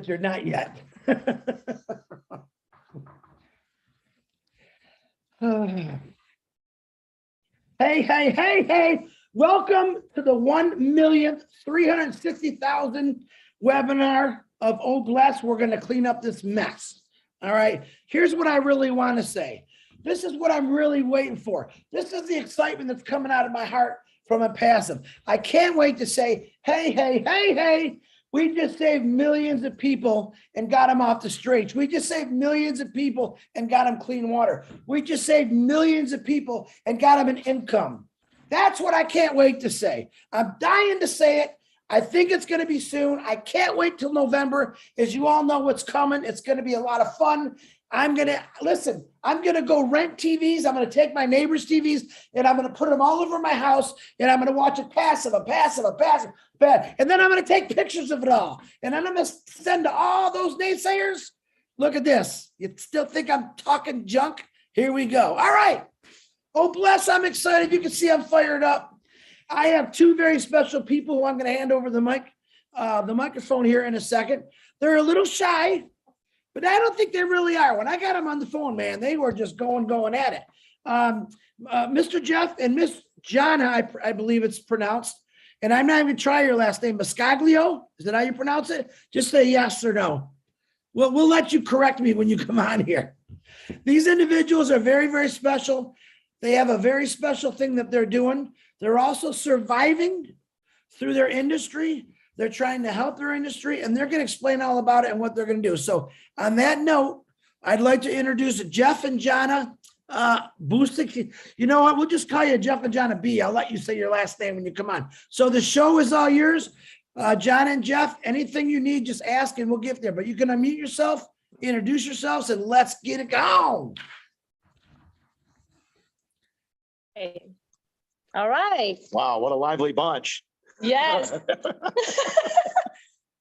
You're not yet. Hey. Welcome to the 1,360,000 webinar of Oh Bless. We're going to clean up this mess. All right. Here's what I really want to say. This is what I'm really waiting for. This is the excitement that's coming out of my heart from ONPASSIVE. I can't wait to say, hey. We just saved millions of people and got them off the streets. We just saved millions of people and got them clean water. We just saved millions of people and got them an income. That's what I can't wait to say. I'm dying to say it. I think it's going to be soon. I can't wait till November. As you all know what's coming. It's going to be a lot of fun. I'm going to go rent TVs. I'm going to take my neighbor's TVs and I'm going to put them all over my house and I'm going to watch it passive. And then I'm going to take pictures of it all. And then I'm going to send to all those naysayers. Look at this. You still think I'm talking junk? Here we go. All right. Oh, bless. I'm excited. You can see I'm fired up. I have two very special people who I'm going to hand over the microphone here in a second. They're a little shy, but I don't think they really are. When I got them on the phone, man, they were just going at it. Mr. Jeff and Miss Jana, I believe it's pronounced, and I'm not even trying your last name, Mascaglio. Is that how you pronounce it? Just say yes or no. Well, we'll let you correct me when you come on here. These individuals are very, very special. They have a very special thing that they're doing. They're also surviving through their industry. They're trying to help their industry, and they're going to explain all about it and what they're going to do. So on that note, I'd like to introduce Jeff and Jana Busek. You know what? We'll just call you Jeff and Jana B. I'll let you say your last name when you come on. So the show is all yours. Jana and Jeff, anything you need, just ask and we'll get there. But you can unmute yourself, introduce yourselves, and let's get it going. Okay. All right. Wow, what a lively bunch. Yes.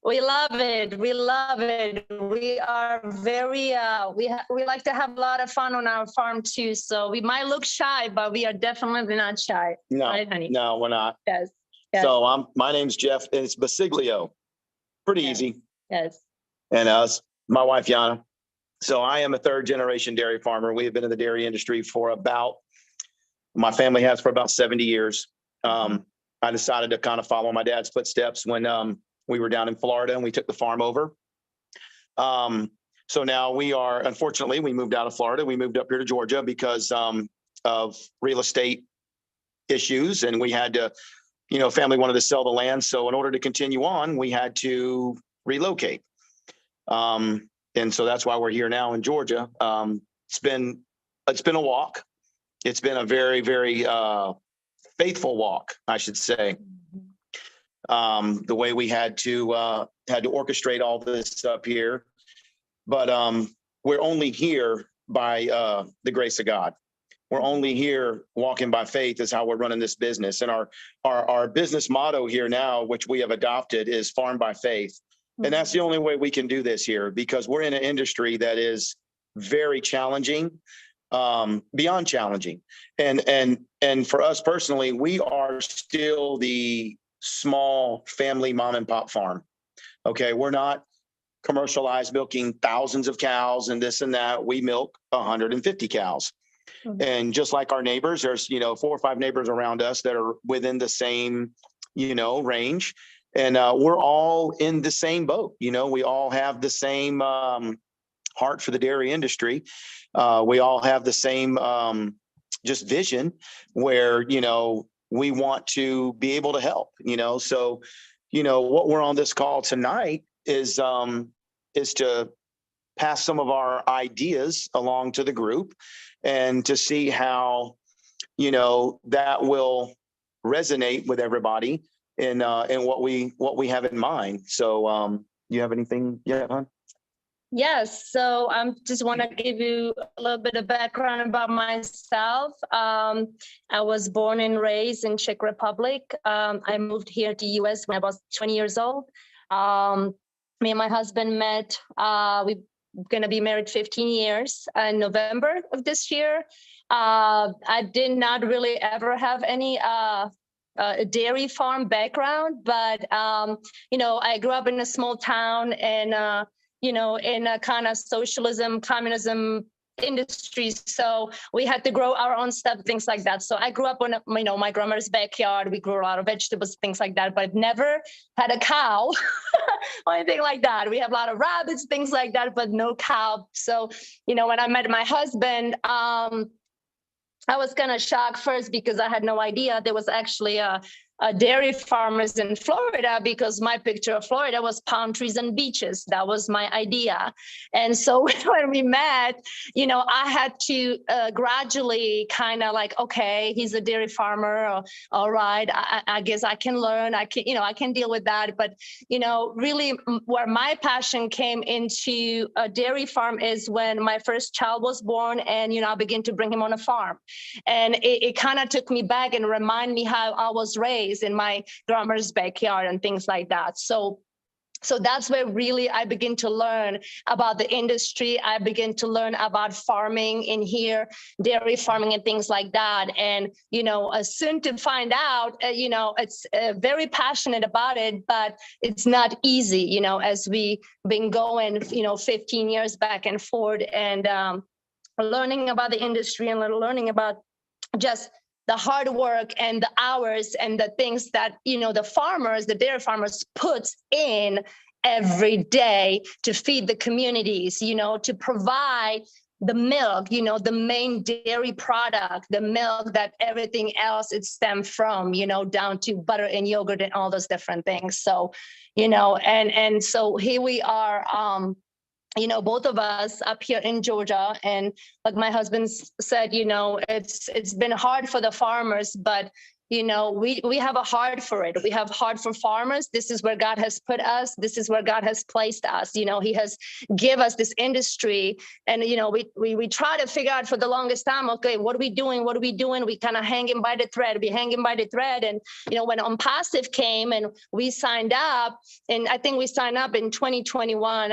We love it. We love it. We are very, we like to have a lot of fun on our farm too. So we might look shy, but we are definitely not shy. No, right, honey? no, we're not. Yes. So my name's Jeff and it's Basiglio. Pretty easy. Yes. And my wife, Yana. So I am a third generation dairy farmer. We have been in the dairy industry my family has for about 70 years. I decided to kind of follow my dad's footsteps when we were down in Florida and we took the farm over. So now unfortunately, we moved out of Florida. We moved up here to Georgia because of real estate issues. And we had to, family wanted to sell the land. So in order to continue on, we had to relocate. And so that's why we're here now in Georgia. It's been a walk. It's been a very, very faithful walk, I should say. The way we had to orchestrate all this up here, but we're only here by the grace of God. We're only here walking by faith is how we're running this business. And our business motto here now, which we have adopted, is farm by faith. And that's the only way we can do this here because we're in an industry that is very challenging. Beyond challenging. And for us personally, we are still the small family mom and pop farm. Okay. We're not commercialized milking thousands of cows and this and that. We milk 150 cows. And just like our neighbors, there's, 4 or 5 neighbors around us that are within the same, range. And we're all in the same boat. We all have the same heart for the dairy industry. We all have the same just vision where, we want to be able to help, So, what we're on this call tonight is to pass some of our ideas along to the group and to see how, that will resonate with everybody in what we have in mind. So you have anything yet, hon? Yes, so I just want to give you a little bit of background about myself. I was born and raised in Czech Republic. I moved here to US when I was 20 years old. Me and my husband met. We're going to be married 15 years in November of this year. I did not really ever have any a dairy farm background, but I grew up in a small town and in a kind of socialism, communism industries, so we had to grow our own stuff, things like that. So I grew up on my grandmother's backyard. We grew a lot of vegetables, things like that, but never had a cow or anything like that. We have a lot of rabbits, things like that, but no cow. So when I met my husband, I was kind of shocked first because I had no idea there was actually a dairy farmers in Florida, because my picture of Florida was palm trees and beaches. That was my idea. And so when we met, I had to gradually kind of like, okay, he's a dairy farmer. All right, I guess I can learn. I can deal with that. But, really where my passion came into a dairy farm is when my first child was born, and, I began to bring him on a farm. And it kind of took me back and reminded me how I was raised in my grandmother's backyard and things like that. So that's where really I begin to learn about the industry. I begin to learn about farming in here, dairy farming and things like that. And, soon to find out, it's very passionate about it, but it's not easy, as we been going, 15 years back and forth, and learning about the industry and learning about just the hard work and the hours and the things that, the dairy farmers puts in every day to feed the communities, to provide the milk, the main dairy product, the milk that everything else is stemmed from, down to butter and yogurt and all those different things. So, and so here we are, both of us up here in Georgia, and like my husband said, it's been hard for the farmers, but we have a heart for it. We have heart for farmers. This is where God has put us. This is where God has placed us. He has give us this industry, and we try to figure out for the longest time, okay, what are we doing? What are we doing? We kind of hanging by the thread. And when ONPASSIVE came and we signed up, and I think we signed up in 2021,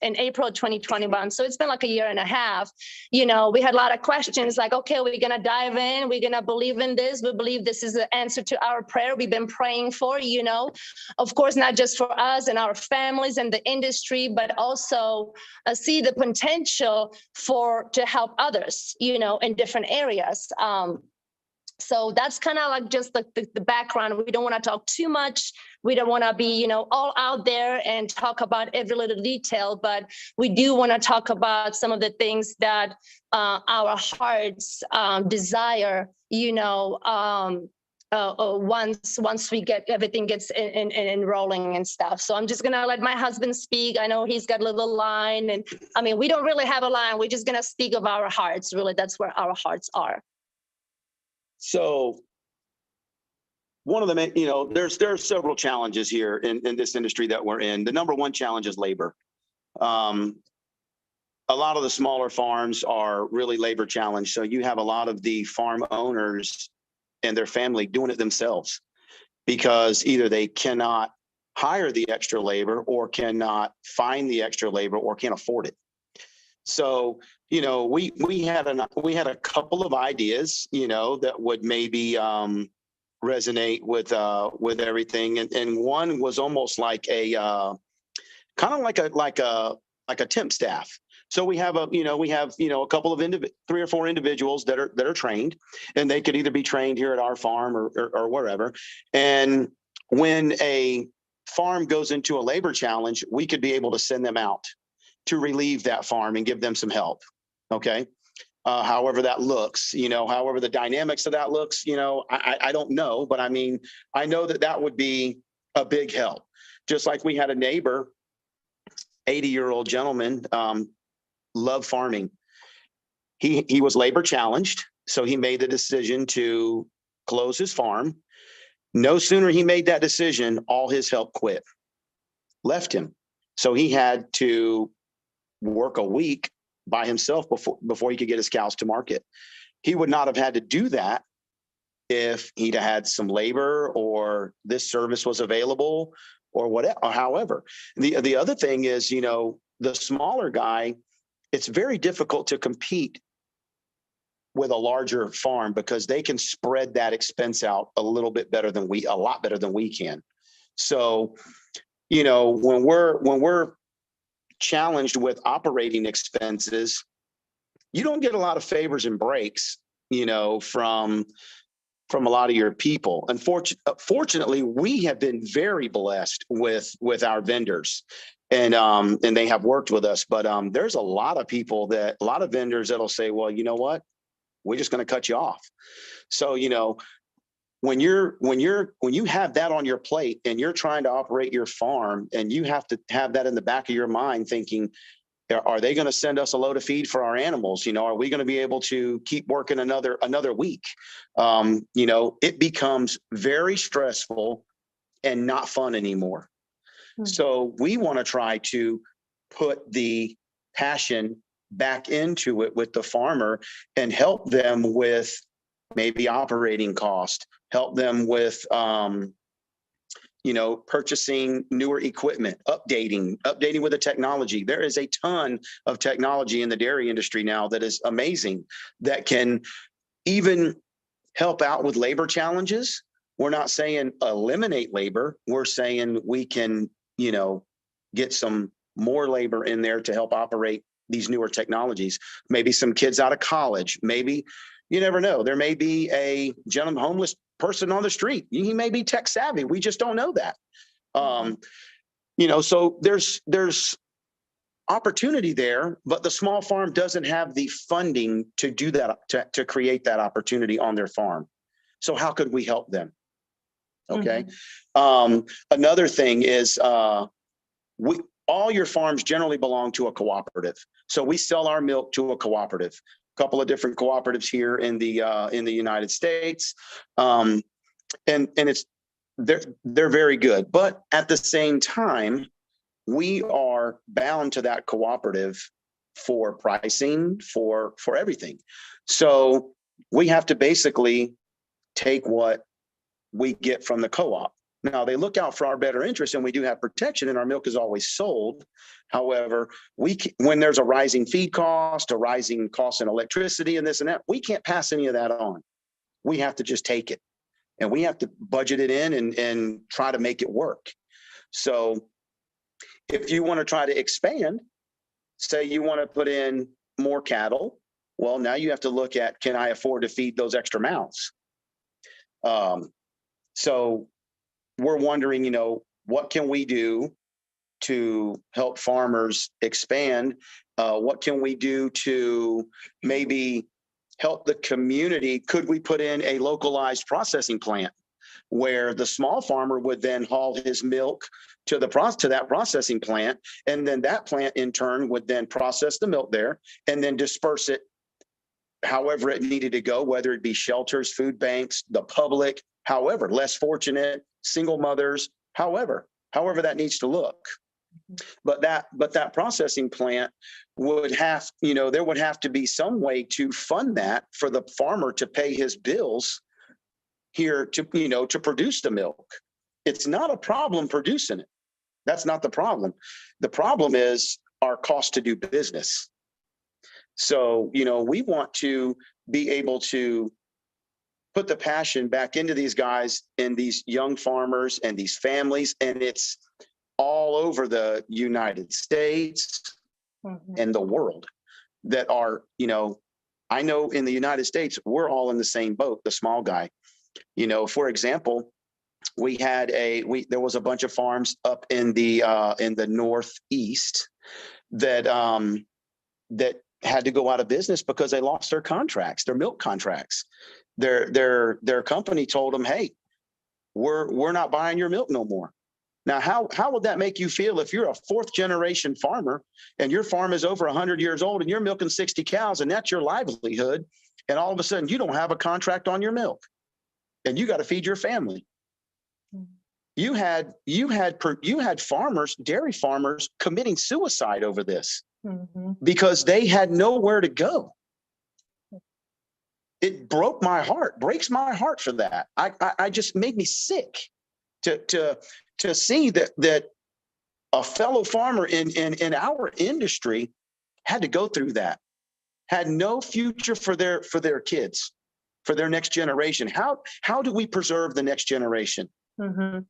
in April 2021. So it's been like a year and a half. We had a lot of questions like, okay, we're gonna dive in. We're gonna believe in this. We believe this is the answer to our prayer we've been praying for, of course, not just for us and our families and the industry, but also see the potential to help others, in different areas. So that's kind of like just the background. We don't want to talk too much. We don't want to be, all out there and talk about every little detail, but we do want to talk about some of the things that our hearts desire, once we get everything gets in rolling and stuff. So I'm just gonna let my husband speak. I know he's got a little line, and I mean, we don't really have a line. We're just gonna speak of our hearts. Really, that's where our hearts are. So one of the main, there are several challenges here in this industry that we're in. The number one challenge is labor. A lot of the smaller farms are really labor challenged. So you have a lot of the farm owners and their family doing it themselves, because either they cannot hire the extra labor, or cannot find the extra labor, or can't afford it. So, we had a couple of ideas, that would maybe resonate with everything, and one was almost like a kind of like a temp staff. So we have a couple of 3 or 4 individuals that are trained, and they could either be trained here at our farm or wherever. And when a farm goes into a labor challenge, we could be able to send them out to relieve that farm and give them some help. Okay. However that looks, however the dynamics of that looks, I don't know, but I mean, I know that would be a big help. Just like we had a neighbor, 80-year-old gentleman, loved farming. He was labor challenged, so he made the decision to close his farm. No sooner he made that decision, all his help quit, left him. So he had to work a week by himself before he could get his cows to market. He would not have had to do that if he'd had some labor, or this service was available, or whatever, or however. The other thing is, the smaller guy, it's very difficult to compete with a larger farm because they can spread that expense out a lot better than we can. So, when we're challenged with operating expenses, you don't get a lot of favors and breaks, from a lot of your people. Fortunately, we have been very blessed with our vendors, and they have worked with us. But there's a lot of vendors that'll say, well, you know what, we're just going to cut you off. So, when you have that on your plate and you're trying to operate your farm, and you have to have that in the back of your mind thinking, are they going to send us a load of feed for our animals? Are we going to be able to keep working another week? It becomes very stressful and not fun anymore. So we want to try to put the passion back into it with the farmer and help them with maybe operating cost, help them with, purchasing newer equipment, updating with the technology. There is a ton of technology in the dairy industry now that is amazing, that can even help out with labor challenges. We're not saying eliminate labor. We're saying we can, get some more labor in there to help operate these newer technologies. Maybe some kids out of college, maybe, you never know. There may be a gentleman, homeless person on the street. He may be tech savvy. We just don't know that. So there's opportunity there, but the small farm doesn't have the funding to do that, to create that opportunity on their farm. So how could we help them? Okay. Another thing is, all your farms generally belong to a cooperative. So we sell our milk to a cooperative. A couple of different cooperatives here in the United States, and they're very good. But at the same time, we are bound to that cooperative for pricing, for everything. So we have to basically take what we get from the co-op. Now, they look out for our better interest, and we do have protection, and our milk is always sold. However, when there's a rising feed cost, a rising cost in electricity and this and that, we can't pass any of that on. We have to just take it, and we have to budget it in and try to make it work. So if you want to try to expand, say you want to put in more cattle, well, now you have to look at, can I afford to feed those extra mouths? So we're wondering, what can we do to help farmers expand? What can we do to maybe help the community? Could we put in a localized processing plant where the small farmer would then haul his milk to that processing plant, and then that plant in turn would then process the milk there and then disperse it however it needed to go, whether it be shelters, food banks, the public, however, less fortunate, single mothers, however that needs to look. But that processing plant would have, there would have to be some way to fund that for the farmer to pay his bills here to produce the milk. It's not a problem producing it. That's not the problem. The problem is our cost to do business. So, we want to be able to put the passion back into these guys and these young farmers and these families. And it's all over the United States and the world that are, I know in the United States, we're all in the same boat, the small guy. For example, there was a bunch of farms up in the Northeast that had to go out of business because they lost their contracts, their milk contracts. Their company told them, hey, we're not buying your milk no more. Now, how would that make you feel if you're a fourth generation farmer and your farm is over 100 years old and you're milking 60 cows and that's your livelihood, and all of a sudden you don't have a contract on your milk and you got to feed your family? You had farmers, dairy farmers, committing suicide over this because they had nowhere to go. It breaks my heart for that. I just made me sick to see that a fellow farmer in our industry had to go through that, had no future for their kids, for their next generation. How do we preserve the next generation Mhm.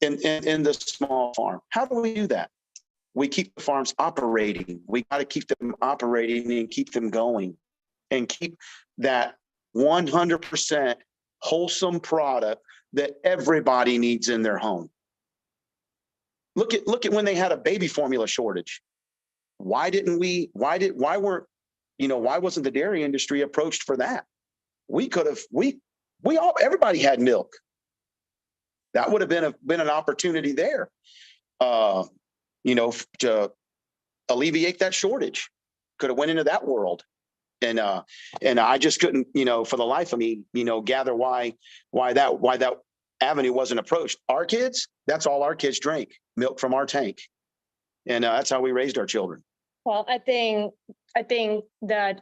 in the small farm? How do we do that? We keep the farms operating. We got to keep them operating and keep them going and keep that 100% wholesome product that everybody needs in their home. Look at when they had a baby formula shortage. Why wasn't the dairy industry approached for that? Everybody had milk. That would have been an opportunity there, to alleviate that shortage. Could have went into that world. And I just couldn't, for the life of me, gather why that avenue wasn't approached. Our kids, that's all our kids drank, milk from our tank. And that's how we raised our children. Well, I think that,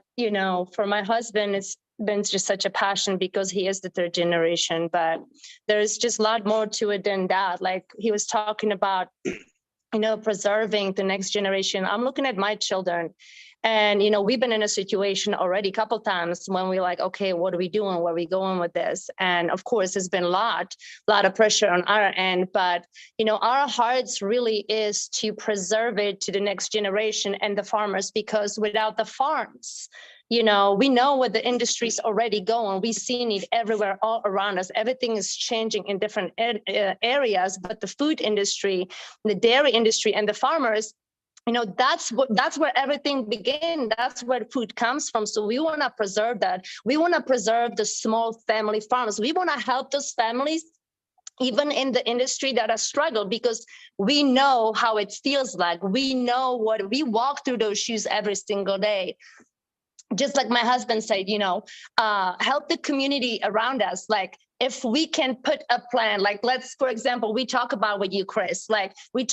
for my husband, it's been just such a passion because he is the third generation, but there's just a lot more to it than that. Like he was talking about, preserving the next generation. I'm looking at my children. And, we've been in a situation already a couple of times when we're like, okay, what are we doing? Where are we going with this? And of course, there's been a lot of pressure on our end, but, our hearts really is to preserve it to the next generation and the farmers, because without the farms, we know where the industry's already going. We've seen it everywhere, all around us. Everything is changing in different areas, but the food industry, the dairy industry, and the farmers, that's where everything began. That's where food comes from. So we want to preserve that. We want to preserve the small family farms. We want to help those families, even in the industry that has struggled, because we know how it feels like. We know what we walk through those shoes every single day. Just like my husband said, help the community around us. Like if we can put a plan, like for example, we talk about with you, Chris, like we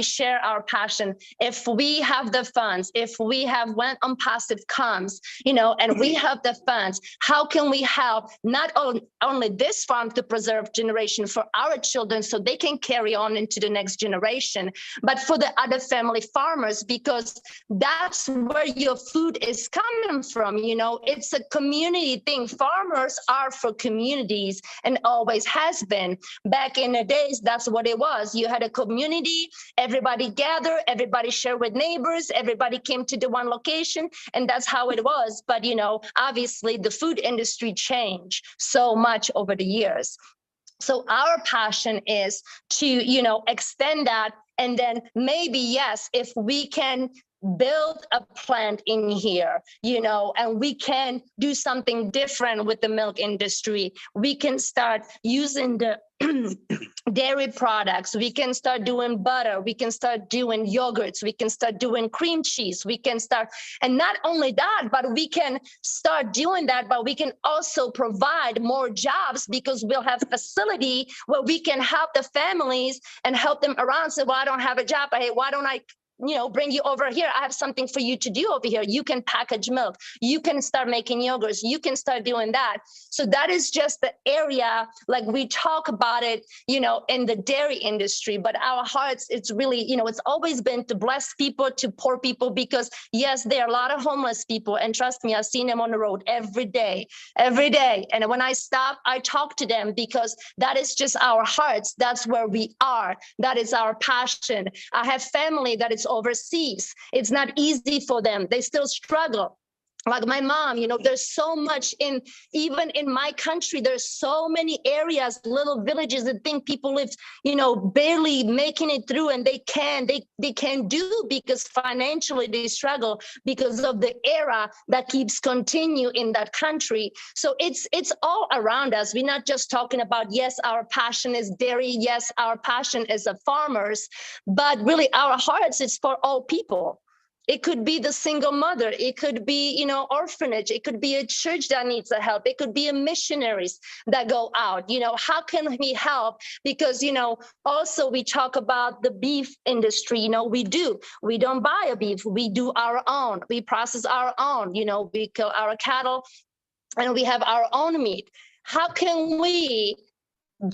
share our passion. If we have the funds, if we have when ONPASSIVE comes, and we have the funds, how can we help not only this farm to preserve generation for our children so they can carry on into the next generation, but for the other family farmers, because that's where your food is coming from. It's a community thing. Farmers are for communities and always has been. Back in the days, that's what it was. You had a community, everybody gathered, everybody shared with neighbors, everybody came to the one location, and that's how it was. But, obviously the food industry changed so much over the years. So our passion is to, extend that. And then maybe, yes, if we can build a plant in here, and we can do something different with the milk industry. We can start using the dairy products. We can start doing butter. We can start doing yogurts. We can start doing cream cheese. We can start, and not only that, but we can start doing that, but we can also provide more jobs because we'll have facility where we can help the families and help them around. So, well, I don't have a job. Hey, why don't I bring you over here? I have something for you to do over here. You can package milk. You can start making yogurts. You can start doing that. So that is just the area, like we talk about it, in the dairy industry, but our hearts, it's really, it's always been to bless people, to poor people, because yes, there are a lot of homeless people. And trust me, I've seen them on the road every day. And when I stop, I talk to them because that is just our hearts. That's where we are. That is our passion. I have family that is overseas. It's not easy for them. They still struggle. Like my mom, there's so much even in my country, there's so many areas, little villages that think people live, barely making it through, and they can do because financially they struggle because of the era that keeps continue in that country. So it's all around us. We're not just talking about, yes, our passion is dairy. Yes, our passion is farmers, but really our hearts is for all people. It could be the single mother. It could be, orphanage. It could be a church that needs the help. It could be a missionaries that go out. How can we help? Because, also we talk about the beef industry. We don't buy a beef. We do our own. We process our own. We kill our cattle and we have our own meat. How can we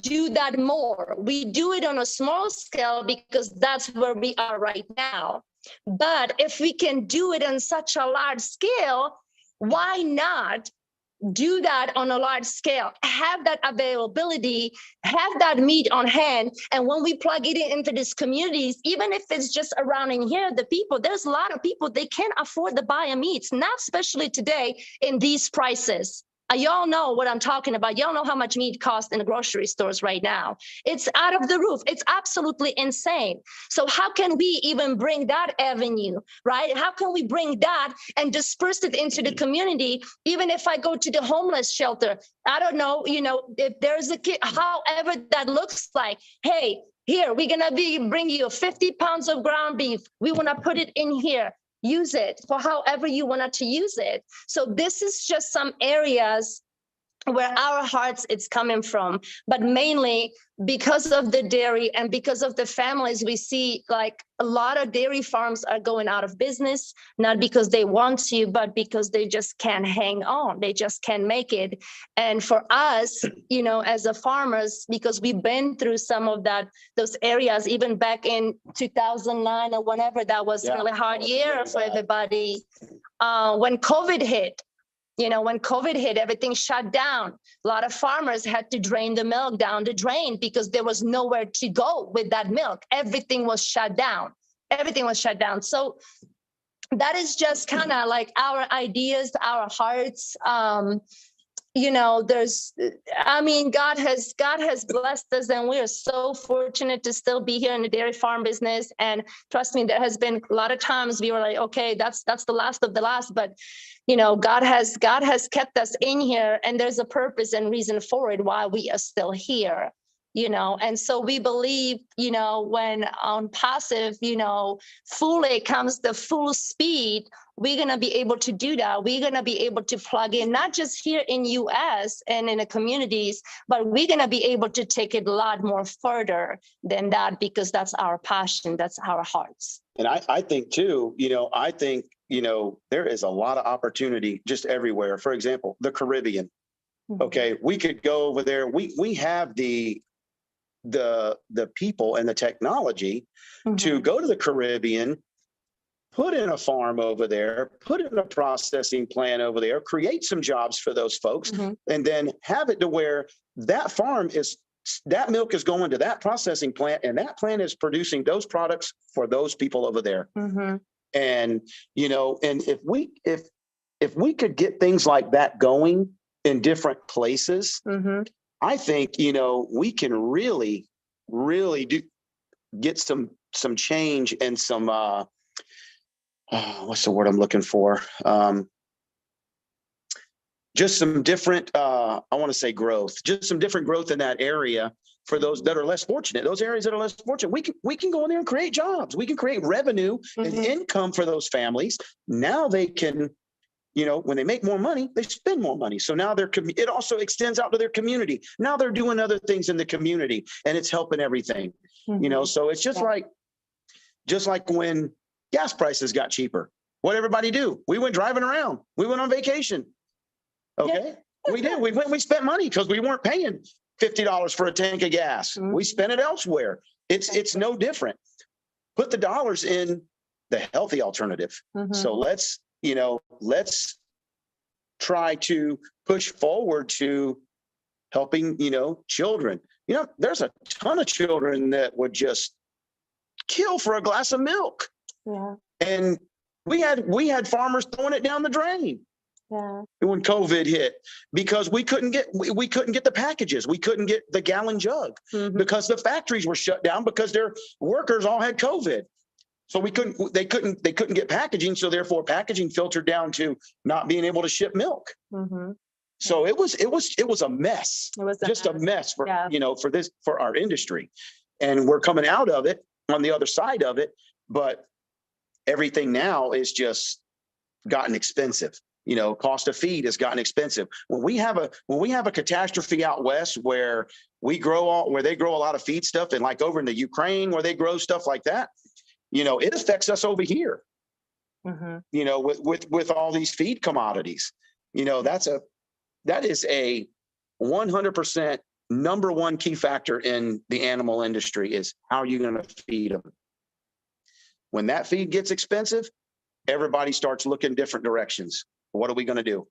do that more? We do it on a small scale because that's where we are right now. But if we can do it on such a large scale, why not do that on a large scale, have that availability, have that meat on hand. And when we plug it into these communities, even if it's just around in here, there's a lot of people, they can't afford to buy a meat, not especially today in these prices. Y'all know what I'm talking about. Y'all know how much meat costs in the grocery stores right now. It's out of the roof. It's absolutely insane. So how can we even bring that avenue, right? How can we bring that and disperse it into the community? Even if I go to the homeless shelter, I don't know, if there's a kid, however that looks like, hey, here, we're gonna bring you 50 pounds of ground beef. We wanna put it in here. Use it for however you wanted to use it. So this is just some areas where our hearts it's coming from, but mainly because of the dairy and because of the families, we see like a lot of dairy farms are going out of business, not because they want to, but because they just can't hang on. They just can't make it. And for us, as a farmers, because we've been through some of those areas, even back in 2009 or whenever, that was really hard year for everybody. When COVID hit, everything shut down. A lot of farmers had to drain the milk down the drain because there was nowhere to go with that milk. Everything was shut down. So that is just kind of like our ideas, our hearts. God has blessed us, and we are so fortunate to still be here in the dairy farm business. And trust me, there has been a lot of times we were like, okay, that's the last of the last, but God has kept us in here, and there's a purpose and reason for it why we are still here. And so we believe, when on passive, fully comes the full speed, we're going to be able to do that. We're going to be able to plug in, not just here in US and in the communities, but we're going to be able to take it a lot more further than that, because that's our passion. That's our hearts. And I think too, there is a lot of opportunity just everywhere. For example, the Caribbean. Okay. We could go over there. We have the people and the technology to go to the Caribbean, put in a farm over there, put in a processing plant over there, create some jobs for those folks, and then have it to where that milk is going to that processing plant, and that plant is producing those products for those people over there. And, and if we could get things like that going in different places, I think, we can really, really get some change and some, what's the word I'm looking for? Just some different, I want to say growth, just some different growth in that area for those that are less fortunate, those areas that are less fortunate. We can go in there and create jobs. We can create revenue and income for those families. Now they can, when they make more money, they spend more money. So now it also extends out to their community. Now they're doing other things in the community, and it's helping everything, so it's just like when gas prices got cheaper, what everybody do? We went driving around. We went on vacation. Okay. We did. We spent money because we weren't paying $50 for a tank of gas. We spent it elsewhere. It's no different. Put the dollars in the healthy alternative. So let's try to push forward to helping, children. There's a ton of children that would just kill for a glass of milk. Yeah. And we had farmers throwing it down the drain. Yeah. When COVID hit, because we couldn't get the packages. We couldn't get the gallon jug because the factories were shut down because their workers all had COVID. So they couldn't get packaging. So therefore packaging filtered down to not being able to ship milk. So it was a mess. It was a mess for, for our industry. And we're coming out of it on the other side of it, but everything now is just gotten expensive. Cost of feed has gotten expensive. When we have a catastrophe out west where they grow a lot of feed stuff, and like over in the Ukraine where they grow stuff like that, it affects us over here. With all these feed commodities, that is a 100% number one key factor in the animal industry is how are you going to feed them? When that feed gets expensive, everybody starts looking different directions. What are we going to do?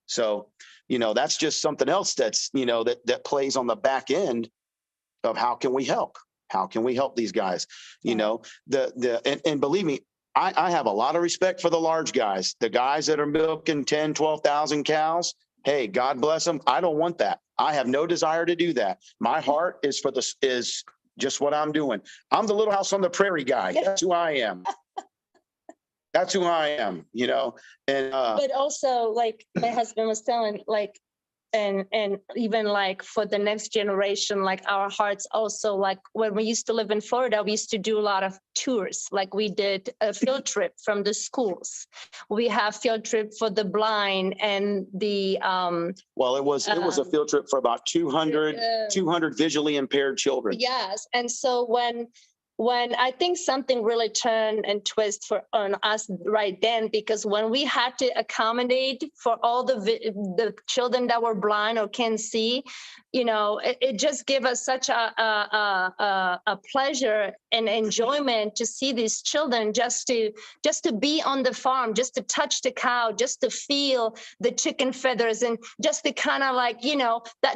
So, that's just something else that's, that plays on the back end of how can we help? How can we help these guys? And believe me, I have a lot of respect for the large guys, the guys that are milking 10, 12,000 cows. Hey, God bless them. I don't want that. I have no desire to do that. My heart is is just what I'm doing. I'm the little house on the prairie guy. That's who I am. That's who I am, and But also, like my husband was telling, like, and even like for the next generation, like our hearts also, like when we used to live in Florida, we used to do a lot of tours. Like we did a field trip from the schools. We have field trip for the blind and the well, it was a field trip for about 200 visually impaired children. Yes. And so when I think something really turned and twist on us right then, because when we had to accommodate for all the children that were blind or can't see, it just gave us such a pleasure and enjoyment to see these children just to be on the farm, just to touch the cow, just to feel the chicken feathers, and just to kind of like,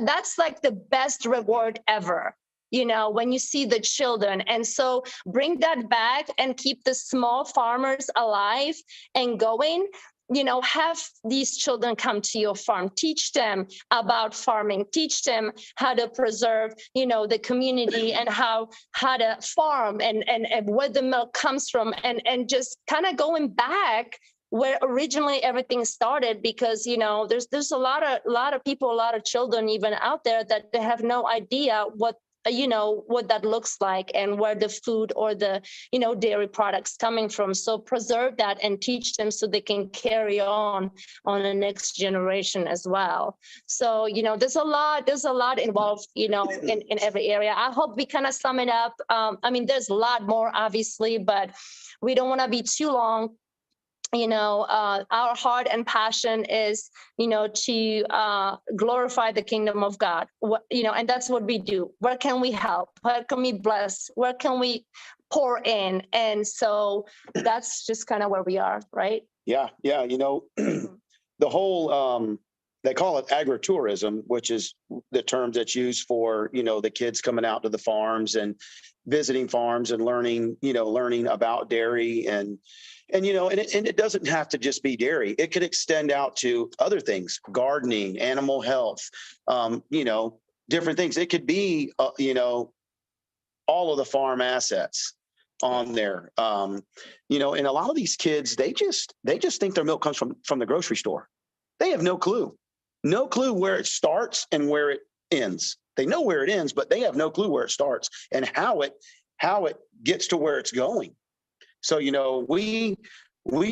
that's like the best reward ever. When you see the children. And so bring that back and keep the small farmers alive and going. Have these children come to your farm, teach them about farming, teach them how to preserve, the community and how to farm and where the milk comes from, and just kind of going back where originally everything started, because there's a lot of people, a lot of children even out there that they have no idea what that looks like and where the food or the dairy products coming from. So preserve that and teach them so they can carry on the next generation as well. So there's a lot involved in every area. I hope we kind of sum it up. There's a lot more obviously, but we don't want to be too long. Our heart and passion is, to glorify the kingdom of God, and that's what we do. Where can we help? Where can we bless? Where can we pour in? And so that's just kind of where we are, right? Yeah. The whole, they call it agritourism, which is the term that's used for, the kids coming out to the farms and visiting farms and learning about dairy and it doesn't have to just be dairy. It could extend out to other things, gardening, animal health, different things. It could be, all of the farm assets on there. And a lot of these kids, they just think their milk comes from the grocery store. They have no clue where it starts and where it ends. They know where it ends, but they have no clue where it starts and how it gets to where it's going. So, we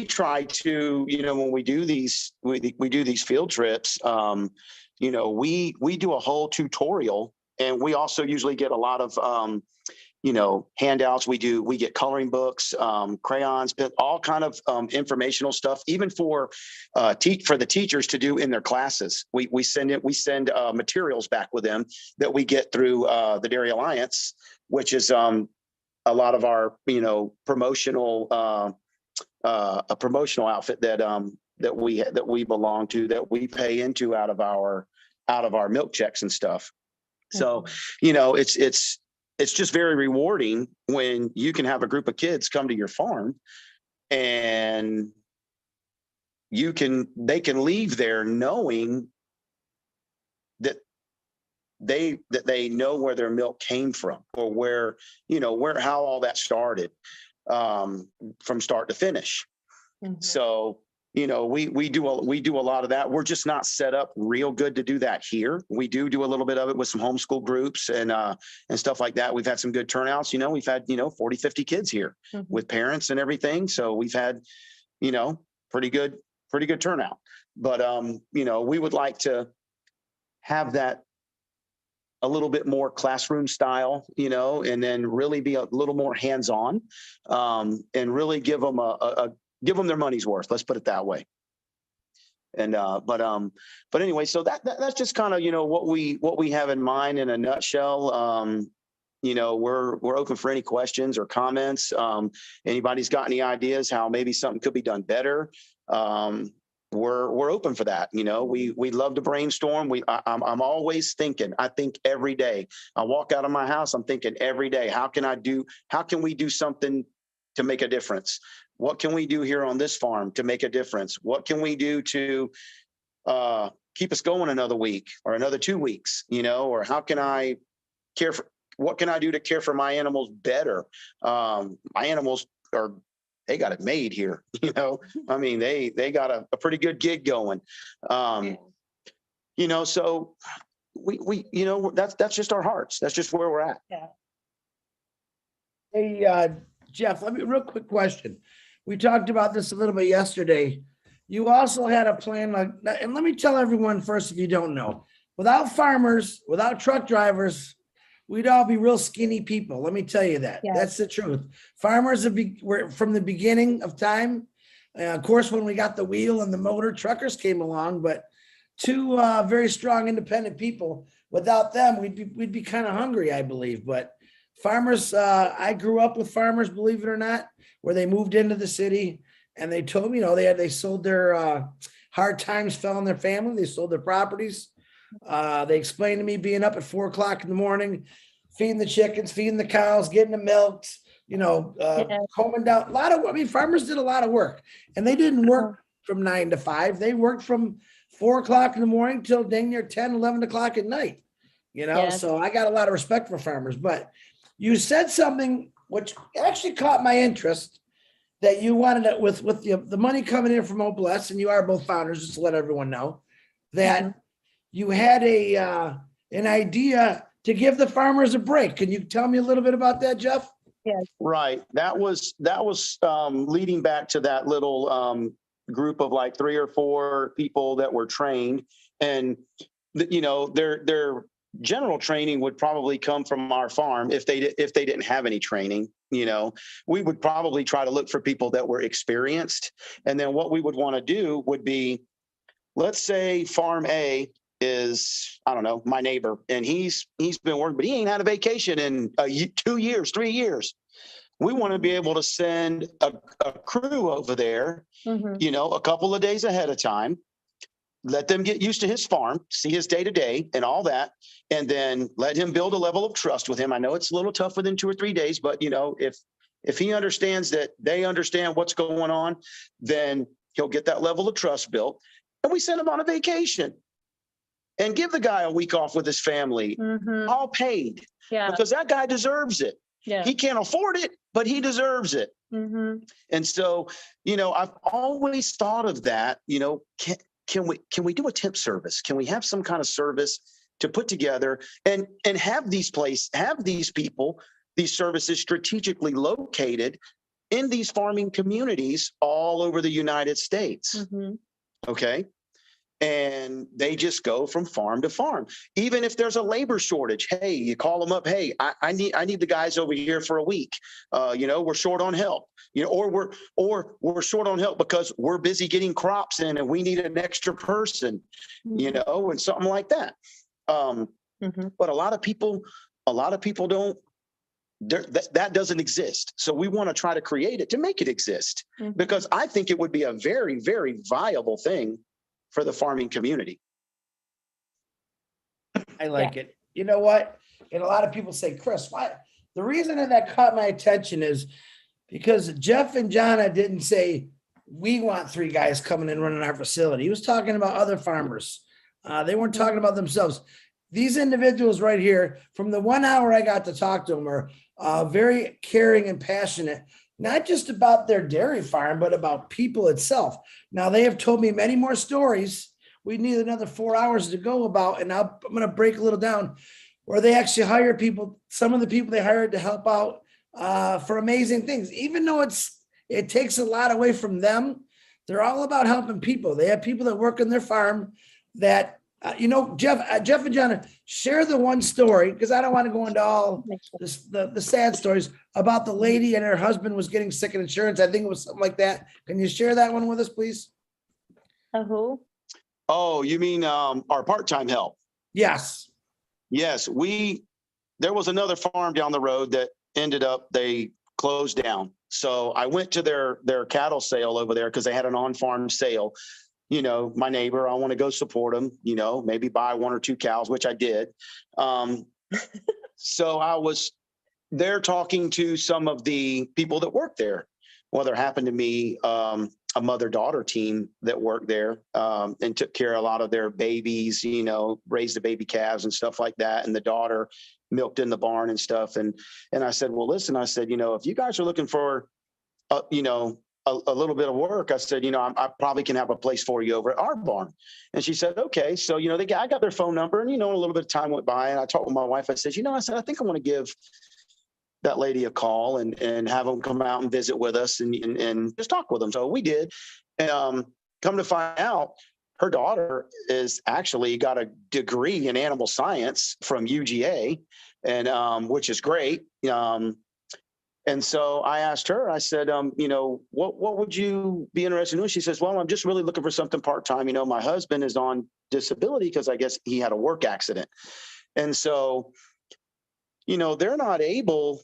try to, when we do these, we do these field trips, we do a whole tutorial, and we also usually get a lot of, handouts. We get coloring books, crayons, all kind of informational stuff, even for the teachers to do in their classes. We send materials back with them that we get through the Dairy Alliance, which is a lot of our, promotional, a promotional outfit that we belong to, that we pay into out of our milk checks and stuff. So, it's just very rewarding when you can have a group of kids come to your farm and they can leave there knowing that they know where their milk came from, or how all that started, from start to finish. Mm-hmm. So, we do a lot of that. We're just not set up real good to do that here. We do a little bit of it with some homeschool groups and stuff like that. We've had some good turnouts. We've had, 40, 50 kids here, mm-hmm. with parents and everything. So we've had, pretty good turnout. But, we would like to have that a little bit more classroom style, and then really be a little more hands-on, and really give them give them their money's worth. Let's put it that way. And but anyway, so that's just kind of what we have in mind in a nutshell. we're open for any questions or comments. Anybody's got any ideas how maybe something could be done better? We're open for that. We love to brainstorm. I'm always thinking. I think every day. I walk out of my house, I'm thinking every day, how can we do something to make a difference? What can we do here on this farm to make a difference? What can we do to keep us going another week or another 2 weeks? Or how can I what can I do to care for my animals better? My animals they got it made here. I mean, they got a pretty good gig going. So we that's just our hearts. That's just where we're at. Yeah. Hey, Jeff, real quick question. We talked about this a little bit yesterday. You also had a plan, and let me tell everyone first, if you don't know, without farmers, without truck drivers, we'd all be real skinny people. Let me tell you that. Yeah. That's the truth. Farmers were from the beginning of time. Of course, when we got the wheel and the motor, truckers came along, but two very strong, independent people. Without them, we'd be kind of hungry, I believe. But farmers, I grew up with farmers, believe it or not, where they moved into the city and they told me, they sold their hard times fell on their family. They sold their properties. They explained to me being up at 4 o'clock in the morning, feeding the chickens, feeding the cows, getting the milks, combing down farmers did a lot of work, and they didn't work from 9 to 5. They worked from 4 o'clock in the morning till dang near 10, 11 o'clock at night, Yes. So I got a lot of respect for farmers, but you said something which actually caught my interest, that you wanted it with the money coming in from OBLES, and you are both founders, just to let everyone know that you had an idea to give the farmers a break. Can you tell me a little bit about that, Jeff? Yes. Right. That was leading back to that little group of like 3 or 4 people that were trained, and their general training would probably come from our farm if they didn't have any training. We would probably try to look for people that were experienced, and then what we would want to do would be, let's say Farm A is, I don't know, my neighbor, and he's been working, but he ain't had a vacation in 2 years, 3 years. We want to be able to send a crew over there, a couple of days ahead of time, let them get used to his farm, see his day to day and all that, and then let him build a level of trust with him. I know it's a little tough within 2 or 3 days, but if he understands that they understand what's going on, then he'll get that level of trust built. And we send him on a vacation and give the guy a week off with his family, all paid, because that guy deserves it. Yeah. He can't afford it, but he deserves it. And so, I've always thought of that, can we do a temp service? Can we have some kind of service to put together and have these people, these services strategically located in these farming communities all over the United States? Okay. And they just go from farm to farm. Even if there's a labor shortage, hey, you call them up. Hey, I need the guys over here for a week. We're short on help. Or we're short on help because we're busy getting crops in and we need an extra person. And something like that. But a lot of people don't. That doesn't exist. So we want to try to create it to make it exist, because I think it would be a very, very viable thing for the farming community. I like it. You know what? And a lot of people say, Chris, why? The reason that caught my attention is because Jeff and Jonna didn't say, we want 3 guys coming in running our facility. He was talking about other farmers. They weren't talking about themselves. These individuals right here, from the 1 hour I got to talk to them, are very caring and passionate, not just about their dairy farm, but about people itself. Now, they have told me many more stories. We need another 4 hours to go about, and I'm going to break a little down, where they actually hire people. Some of the people they hired to help out for amazing things, even though it takes a lot away from them. They're all about helping people. They have people that work on their farm that, Jeff and John, share the one story, because I don't want to go into all the sad stories about the lady and her husband was getting sick in insurance. I think it was something like that. Can you share that one with us, please? Who? Oh, you mean our part-time help? Yes. Yes, we there was another farm down the road that ended up, they closed down. So I went to their cattle sale over there because they had an on-farm sale. You know, my neighbor, I want to go support him, you know, maybe buy 1 or 2 cows, which I did. So I was there talking to some of the people that work there. Well, there happened to be a mother-daughter team that worked there and took care of a lot of their babies, you know, raised the baby calves and stuff like that. And the daughter milked in the barn and stuff. And I said, well, listen, I said, you know, if you guys are looking for, you know, a little bit of work, I said, you know, I probably can have a place for you over at our barn. And she said, okay. So, you know, I got their phone number, and, you know, a little bit of time went by, and I talked with my wife. I said, you know, I think I want to give that lady a call and have them come out and visit with us and just talk with them. So we did. Come to find out, her daughter is actually got a degree in animal science from UGA, and which is great. And so I asked her, I said, you know, what would you be interested in doing? She says, well, I'm just really looking for something part-time. You know, my husband is on disability because I guess he had a work accident. And so, you know, they're not able,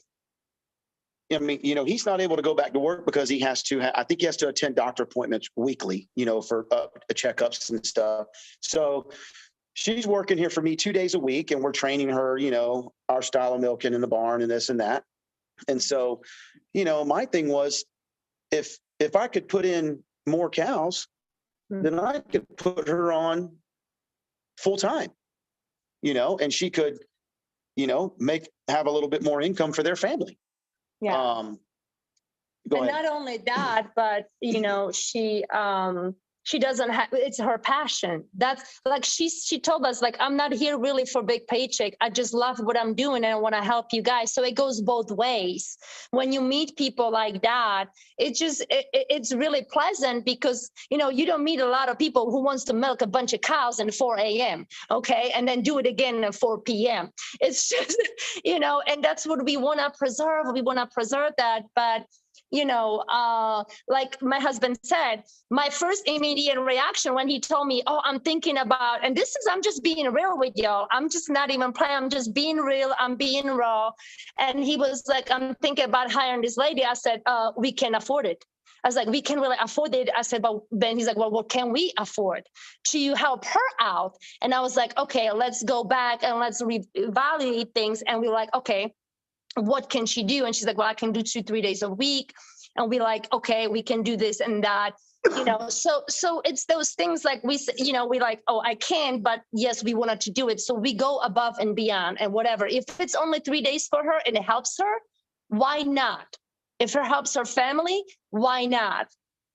I mean, you know, he's not able to go back to work because he has to, I think he has to attend doctor appointments weekly, you know, for checkups and stuff. So she's working here for me 2 days a week, and we're training her, you know, our style of milking in the barn and this and that. And so, you know, my thing was, if I could put in more cows, then I could put her on full time, you know, and she could, you know, have a little bit more income for their family. Yeah. Go And ahead. not only that, but you know, she doesn't have, it's her passion. That's like, she told us, like, I'm not here really for big paycheck. I just love what I'm doing and I want to help you guys. So it goes both ways. When you meet people like that, it's really pleasant, because, you know, you don't meet a lot of people who wants to milk a bunch of cows at 4 a.m. Okay. And then do it again at 4 p.m. It's just, you know, and that's what we want to preserve. We want to preserve that. But you know, like my husband said, my first immediate reaction when he told me, oh, I'm thinking about, and I'm just being real with y'all. I'm just not even playing. I'm just being real. I'm being raw. And he was like, I'm thinking about hiring this lady. I said, we can afford it. I was like, we can really afford it. I said, but then he's like, well, what can we afford to help her out? And I was like, okay, let's go back and let's reevaluate things. And we're like, okay, what can she do? And she's like, well, I can do 2-3 days a week. And we like, okay, we can do this and that, you know. So it's those things, like we, you know, we like, oh, I can, but yes, we wanted to do it. So we go above and beyond and whatever. If it's only 3 days for her and it helps her, why not? If it helps her family, why not?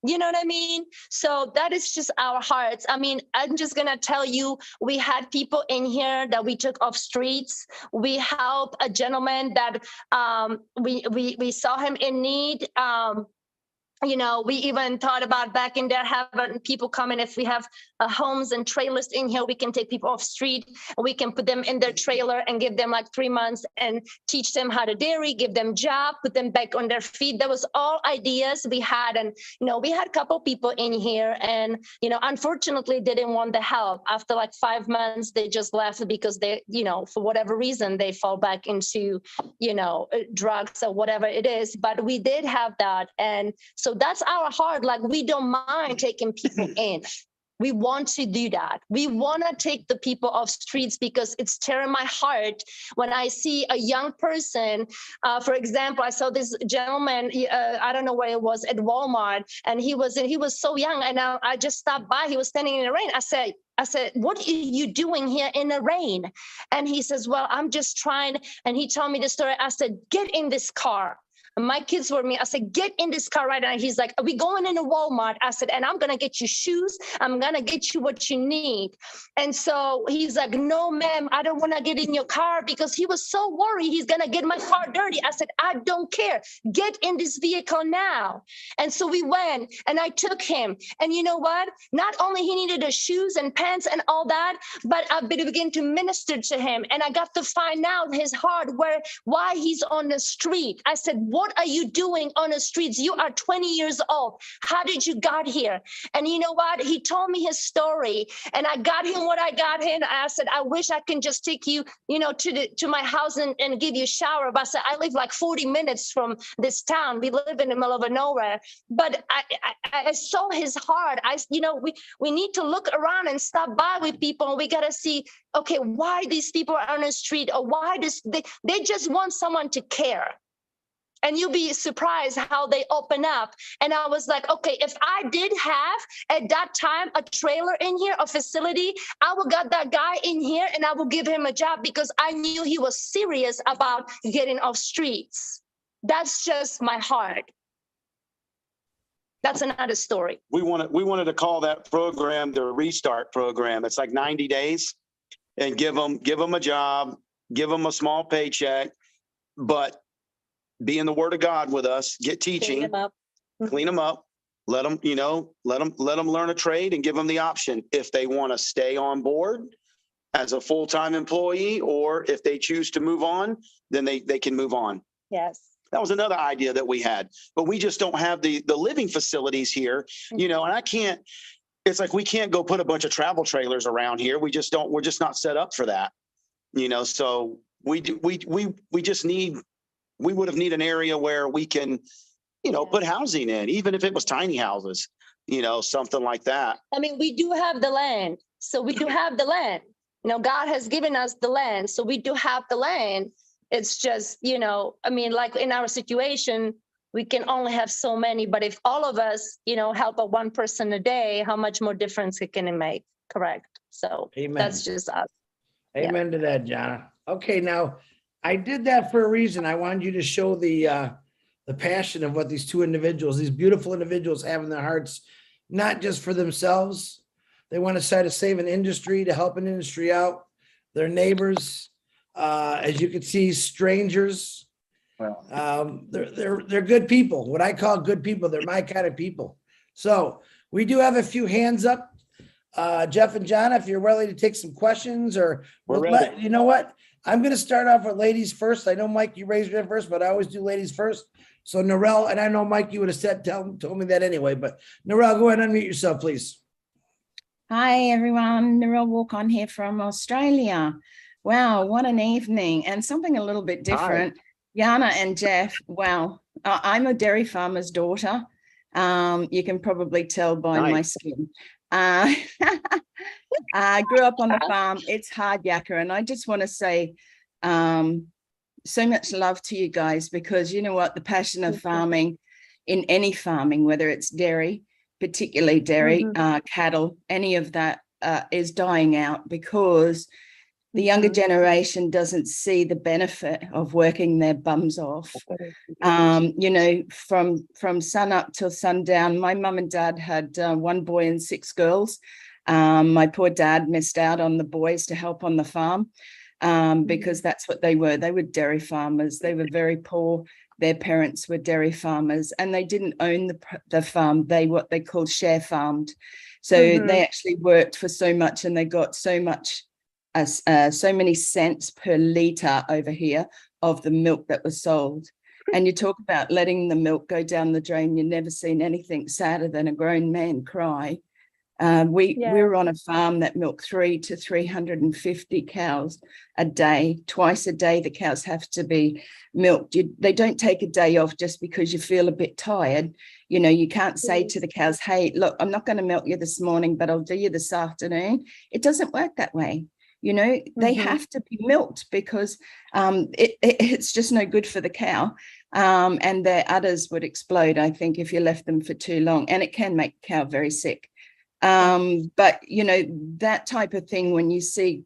You know what I mean? So that is just our hearts. I mean, I'm just going to tell you, we had people in here that we took off streets. We helped a gentleman that we saw him in need. You know, we even thought about back in there having people come in. If we have homes and trailers in here, we can take people off street. We can put them in their trailer and give them like 3 months and teach them how to dairy, give them job, put them back on their feet. That was all ideas we had. And, you know, we had a couple people in here, and, you know, unfortunately, they didn't want the help. After like 5 months, they just left because they, you know, for whatever reason, they fall back into, you know, drugs or whatever it is. But we did have that. And so that's our heart. Like, we don't mind taking people in. We want to do that. We want to take the people off streets, because it's tearing my heart when I see a young person. For example, I saw this gentleman, I don't know where it was, at Walmart, and he was so young, and I just stopped by. He was standing in the rain. I said, what are you doing here in the rain? And he says, well, I'm just trying. And he told me the story. I said, get in this car. And my kids were me. I said, get in this car right now. He's like, are we going into Walmart? I said, and I'm going to get you shoes. I'm going to get you what you need. And so he's like, no, ma'am, I don't want to get in your car, because he was so worried he's going to get my car dirty. I said, I don't care. Get in this vehicle now. And so we went, and I took him. And you know what? Not only he needed the shoes and pants and all that, but I began to minister to him. And I got to find out his heart, why he's on the street. I said, what what are you doing on the streets? You are 20 years old. How did you got here? And you know what? He told me his story, and I got him what I got him. I said, I wish I can just take you, to my house and give you a shower. But I said, I live like 40 minutes from this town. We live in the middle of nowhere. But I saw his heart. We need to look around and stop by with people. And we got to see, okay, why these people are on the street, or why they just want someone to care. And you'll be surprised how they open up. And I was like, okay, if I did have at that time a trailer in here, a facility, I would got that guy in here and I would give him a job, because I knew he was serious about getting off streets. That's just my heart. That's another story. We wanted to call that program the Restart Program. It's like 90 days, and give them a job, give them a small paycheck, but be in the Word of God with us, get teaching, clean them up, let them learn a trade, and give them the option if they want to stay on board as a full-time employee, or if they choose to move on, then they can move on. Yes. That was another idea that we had, but we just don't have the living facilities here, and I can't, it's like, we can't go put a bunch of travel trailers around here. We're just not set up for that, so we would have need an area where we can, put housing in, even if it was tiny houses, something like that. I mean, we do have the land. So we do have the land. God has given us the land. So we do have the land. It's just, like in our situation, we can only have so many. But if all of us, help a one person a day, how much more difference it can make? Correct. So Amen. That's just us. Amen to that, Jonna. Okay, now I did that for a reason. I wanted you to show the passion of what these two individuals, these beautiful individuals, have in their hearts, not just for themselves. They want to try to save an industry, to help an industry out, their neighbors, as you can see, strangers. They're good people. What I call good people. They're my kind of people. So we do have a few hands up. Jeff and Jonna, if you're ready to take some questions, or you know what? I'm going to start off with ladies first. I know, Mike, you raised your hand first, but I always do ladies first. So Narelle, and I know, Mike, you would have told me that anyway, but Narelle, go ahead and unmute yourself, please. Hi, everyone. Narelle Walk-on here from Australia. Wow, what an evening, and something a little bit different. Hi. Jonna and Jeff, wow. I'm a dairy farmer's daughter. You can probably tell by my skin. I grew up on the farm. It's hard yakka, and I just want to say so much love to you guys, because you know what, the passion of farming, in any farming, whether it's dairy, particularly dairy, cattle, any of that is dying out, because the younger generation doesn't see the benefit of working their bums off. From sun up till sundown. My mum and dad had one boy and 6 girls. My poor dad missed out on the boys to help on the farm, because that's what they were. They were dairy farmers. They were very poor. Their parents were dairy farmers, and they didn't own the farm. What they called share farmed. So they actually worked for so much, and they got so much, so many cents per litre over here of the milk that was sold. And you talk about letting the milk go down the drain. You've never seen anything sadder than a grown man cry. We were on a farm that milked 300 to 350 cows a day. Twice a day, the cows have to be milked. They don't take a day off just because you feel a bit tired. You can't say to the cows, hey, look, I'm not going to milk you this morning, but I'll do you this afternoon. It doesn't work that way. They have to be milked, because it's just no good for the cow. And their udders would explode, I think, if you left them for too long. And it can make the cow very sick. But, that type of thing, when you see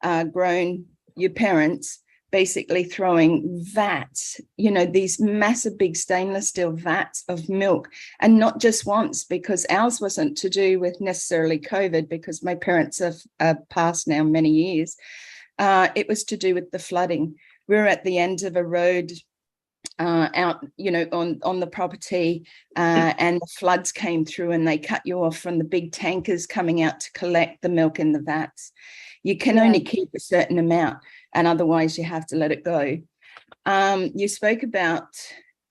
your parents basically throwing vats, these massive big stainless steel vats of milk, and not just once, because ours wasn't to do with necessarily COVID, because my parents have passed now many years. It was to do with the flooding. We were at the end of a road out, on the property, and the floods came through, and they cut you off from the big tankers coming out to collect the milk in the vats. You can only keep a certain amount, and otherwise you have to let it go. You spoke about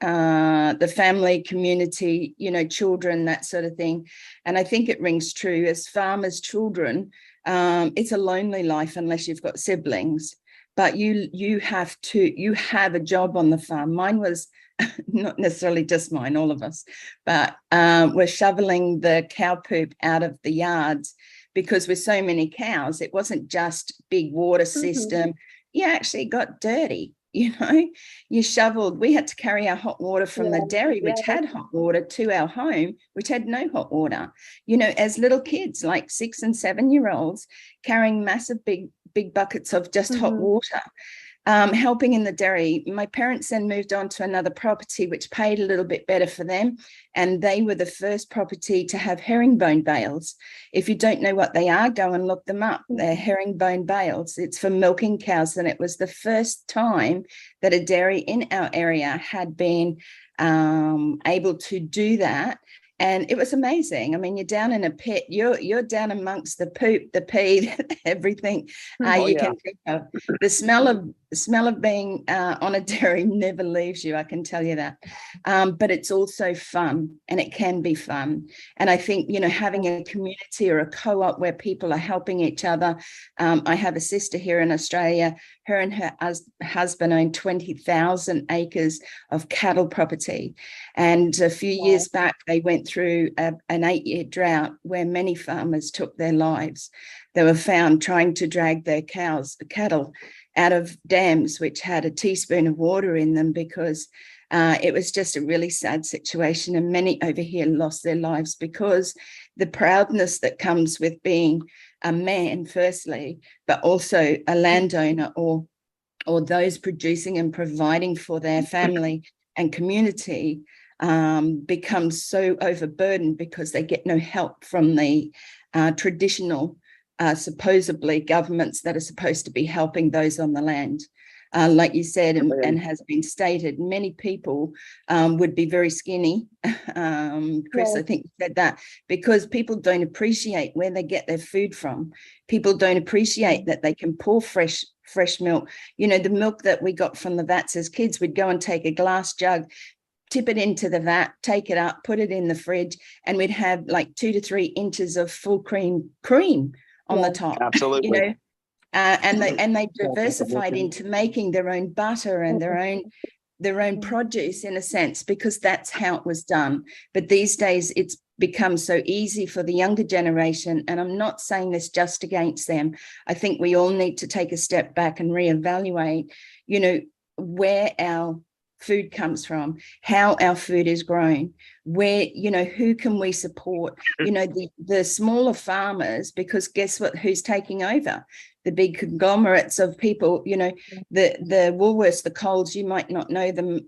the family, community, children, that sort of thing. And I think it rings true as farmers' children. It's a lonely life unless you've got siblings, but you have a job on the farm. Mine was not necessarily just mine, all of us, but we're shoveling the cow poop out of the yards because with so many cows, it wasn't just big water system. You actually got dirty. You shoveled. We had to carry our hot water from the dairy, which had hot water, to our home, which had no hot water. As little kids, like 6 and 7 year olds, carrying massive big buckets of just hot water. Helping in the dairy. My parents then moved on to another property which paid a little bit better for them, and they were the first property to have herringbone bales. If you don't know what they are, go and look them up. They're herringbone bales. It's for milking cows, and it was the first time that a dairy in our area had been able to do that. And it was amazing. I mean, you're down in a pit, you're down amongst the poop, the pee, everything you can think of. The smell of being on a dairy never leaves you, I can tell you that. But it's also fun, and it can be fun. And I think, having a community or a co-op where people are helping each other. I have a sister here in Australia. Her and her husband own 20,000 acres of cattle property. And a few years back, they went through an 8-year drought where many farmers took their lives. They were found trying to drag their cattle out of dams which had a teaspoon of water in them because it was just a really sad situation. And many over here lost their lives because the proudness that comes with being a man, firstly, but also a landowner or those producing and providing for their family and community becomes so overburdened because they get no help from the traditional, supposedly governments that are supposed to be helping those on the land. Like you said, and has been stated, many people would be very skinny. Chris, I think you said that, because people don't appreciate where they get their food from. People don't appreciate that they can pour fresh milk. The milk that we got from the vats as kids, we'd go and take a glass jug, tip it into the vat, take it up, put it in the fridge, and we'd have like 2 to 3 inches of full cream on the top. Absolutely. And they diversified into making their own butter and their own produce, in a sense, because that's how it was done. But these days it's become so easy for the younger generation, and I'm not saying this just against them. I think we all need to take a step back and reevaluate, where our food comes from, how our food is grown, where, who can we support, the smaller farmers, because guess what, who's taking over? The big conglomerates of people, the Woolworths, the Coles, you might not know them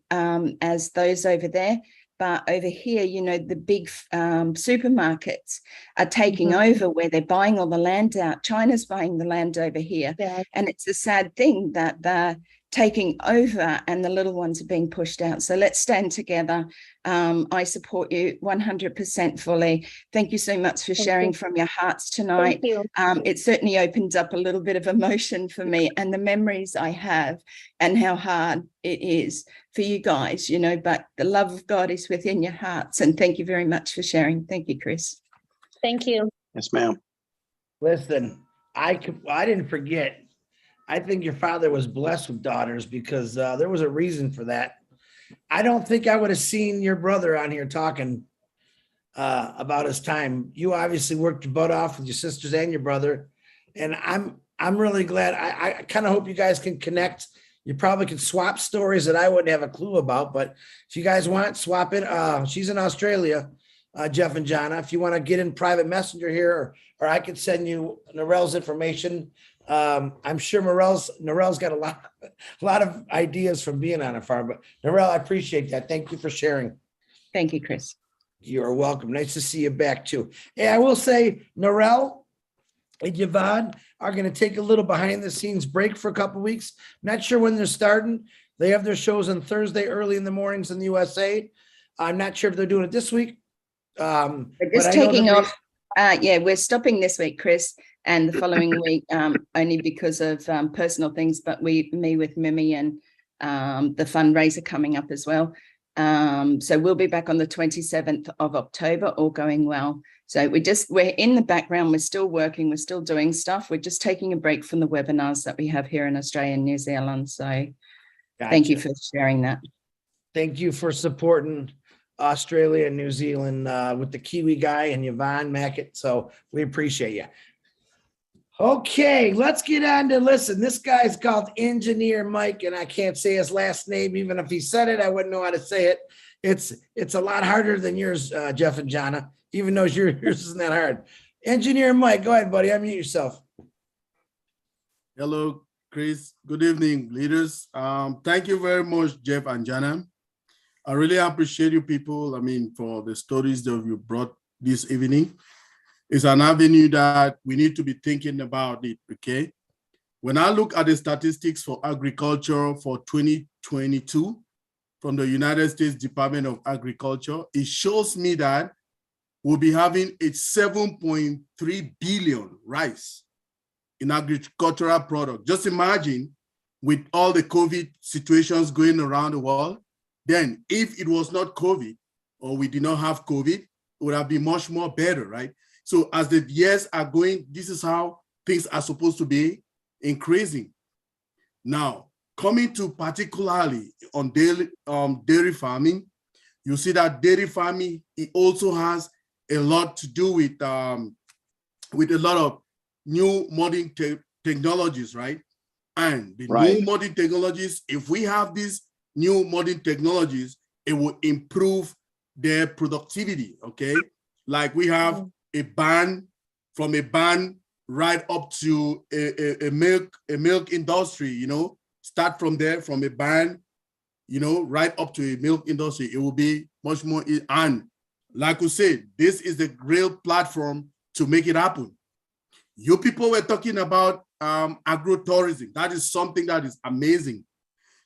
as those over there, but over here, the big supermarkets are taking over, where they're buying all the land out. China's buying the land over here. And it's a sad thing that they're taking over and the little ones are being pushed out. So let's stand together. I support you 100% fully. Thank you so much for sharing from your hearts tonight. It certainly opens up a little bit of emotion for me, and the memories I have and how hard it is for you guys, but the love of God is within your hearts. And thank you very much for sharing. Thank you, Chris. Thank you. Yes, ma'am. Listen, I didn't forget. I think your father was blessed with daughters, because there was a reason for that. I don't think I would have seen your brother on here talking about his time. You obviously worked your butt off with your sisters and your brother, and I'm really glad. I kind of hope you guys can connect. You probably can swap stories that I wouldn't have a clue about, but if you guys want, swap it. She's in Australia, Jeff and Jonna. If you want to get in private messenger here, or I could send you Narelle's information. I'm sure Narelle's got a lot of ideas from being on a farm, but Narelle, I appreciate that. Thank you for sharing. Thank you, Chris. You're welcome. Nice to see you back too. Hey, I will say Narelle and Yvonne are going to take a little behind the scenes break for a couple of weeks. Not sure when they're starting. They have their shows on Thursday early in the mornings in the USA. I'm not sure if they're doing it this week. We're just taking off. We're stopping this week, Chris, and the following week, only because of personal things, but me with Mimi and the fundraiser coming up as well. So we'll be back on the 27th of October, all going well. So we're in the background, we're still working, we're still doing stuff. We're just taking a break from the webinars that we have here in Australia and New Zealand. So thank you for sharing that. Thank you for supporting Australia and New Zealand with the Kiwi guy and Yvonne Mackett. So we appreciate you. Okay, let's get on to listen. This guy's called Engineer Mike, and I can't say his last name. Even if he said it, I wouldn't know how to say it. It's a lot harder than yours, Jeff and Jonna, even though yours isn't that hard. Engineer Mike, go ahead, buddy. Unmute yourself. Hello, Chris. Good evening, leaders. Thank you very much, Jeff and Jana. I really appreciate you people, for the stories that you brought this evening. It's an avenue that we need to be thinking about it, okay? When I look at the statistics for agriculture for 2022 from the United States Department of Agriculture, it shows me that we'll be having a 7.3 billion rise in agricultural product. Just imagine with all the COVID situations going around the world, then if it was not COVID or we did not have COVID, it would have been much more better, right? So as the years are going, this is how things are supposed to be increasing. Now, coming to particularly on dairy farming, you see that dairy farming, it also has a lot to do with a lot of new modern technologies, right? And the new modern technologies, if we have these new modern technologies, it will improve their productivity, okay? Like we have a barn, from a barn right up to a milk industry, start from there, from a barn, right up to a milk industry. It will be much more, and like we said, this is the real platform to make it happen. You people were talking about agro-tourism. That is something that is amazing.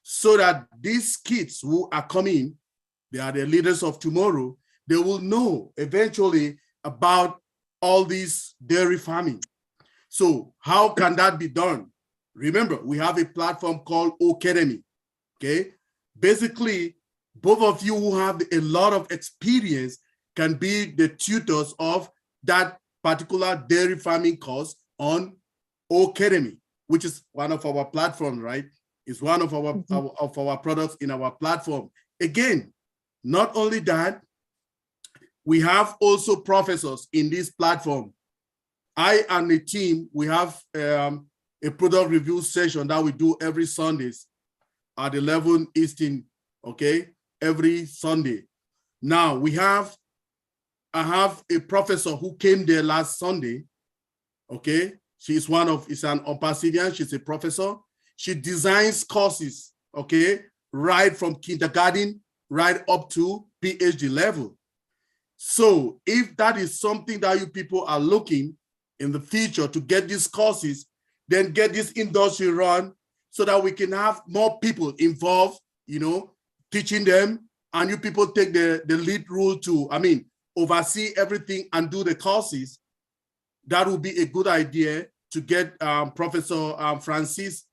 So that these kids who are coming, they are the leaders of tomorrow, they will know eventually about all these dairy farming. So how can that be done? Remember, we have a platform called Academy, okay? Basically, both of you who have a lot of experience can be the tutors of that particular dairy farming course on Academy, which is one of our platforms, right? It's one of our products in our platform. Again, not only that, we have also professors in this platform. I and the team, we have a product review session that we do every Sundays at 11 Eastern, okay? Every Sunday. Now I have a professor who came there last Sunday, okay? She's an ONPASSIVE, she's a professor. She designs courses, okay? Right from kindergarten, right up to PhD level. So if that is something that you people are looking in the future to get these courses, then get this industry run so that we can have more people involved, teaching them, and you people take the lead role to, oversee everything and do the courses. That would be a good idea to get Professor Francis.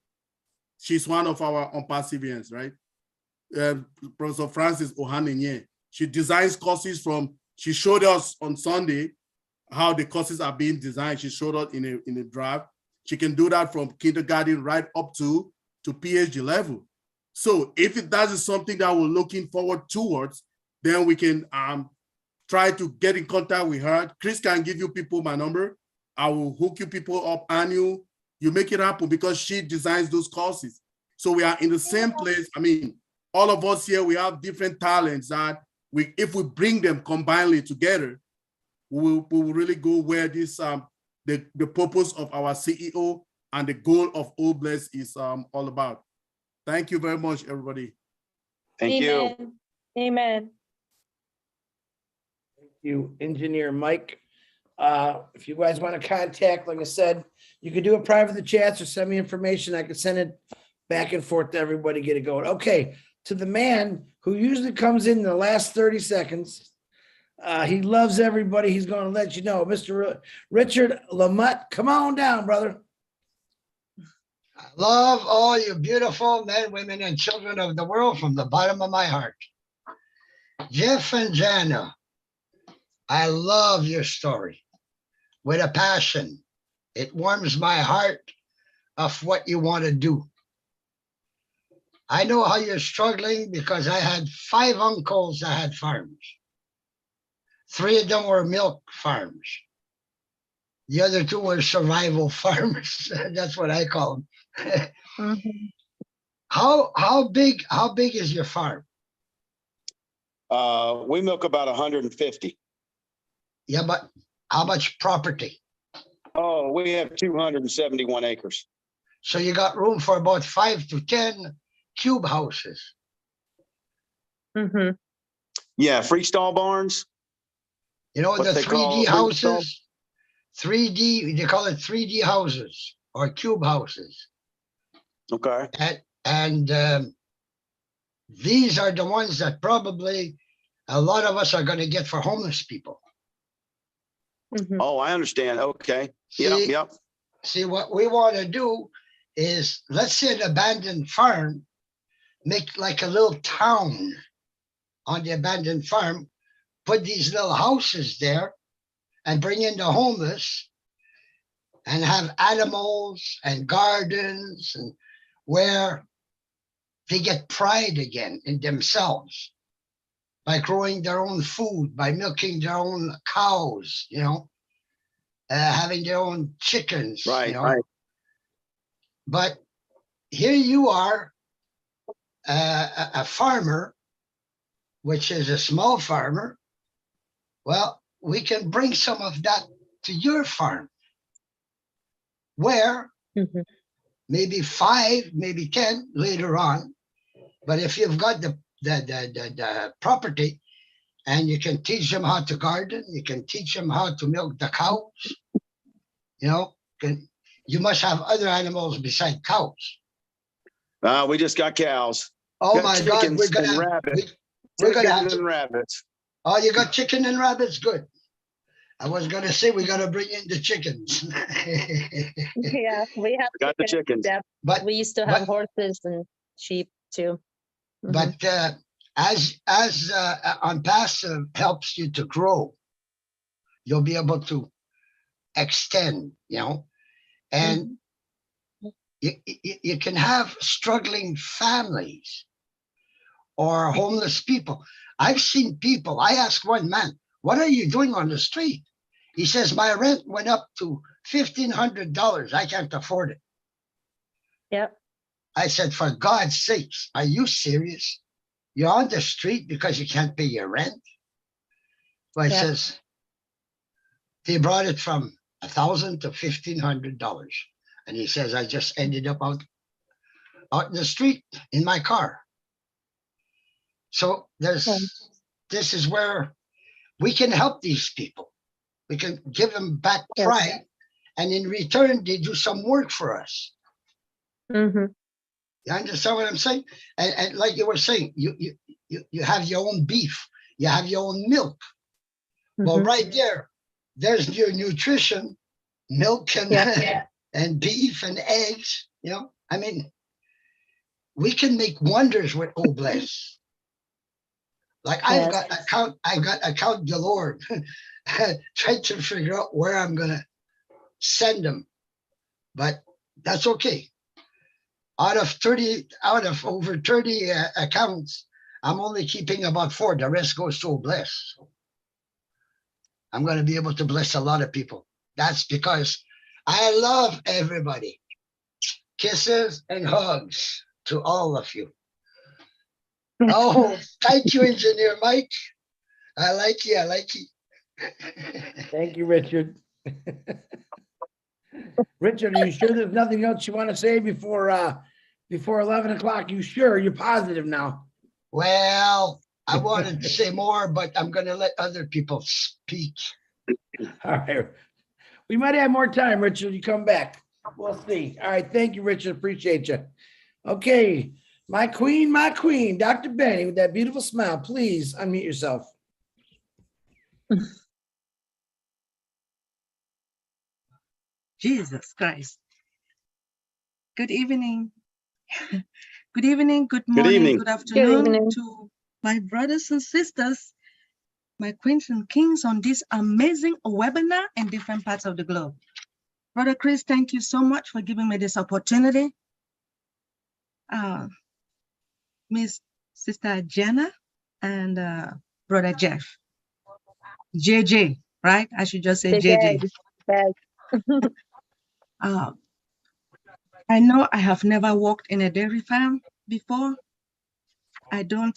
She's one of our ONPASSIVians, right? Professor Francis Ohanenye. She designs courses she showed us on Sunday how the courses are being designed. She showed us in a draft. She can do that from kindergarten right up to PhD level. So if that is something that we're looking forward towards, then we can try to get in contact with her. Chris can give you people my number. I will hook you people up and you make it happen because she designs those courses. So we are in the same place. All of us here, we have different talents that if we bring them combinedly together, we will really go where this the purpose of our CEO and the goal of All Bless is all about. Thank you very much, everybody. Thank you. Amen. Thank you, Engineer Mike. If you guys want to contact, like I said, you can do it private in the chats or send me information. I can send it back and forth to everybody, get it going. Okay, to the man who usually comes in the last 30 seconds. He loves everybody. He's going to let you know. Mr. Richard Lamotte, come on down, brother. I love all you beautiful men, women, and children of the world from the bottom of my heart. Jeff and Jana, I love your story with a passion. It warms my heart of what you want to do. I know how you're struggling because I had 5 uncles that had farms. 3 of them were milk farms. The other 2 were survival farmers. That's what I call them. Mhm. How big is your farm? We milk about 150. Yeah, but how much property? Oh, we have 271 acres. So you got room for about 5 to 10 cube houses. Mhm. Yeah, freestall barns. You know, What the they call 3D freestall? houses, 3D, they call it 3D houses or cube houses. Okay. And these are the ones that probably a lot of us are going to get for homeless people. Mhm. Oh, I understand. Okay. See, Yep. see what we want to do is, let's say an abandoned farm, make like a little town on the abandoned farm, put these little houses there and bring in the homeless and have animals and gardens, and where they get pride again in themselves by growing their own food, by milking their own cows, having their own chickens, Right. But here you are, a farmer, which is a small farmer. Well, we can bring some of that to your farm, where Mhm. maybe 5, maybe 10 later on. But if you've got the property, and you can teach them how to garden, you can teach them how to milk the cows, you must have other animals beside cows. We just got cows. Oh Got my God, chickens we're gonna and have, rabbits. we're gonna Chickens have. and rabbits. Oh, you got chicken and rabbits? Good. I was gonna say we gotta bring in the chickens. Yeah, we have Got the chickens. chickens. Yeah, but we used to have but horses and sheep too. Mhm. but as ONPASSIVE helps you to grow, you'll be able to extend, and you can have struggling families or homeless people. I've seen people, I asked one man, what are you doing on the street? He says, my rent went up to $1,500. I can't afford it. Yep. I said, for God's sakes, are you serious? You're on the street because you can't pay your rent? Well, he Yep. says, they brought it from $1,000 to $1,500. And he says, I just ended up out in the street in my car. So this is where we can help these people. We can give them back Yes. pride, and in return, they do some work for us. Mhm. You understand what I'm saying? And like you were saying, you have your own beef, you have your own milk. Well, Mhm. right there's your nutrition, milk and Yeah. and beef and eggs. I mean, we can make wonders with Obless. Like Yes. I got account galore, trying to figure out where I'm gonna send them, but that's okay. Out of over 30 accounts, I'm only keeping about 4. The rest goes to Obless. I'm going to be able to bless a lot of people. That's because I love everybody. Kisses and hugs to all of you. Oh, thank you, Engineer Mike. I like you. Thank you, Richard. Richard, are you sure there's nothing else you want to say before 11 o'clock? You sure? You're positive now? Well, I wanted to say more, but I'm going to let other people speak. All right. We might have more time, Richard. You come back. We'll see. All right. Thank you, Richard. Appreciate you. Okay. My queen, Dr. Benny, with that beautiful smile. Please unmute yourself. Jesus Christ. Good evening. Good evening, good morning, evening. good afternoon evening. to my brothers and sisters, my queens and kings on this amazing webinar in different parts of the globe. Brother Chris, thank you so much for giving me this opportunity. Miss Sister Jenna and Brother Jeff. JJ, right? I should just say JJ. I know I have never worked in a dairy farm before. I don't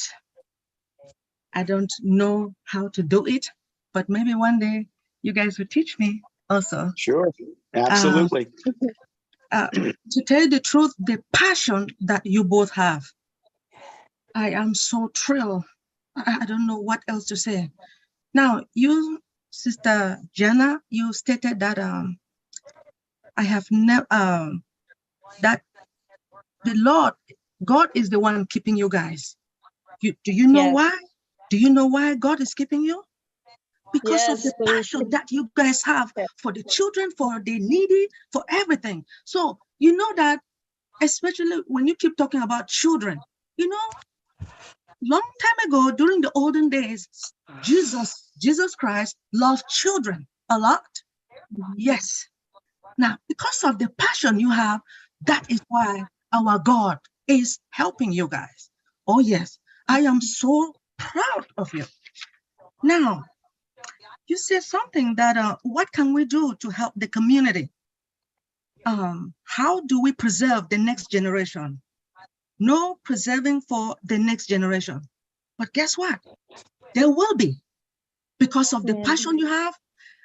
know how to do it, but maybe one day you guys will teach me also. Sure, absolutely. To tell you the truth, the passion that you both have, I am so thrilled. I don't know what else to say. Now, you, Sister Jenna, you stated that I have never that the Lord, God is the one keeping you guys. Do you know why? Do you know why God is keeping you? Because of the passion that you guys have for the children, for the needy, for everything. So you know that, especially when you keep talking about children, you know, long time ago, during the olden days, Jesus Christ loved children a lot. Yes. Now, because of the passion you have, that is why our God is helping you guys. Oh, yes. I am so proud of you. Now, you said something that what can we do to help the community? How do we preserve the next generation? No preserving for the next generation. But guess what? There will be, because of the passion you have.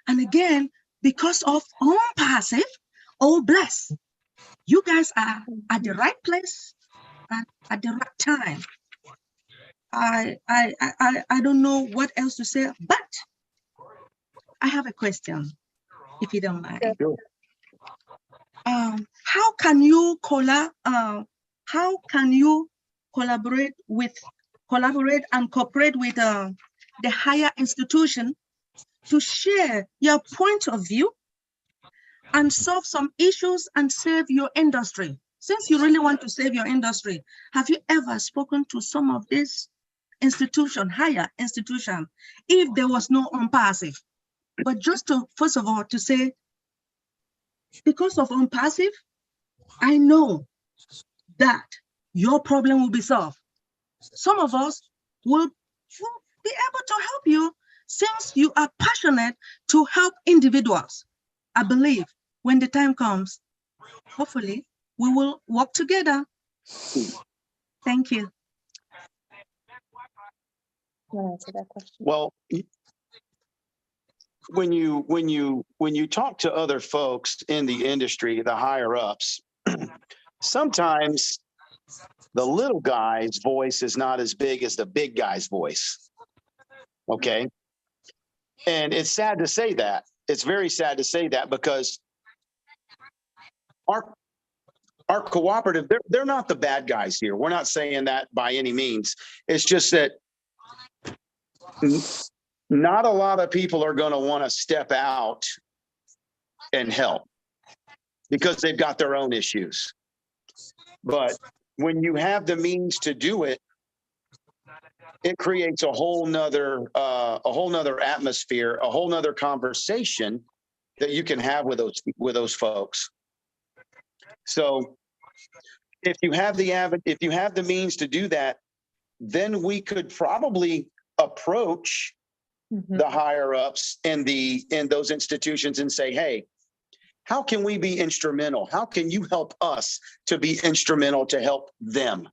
And again, because of ONPASSIVE, oh bless. You guys are at the right place and at the right time. I don't know what else to say, but I have a question, if you don't mind. Sure. How can you collaborate and cooperate with the higher institution to share your point of view and solve some issues and save your industry? Since you really want to save your industry, have you ever spoken to some of these higher institution, if there was no ONPASSIVE? But just to, first of all, to say, because of ONPASSIVE, I know that your problem will be solved. Some of us will be able to help you, since you are passionate to help individuals. I believe when the time comes, hopefully, we will work together. Thank you. Answer that question. Well, when you talk to other folks in the industry, the higher ups, sometimes the little guy's voice is not as big as the big guy's voice. Okay. And it's sad to say that. It's very sad to say that, because our cooperative, they're not the bad guys here. We're not saying that by any means. It's just that not a lot of people are going to want to step out and help because they've got their own issues. But when you have the means to do it, it creates a whole nother atmosphere, a whole nother conversation that you can have with those folks. So if you have the means to do that, then we could probably approach the higher ups in those institutions and say, hey, how can we be instrumental? How can you help us to be instrumental to help them?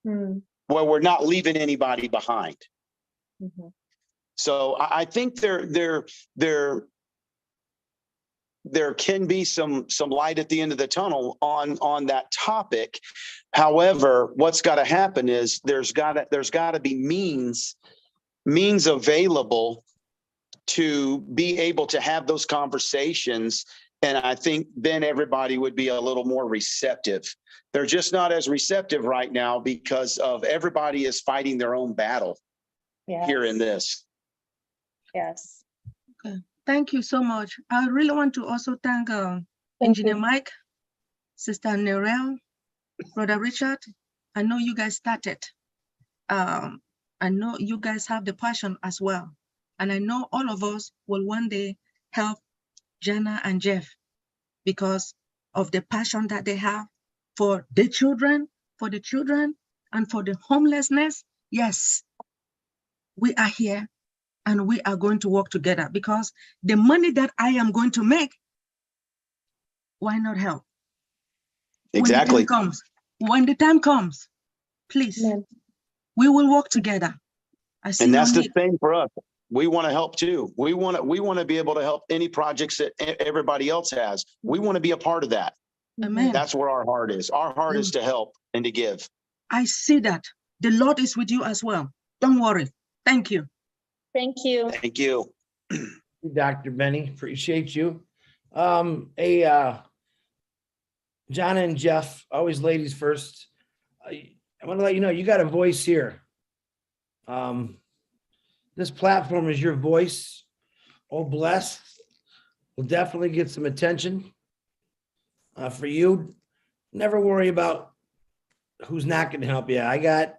Where we're not leaving anybody behind. So I think there can be some light at the end of the tunnel on that topic. However, what's got to happen is there's got to be means available to be able to have those conversations. And I think then everybody would be a little more receptive. They're just not as receptive right now because of everybody is fighting their own battle here in this. Yes. Okay. Thank you so much. I really want to also thank Engineer Mike, Sister Nerel, Brother Richard. I know you guys started. I know you guys have the passion as well. And I know all of us will one day help Jana and Jeff because of the passion that they have for the children, and for the homelessness. Yes, we are here and we are going to work together because the money that I am going to make, why not help? Exactly. When the time comes, please, we will work together. I see And that's no the need. thing for us. We want to help too. We want to be able to help any projects that everybody else has. We want to be a part of that. Amen. That's where our heart is. Our heart is to help and to give. I see that. The Lord is with you as well. Don't worry. Thank you. Thank you. Thank you. Dr. Benny, appreciate you. John and Jeff, always ladies first. I want to let you know, you got a voice here. This platform is your voice. Oh, blessed. Will definitely get some attention for you. Never worry about who's not going to help you. I got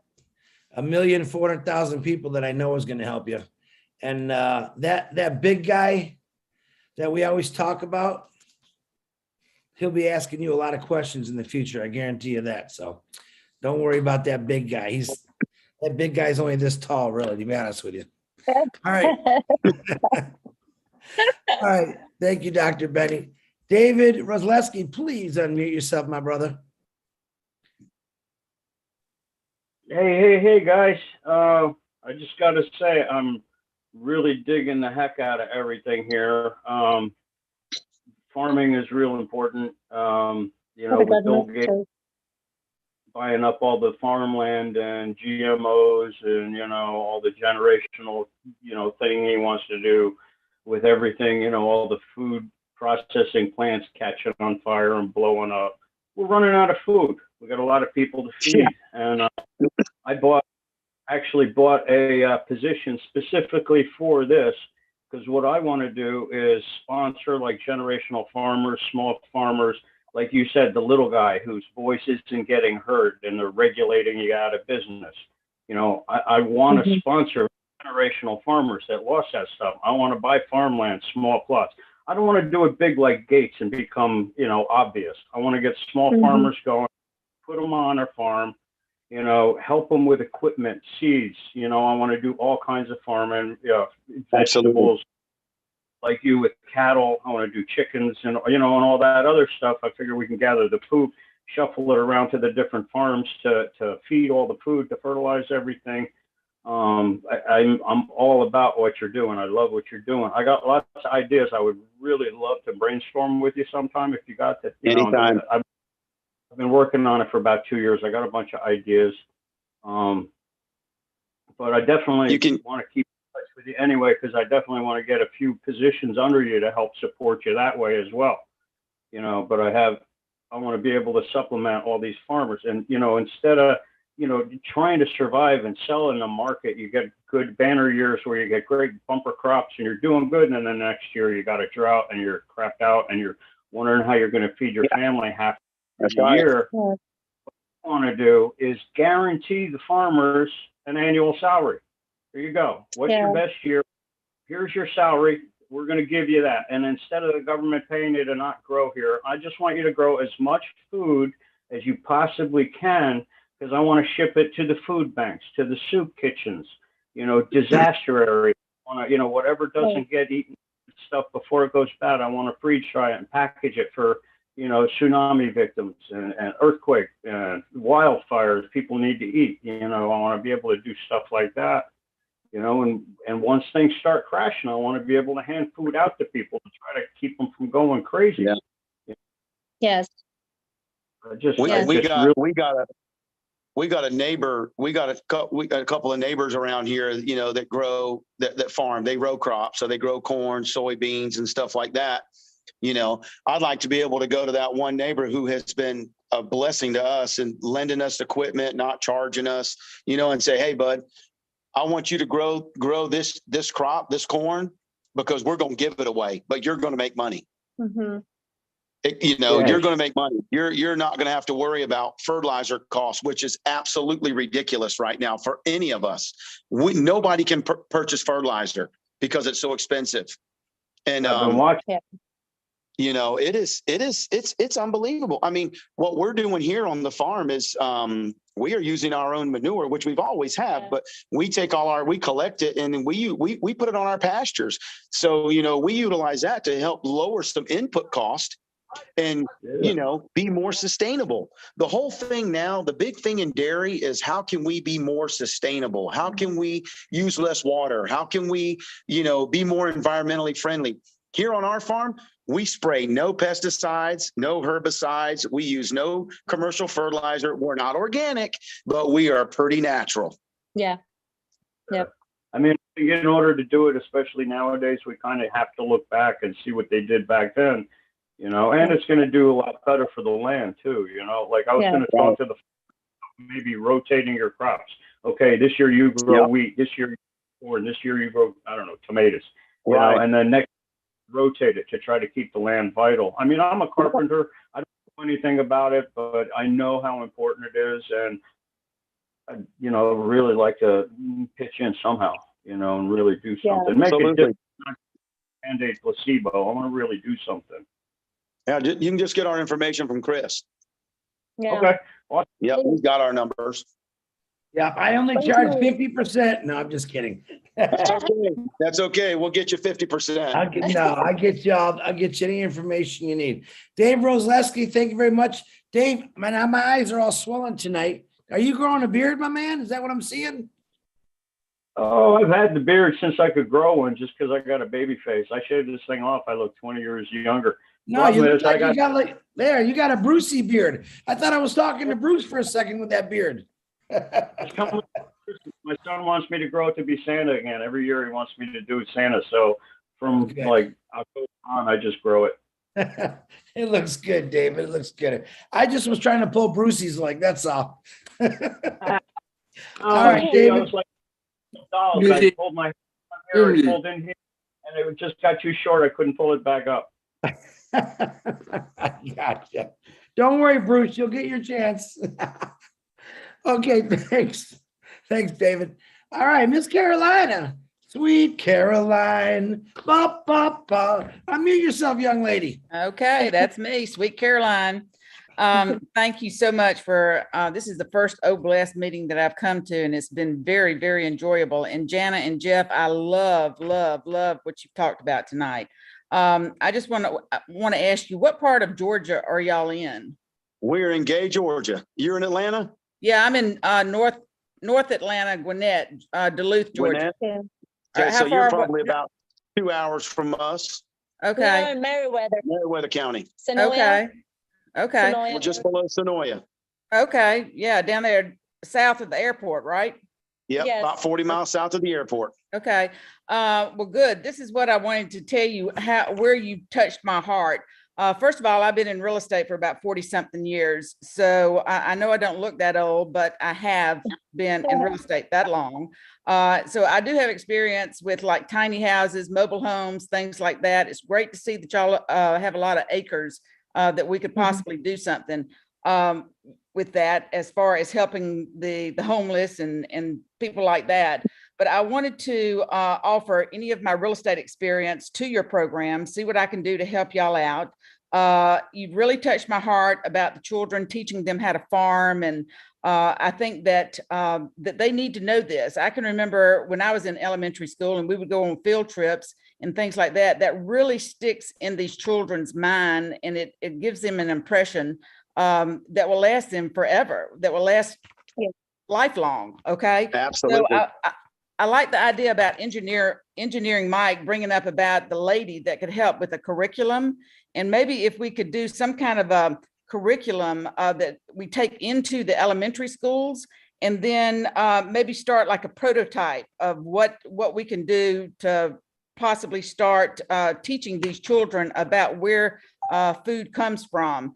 1,400,000 people that I know is going to help you. And that big guy that we always talk about, he'll be asking you a lot of questions in the future. I guarantee you that. So don't worry about that big guy. That big guy's only this tall, really, to be honest with you. All right. All right. Thank you, Dr. Benny. David Rosleski, please unmute yourself, my brother. Hey, guys. I just got to say, I'm really digging the heck out of everything here. Farming is real important. With Bill Gates buying up all the farmland and GMOs and, all the generational, thing he wants to do with everything, all the food processing plants catching on fire and blowing up. We're running out of food. We got a lot of people to feed. And I actually bought a position specifically for this, because what I want to do is sponsor like generational farmers, small farmers, like you said, the little guy whose voice isn't getting heard and they're regulating you out of business. I want to sponsor generational farmers that lost that stuff. I want to buy farmland, small plots. I don't want to do it big like Gates and become, obvious. I want to get small farmers going, put them on our farm, help them with equipment, seeds. I want to do all kinds of farming, vegetables, like you with cattle. I want to do chickens and, and all that other stuff. I figure we can gather the poop, shuffle it around to the different farms to feed all the food, to fertilize everything. I'm all about what you're doing. I love what you're doing. I got lots of ideas. I would really love to brainstorm with you sometime if you got that. Anytime. I've been working on it for about 2 years. I got a bunch of ideas. But I definitely want to keep in touch with you anyway, because I definitely want to get a few positions under you to help support you that way as well. But I want to be able to supplement all these farmers. And, instead of, trying to survive and sell in the market, you get good banner years where you get great bumper crops and you're doing good. And then the next year you got a drought and you're crapped out and you're wondering how you're going to feed your family half the year. What I want to do is guarantee the farmers an annual salary. There you go. What's your best year? Here's your salary. We're going to give you that. And instead of the government paying you to not grow here, I just want you to grow as much food as you possibly can, because I want to ship it to the food banks, to the soup kitchens, disaster areas. Whatever doesn't get eaten stuff before it goes bad, I want to freeze dry it and package it for, tsunami victims and earthquake and wildfires. People need to eat. I want to be able to do stuff like that. And once things start crashing, I want to be able to hand food out to people to try to keep them from going crazy. Yeah. Yes. We got a neighbor. We got a couple of neighbors around here, that grow that farm. They grow crops, so they grow corn, soybeans, and stuff like that. I'd like to be able to go to that one neighbor who has been a blessing to us and lending us equipment, not charging us, and say, hey, bud, I want you to grow this crop, this corn, because we're going to give it away, but you're going to make money. Yes. You're going to make money. You're not going to have to worry about fertilizer costs, which is absolutely ridiculous right now for any of us. Nobody can purchase fertilizer because it's so expensive. And I've been watching. it's unbelievable. I mean, what we're doing here on the farm is we are using our own manure, which we've always have, but we collect it and we put it on our pastures. So, we utilize that to help lower some input cost and, be more sustainable. The whole thing now, the big thing in dairy is how can we be more sustainable? How can we use less water? How can we, be more environmentally friendly? Here on our farm, we spray no pesticides, no herbicides. We use no commercial fertilizer. We're not organic, but we are pretty natural. Yeah. Yep. I mean, in order to do it, especially nowadays, we kind of have to look back and see what they did back then, and it's going to do a lot better for the land too. Like I was going to talk to maybe rotating your crops. Okay, this year you grow wheat, this year you grow corn, this year you grow, I don't know, tomatoes, and then next rotate it to try to keep the land vital. I mean, I'm a carpenter. I don't know anything about it, but I know how important it is. And, I really like to pitch in somehow, and really do something. Make it different, not Band-Aid placebo. I want to really do something. Yeah, you can just get our information from Chris. Yeah. Okay. Awesome. Yep, he's got our numbers. Yeah, I only charge 50%. No, I'm just kidding. That's okay. That's okay. We'll get you 50%. I'll get you any information you need. Dave Rosleski, thank you very much. Dave, my eyes are all swollen tonight. Are you growing a beard, my man? Is that what I'm seeing? Oh, I've had the beard since I could grow one, just because I got a baby face. I shaved this thing off. I look 20 years younger. No, you look like you got a Brucey beard. I thought I was talking to Bruce for a second with that beard. My son wants me to grow it to be Santa again. Every year he wants me to do Santa. So from like October on, I just grow it. It looks good, David. It looks good. I just was trying to pull Brucey's leg. That's all. All right, David. I was like, I pulled my hair, I pulled in here, and it just got too short. I couldn't pull it back up. Gotcha. Don't worry, Bruce. You'll get your chance. Okay, thanks. Thanks, David. All right, Miss Carolina. Sweet Caroline. Ba, ba, ba. Unmute yourself, young lady. Okay, that's me, Sweet Caroline. Thank you so much for, this is the first Blast meeting that I've come to, and it's been very, very enjoyable. And Jana and Jeff, I love what you've talked about tonight. I just want to ask you, what part of Georgia are y'all in? We're in Gay, Georgia. You're in Atlanta? Yeah, I'm in North Atlanta, Gwinnett, Duluth, Georgia. Gwinnett? Okay, so you're probably about 2 hours from us. Okay. We're in Meriwether County. Sonoya. Okay. We're just below Sonoya. Okay. Yeah, down there south of the airport, right? Yep, Yes. about 40 miles south of the airport. Okay. Well, good. This is what I wanted to tell you, where you touched my heart. First of all, I've been in real estate for about 40 something years. So I know I don't look that old, but I have been in real estate that long. So I do have experience with like tiny houses, mobile homes, things like that. It's great to see that y'all have a lot of acres that we could possibly do something with that, as far as helping the homeless and people like that. But I wanted to offer any of my real estate experience to your program, see what I can do to help y'all out. You've really touched my heart about the children, teaching them how to farm. And I think that they need to know this. I can remember when I was in elementary school and we would go on field trips and things like that, that really sticks in these children's mind, and it gives them an impression that will last them forever, that will last lifelong. Okay. Absolutely. So I like the idea about engineering Mike bringing up about the lady that could help with a curriculum. And maybe if we could do some kind of a curriculum that we take into the elementary schools, and then maybe start like a prototype of what we can do to possibly start teaching these children about where food comes from,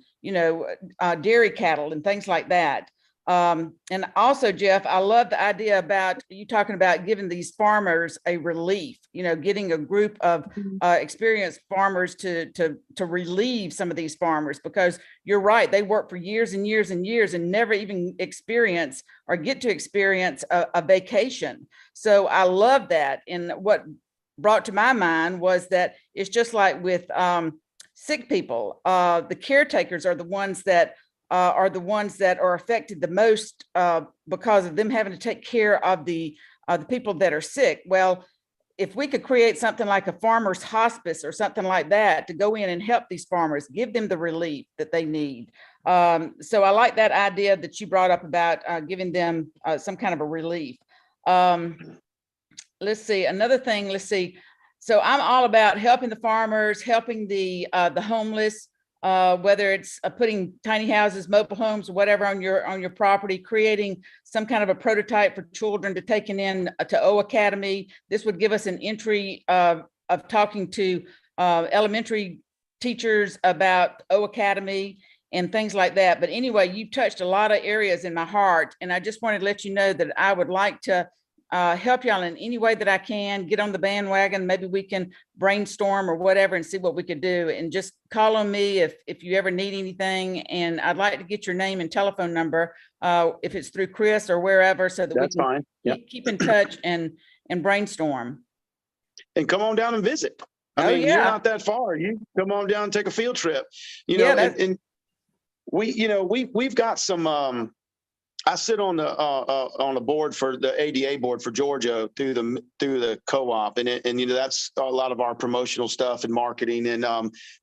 dairy cattle and things like that. And also, Jeff, I love the idea about you talking about giving these farmers a relief, getting a group of experienced farmers to relieve some of these farmers, because you're right, they work for years and years and years and never even experience or get to experience a vacation. So I love that. And what brought to my mind was that it's just like with sick people, the caretakers are the ones that are affected the most because of them having to take care of the people that are sick. Well, if we could create something like a farmer's hospice or something like that to go in and help these farmers, give them the relief that they need. So I like that idea that you brought up about giving them some kind of a relief. Let's see, another thing, let's see. So I'm all about helping the farmers, helping the homeless, whether it's putting tiny houses, mobile homes, or whatever on your property, creating some kind of a prototype for children to taking in to O Academy. This would give us an entry of talking to elementary teachers about O Academy and things like that. But anyway, you touched a lot of areas in my heart, and I just wanted to let you know that I would like to help y'all in any way that I can. Get on the bandwagon. Maybe we can brainstorm or whatever and see what we could do. And just call on me if you ever need anything. And I'd like to get your name and telephone number if it's through Chris or wherever, so that That's we can fine. keep in touch and brainstorm. And come on down and visit. I mean, you're not that far. You come on down and take a field trip. And we've got some. I sit on the board for the ADA board for Georgia through the co-op, and that's a lot of our promotional stuff and marketing, and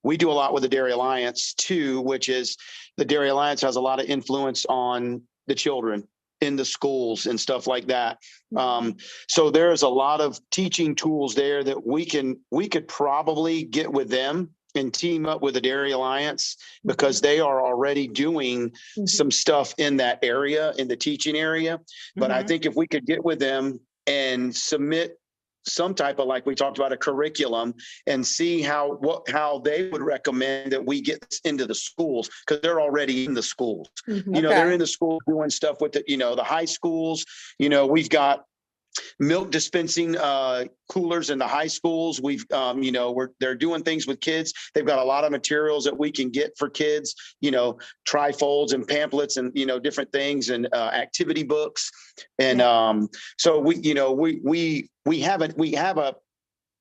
we do a lot with the Dairy Alliance too, which is the Dairy Alliance has a lot of influence on the children in the schools and stuff like that. So there's a lot of teaching tools there that we could probably get with them and team up with the Dairy Alliance, because they are already doing some stuff in that area, in the teaching area. But I think if we could get with them and submit some type of, like we talked about, a curriculum, and see how they would recommend that we get this into the schools, because they're already in the schools. They're in the schools doing stuff with the high schools. We've got milk dispensing coolers in the high schools. We've they're doing things with kids. They've got a lot of materials that we can get for kids, trifolds and pamphlets and different things, and activity books. And so we have a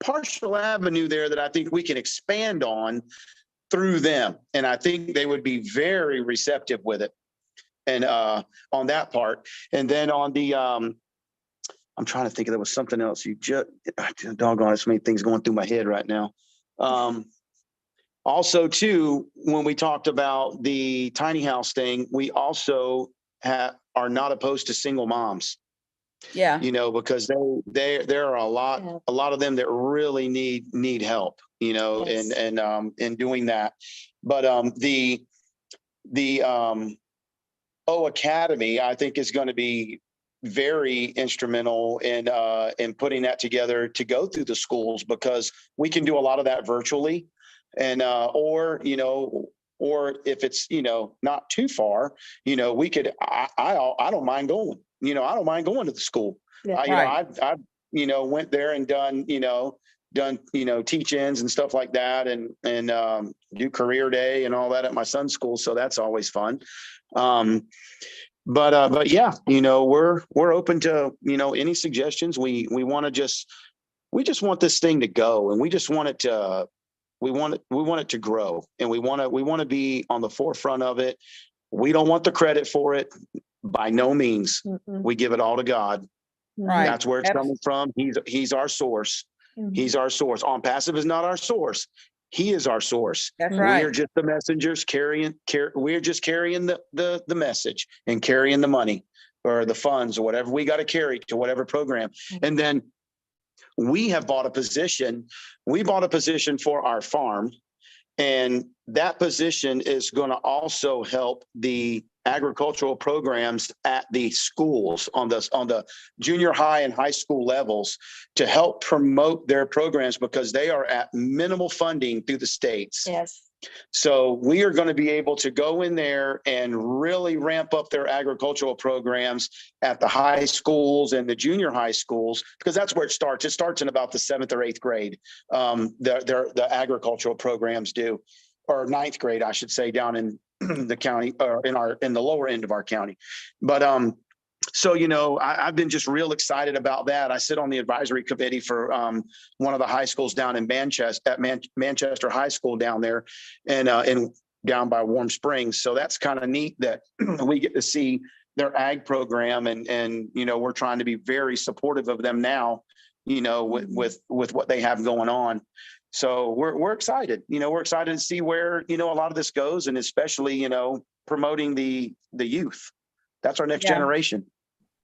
partial avenue there that I think we can expand on through them, and I think they would be very receptive with it. And on that part, and then on the I'm trying to think, there was something else. You just, doggone, so many things going through my head right now. Also, too, when we talked about the tiny house thing, we also are not opposed to single moms. Yeah. Because there are a lot of them that really need help. And doing that. But the O Academy, I think, is going to be very instrumental in putting that together to go through the schools, because we can do a lot of that virtually, and or if it's not too far, we could. I don't mind going. I don't mind going to the school. I've went there and done teach-ins and stuff like that, and do career day and all that at my son's school, so that's always fun. But yeah, we're open to, any suggestions. We just want this thing to go, and we just want it to, we want it to grow, and we want to be on the forefront of it. We don't want the credit for it by no means. We give it all to God. Right. That's where it's coming from. He's our source. He's our source. ONPASSIVE is not our source. He is our source. That's right. We're just the messengers we're just carrying the message and carrying the money or the funds or whatever we got to carry to whatever program. And then we have bought a position. We bought a position for our farm, and that position is going to also help the agricultural programs at the schools on the junior high and high school levels to help promote their programs because they are at minimal funding through the states. Yes. So we are going to be able to go in there and really ramp up their agricultural programs at the high schools and the junior high schools, because that's where it starts. It starts in about the 7th or 8th grade. The agricultural programs do, or 9th grade, I should say, down in the county or in the lower end of our county. But so, you know, I've been just real excited about that. I sit on the advisory committee for one of the high schools down in Manchester, Manchester High School down there, and down by Warm Springs. So that's kind of neat that we get to see their ag program, and you know, we're trying to be very supportive of them now, you know, with what they have going on. So we're excited. You know, we're excited to see where, you know, a lot of this goes, and especially, you know, promoting the youth. That's our next generation.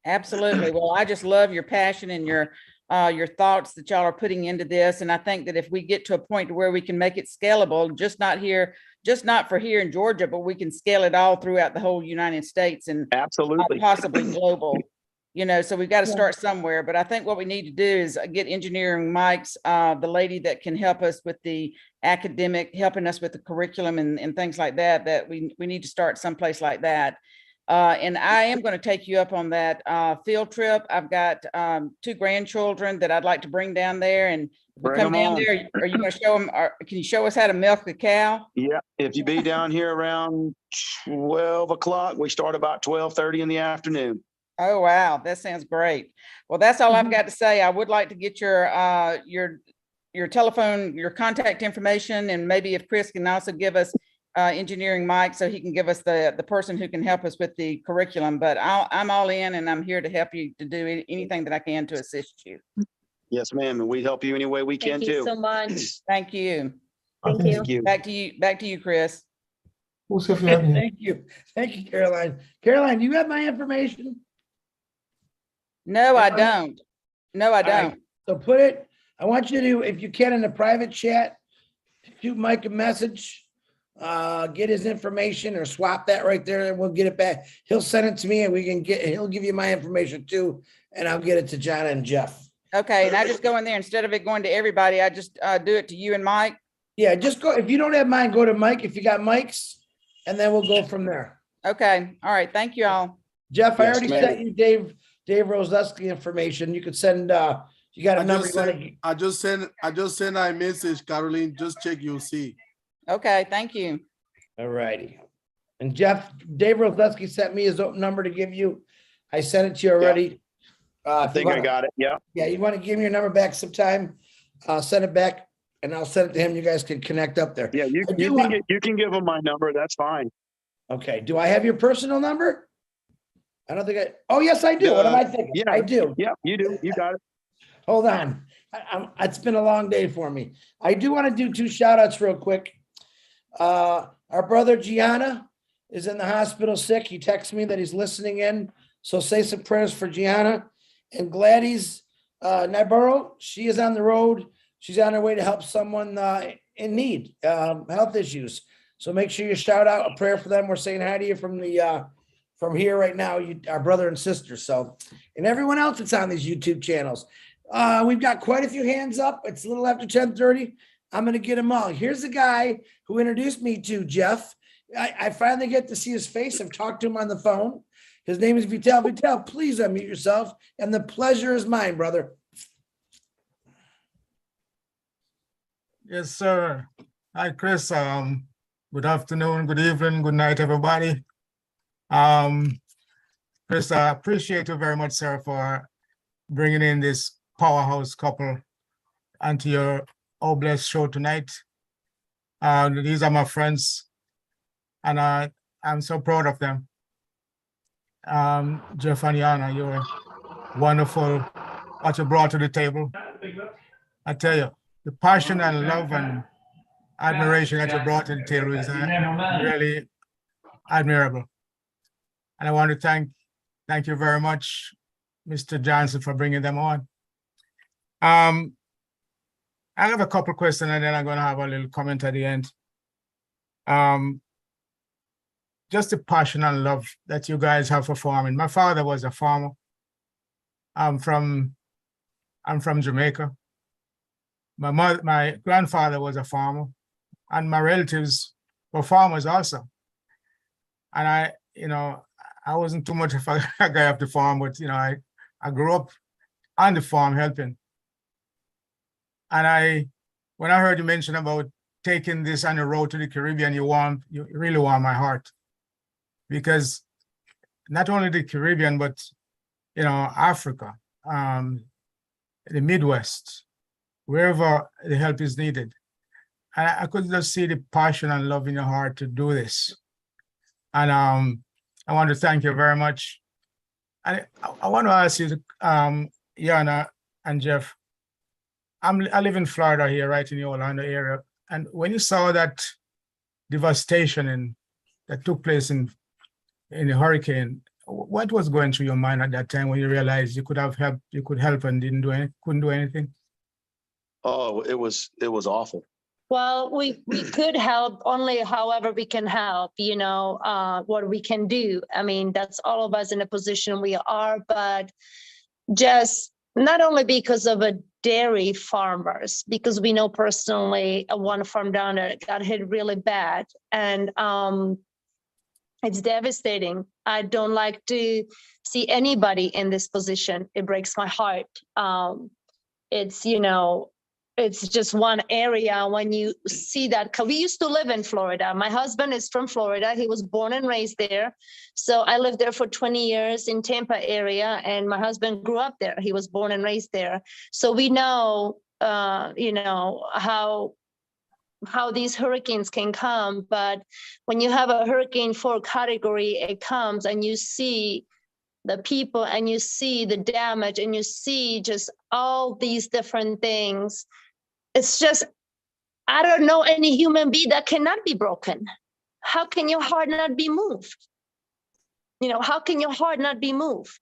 Absolutely. Well, I just love your passion and your thoughts that y'all are putting into this. And I think that if we get to a point where we can make it scalable, just not for here in Georgia, but we can scale it all throughout the whole United States and absolutely possibly global, you know, so we've got to start somewhere. But I think what we need to do is get Engineering Mike's, the lady that can help us with the academic, helping us with the curriculum and things like that, that we need to start someplace like that. And I am going to take you up on that field trip. I've got 2 grandchildren that I'd like to bring down there, and if we come down there, are you going to show them, or can you show us how to milk a cow? Yeah, if you be down here around 12 o'clock, we start about 12:30 in the afternoon. Oh, wow. That sounds great. Well, that's all I've got to say. I would like to get your telephone, your contact information, and maybe if Chris can also give us Engineering Mike, so he can give us the person who can help us with the curriculum. But I'm all in, and I'm here to help you to do anything that I can to assist you. Yes, ma'am. And we help you any way we can Thank too. you so much. Thank you. Thank you. Thank you. Back to you, Chris. Thank you. Thank you, Caroline. Caroline, you have my information? No, I don't. No, I don't. So put it, I want you to, if you can, in a private chat, shoot Mike a message, get his information or swap that right there and we'll get it back. He'll send it to me and he'll give you my information too. And I'll get it to John and Jeff. Okay. And I just go in there, instead of it going to everybody, I just do it to you and Mike. Yeah, just go, if you don't have mine, go to Mike, if you got Mike's, and then we'll go from there. Okay. All right. Thank you all. Jeff, I Yes, already ma'am. sent you Dave Roseski information. You could send, you got a number. I just sent a message, Caroline. Just check, you'll see. Okay. Thank you. All righty. And Jeff, Dave Roseski sent me his number to give you. I sent it to you already. I think I got it. Yeah. Yeah, you want to give me your number back sometime? Send it back and I'll send it to him. You guys can connect up there. Yeah, you can give him my number. That's fine. Okay. Do I have your personal number? I don't think oh, yes, I do. What am I thinking? Yeah, I do. Yeah, you do. You got it. Hold on. It's been a long day for me. I do want to do 2 shout outs real quick. Our brother Gianna is in the hospital sick. He texted me that he's listening in. So say some prayers for Gianna. And Gladys Navarro, she is on the road. She's on her way to help someone in need, health issues. So make sure you shout out a prayer for them. We're saying hi to you from here right now, our brother and sister. So, and everyone else that's on these YouTube channels. We've got quite a few hands up. It's a little after 10:30. I'm going to get them all. Here's the guy who introduced me to Jeff. I finally get to see his face. I've talked to him on the phone. His name is Vital. Vital, please unmute yourself. And the pleasure is mine, brother. Yes, sir. Hi, Chris. Good afternoon, good evening, good night, everybody. Chris, I appreciate you very much, sir, for bringing in this powerhouse couple onto your Oh Bless show tonight. These are my friends, and I'm so proud of them. Jeff and Yana, you're wonderful what you brought to the table. I tell you, the passion and love and admiration that you brought to the table is really admirable. And I want to thank you very much, Mr. Johnson, for bringing them on. I have a couple questions and then I'm going to have a little comment at the end. just the passion and love that you guys have for farming. My father was a farmer. I'm from Jamaica. My grandfather was a farmer, and my relatives were farmers also. And I wasn't too much of a guy of the farm, but I grew up on the farm helping. And when I heard you mention about taking this on the road to the Caribbean, you really warm my heart, because not only the Caribbean, but Africa, the Midwest, wherever the help is needed. And I could just see the passion and love in your heart to do this. And I want to thank you very much. And I want to ask you, Yana and Jeff, I live in Florida here, right in the Orlando area. And when you saw that devastation that took place in the hurricane, what was going through your mind at that time when you realized you could help and couldn't do anything? Oh, it was awful. Well, we could help only however we can help, what we can do. I mean, that's all of us in a position we are, but just not only because of a dairy farmers, because we know personally one farm down there got hit really bad, and it's devastating. I don't like to see anybody in this position. It breaks my heart. It's just one area when you see that. We used to live in Florida. My husband is from Florida. He was born and raised there. So I lived there for 20 years in Tampa area, and my husband grew up there. He was born and raised there. So we know, how these hurricanes can come. But when you have a hurricane 4 category, it comes and you see the people and you see the damage and you see just all these different things. It's just, I don't know any human being that cannot be broken. How can your heart not be moved? How can your heart not be moved?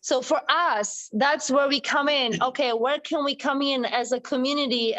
So for us, that's where we come in. Okay, where can we come in as a community,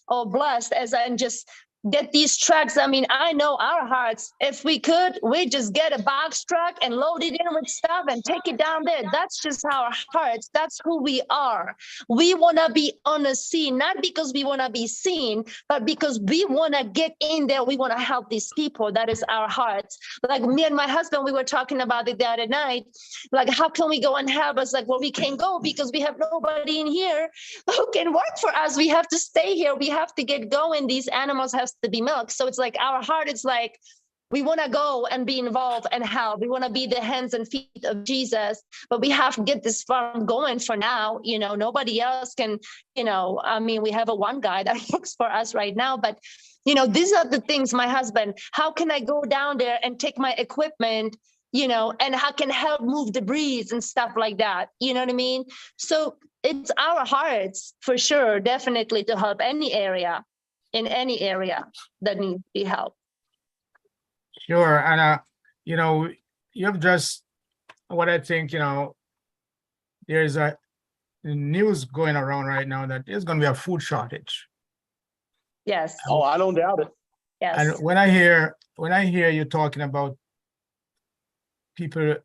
blessed, and just get these trucks? I mean, I know our hearts, if we could, we just get a box truck and load it in with stuff and take it down there. That's just our hearts. That's who we are. We want to be on the scene, not because we want to be seen, but because we want to get in there. We want to help these people. That is our hearts. Like me and my husband, we were talking about it the other night. Like, how can we go and help us? Like, well, we can't go because we have nobody in here who can work for us. We have to stay here. We have to get going. These animals have to be milk. So it's like our heart, it's like we want to go and be involved and help. We want to be the hands and feet of Jesus, but we have to get this farm going for now. Nobody else can, we have one guy that works for us right now, but these are the things, my husband, how can I go down there and take my equipment, and how can help move debris and stuff like that? You know what I mean? So it's our hearts for sure, definitely, to help any area that needs to be helped. Sure. And, you've just, what I think, there's a news going around right now that there's going to be a food shortage. Yes. Oh, I don't doubt it. Yes. And when I hear you talking about people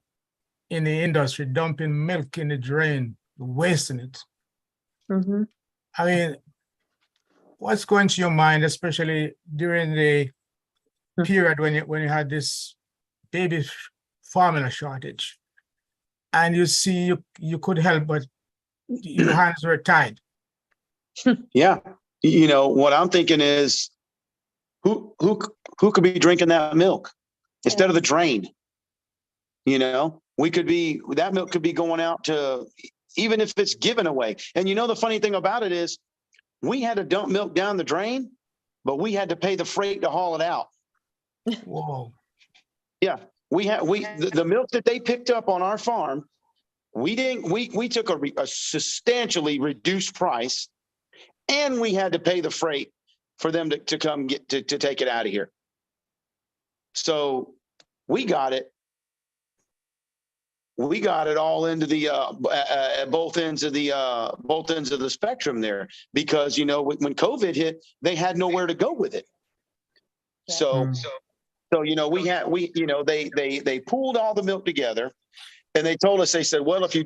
in the industry dumping milk in the drain, wasting it. Mm-hmm. I mean, what's going to your mind, especially during the period when you had this baby formula shortage, and you see you could help, but your hands were tied? Yeah. What I'm thinking is, who could be drinking that milk instead of the drain? That milk could be going out to, even if it's given away. And the funny thing about it is, we had to dump milk down the drain, but we had to pay the freight to haul it out. Whoa. Yeah, the milk that they picked up on our farm, we took a substantially reduced price, and we had to pay the freight for them to come to take it out of here. So we got it. We got it all into the both ends of the spectrum there, because when COVID hit, they had nowhere to go with it. So So, they pooled all the milk together, and they told us, they said, well, if you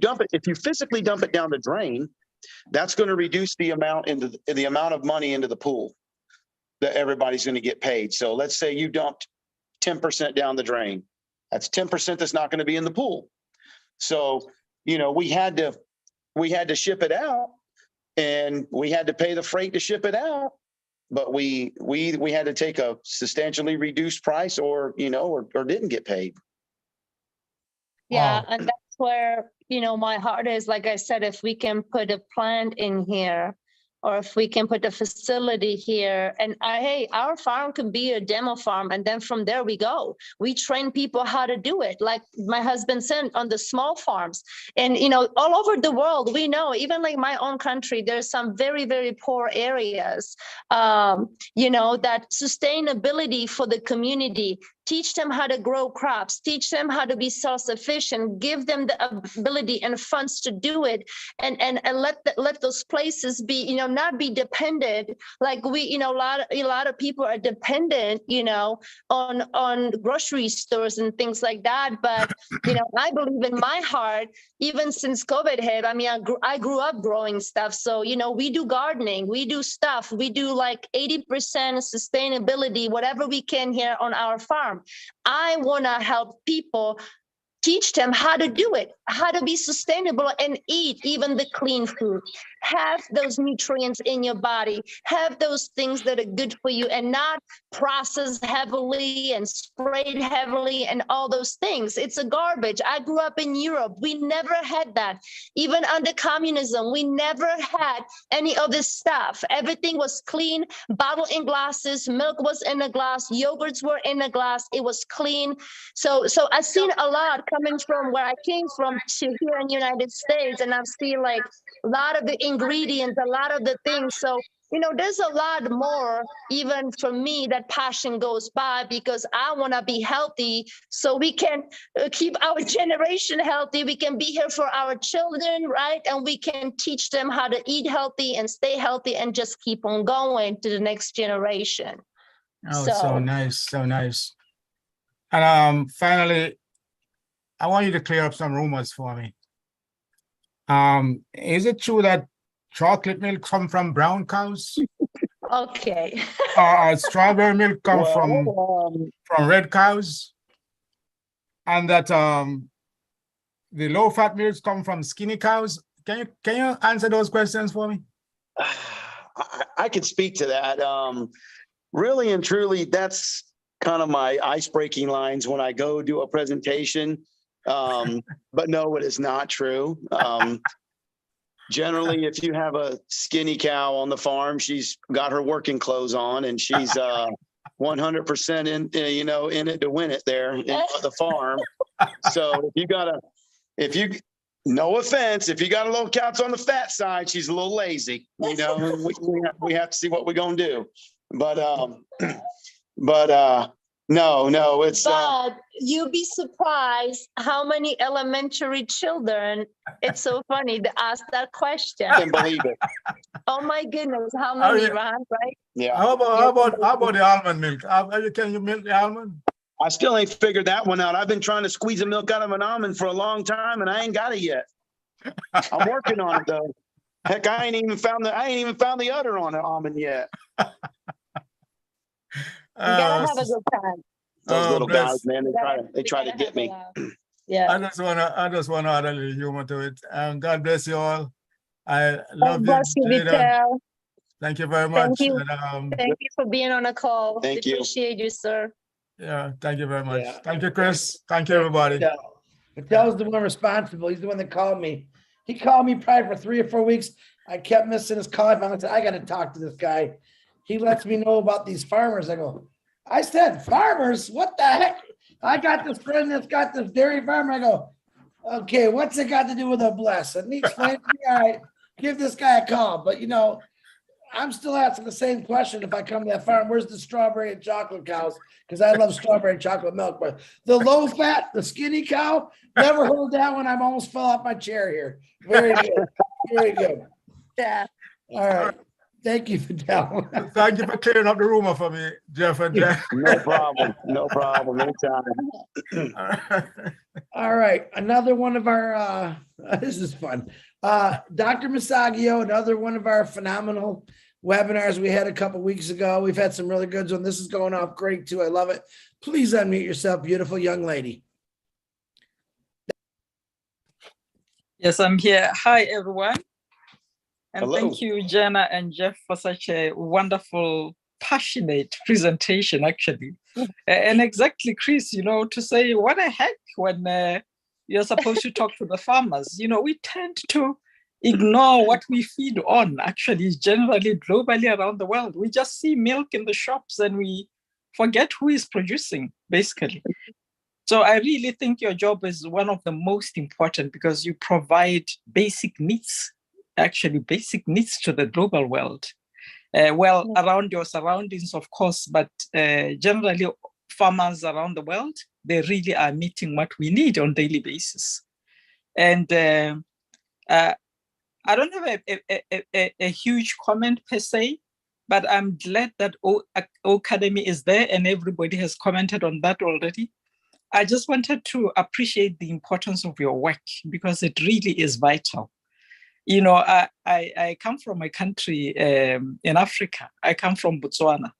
physically dump it down the drain, that's going to reduce the amount of money into the pool that everybody's going to get paid. So let's say you dumped 10% down the drain. That's 10% that's not going to be in the pool. So, we had to ship it out, and we had to pay the freight to ship it out, but we had to take a substantially reduced price or didn't get paid. Yeah, Wow. and that's where, my heart is. Like I said, if we can put a plant in here, or if we can put a facility here, and hey, our farm can be a demo farm, and then from there we go. We train people how to do it, like my husband said, on the small farms. And all over the world, we know, even like my own country, there's some very, very poor areas. That sustainability for the community. Teach them how to grow crops, teach them how to be self-sufficient, give them the ability and funds to do it, and let those places be, not be dependent. Like a lot of people are dependent, on grocery stores and things like that. But I believe in my heart, even since COVID hit, I grew up growing stuff. So, we do gardening, we do stuff, we do like 80% sustainability, whatever we can here on our farm. I want to help people, teach them how to do it, how to be sustainable and eat even the clean food. Have those nutrients in your body, have those things that are good for you, and not processed heavily and sprayed heavily and all those things. It's a garbage. I grew up in Europe. We never had that. Even under communism, we never had any of this stuff. Everything was clean, bottled in glasses, milk was in a glass, yogurts were in a glass, it was clean. So I've seen a lot coming from where I came from to here in the United States, and I've seen like a lot of the ingredients, a lot of the things. So, there's a lot more, even for me, that passion goes by, because I want to be healthy so we can keep our generation healthy. We can be here for our children, right? And we can teach them how to eat healthy and stay healthy and just keep on going to the next generation. Oh, so nice, so nice. And finally, I want you to clear up some rumors for me. Is it true that chocolate milk come from brown cows? Okay. Strawberry milk come from red cows? And that the low fat milks come from skinny cows? Can you answer those questions for me? I could speak to that. Really and truly, that's kind of my ice-breaking lines when I go do a presentation. But no, it is not true. Generally, if you have a skinny cow on the farm, she's got her working clothes on, and she's 100% in it to win it there in the farm. So no offense, if you got a little couch on the fat side, she's a little lazy. We have to see what we're gonna do. But no, it's. But you'll be surprised how many elementary children. It's so funny to ask that question. I can believe it. Oh my goodness, how many, Ron? Right? Yeah. How about the almond milk? Can you milk the almond? I still ain't figured that one out. I've been trying to squeeze the milk out of an almond for a long time, and I ain't got it yet. I'm working on it though. Heck, I ain't even found the udder on an almond yet. You gotta have a good time. Those little bless. guys, man, they try to get me. Yeah. I just wanna add a little humor to it. God bless you all. I love you. Bless you, Vitel. Thank you very much. Thank you. And, Thank you for being on a call. Thank you. Appreciate you, sir. yeah, thank you very much. Yeah. Thank you, Chris. Thank you, everybody. Vitel's the one responsible. He's the one that called me. He called me probably for 3 or 4 weeks. I kept missing his call. I finally said, I got to talk to this guy. He lets me know about these farmers. I said, farmers? What the heck? I got this friend that's got this dairy farm. I go, okay, what's it got to do with a bless? And he explained to me, all right, give this guy a call. But, I'm still asking the same question if I come to that farm. Where's the strawberry and chocolate cows? Because I love strawberry and chocolate milk. But the low fat, the skinny cow, never heard that one. I've almost fell off my chair here. Very good. Very good. Yeah. All right. Thank you, Fidel. Thank you for clearing up the rumor for me, Jeff and Jeff. No problem. No problem. Anytime. All right, another one of our, this is fun. Dr. Masagio, another one of our phenomenal webinars we had a couple weeks ago. We've had some really good ones. This is going off great too. I love it. Please unmute yourself, beautiful young lady. Yes, I'm here. Hi, everyone. And Hello. thank you, Jenna and Jeff, for such a wonderful, passionate presentation, actually. And exactly, Chris, to say, what the heck, when you're supposed to talk to the farmers, we tend to ignore what we feed on, actually, generally, globally around the world. We just see milk in the shops and we forget who is producing, basically. So I really think your job is one of the most important because you provide basic needs, actually basic needs to the global world. Around your surroundings, of course, but generally farmers around the world, they really are meeting what we need on a daily basis. And I don't have a huge comment per se, but I'm glad that Academy is there and everybody has commented on that already. I just wanted to appreciate the importance of your work because it really is vital. I come from a country in Africa. I come from Botswana.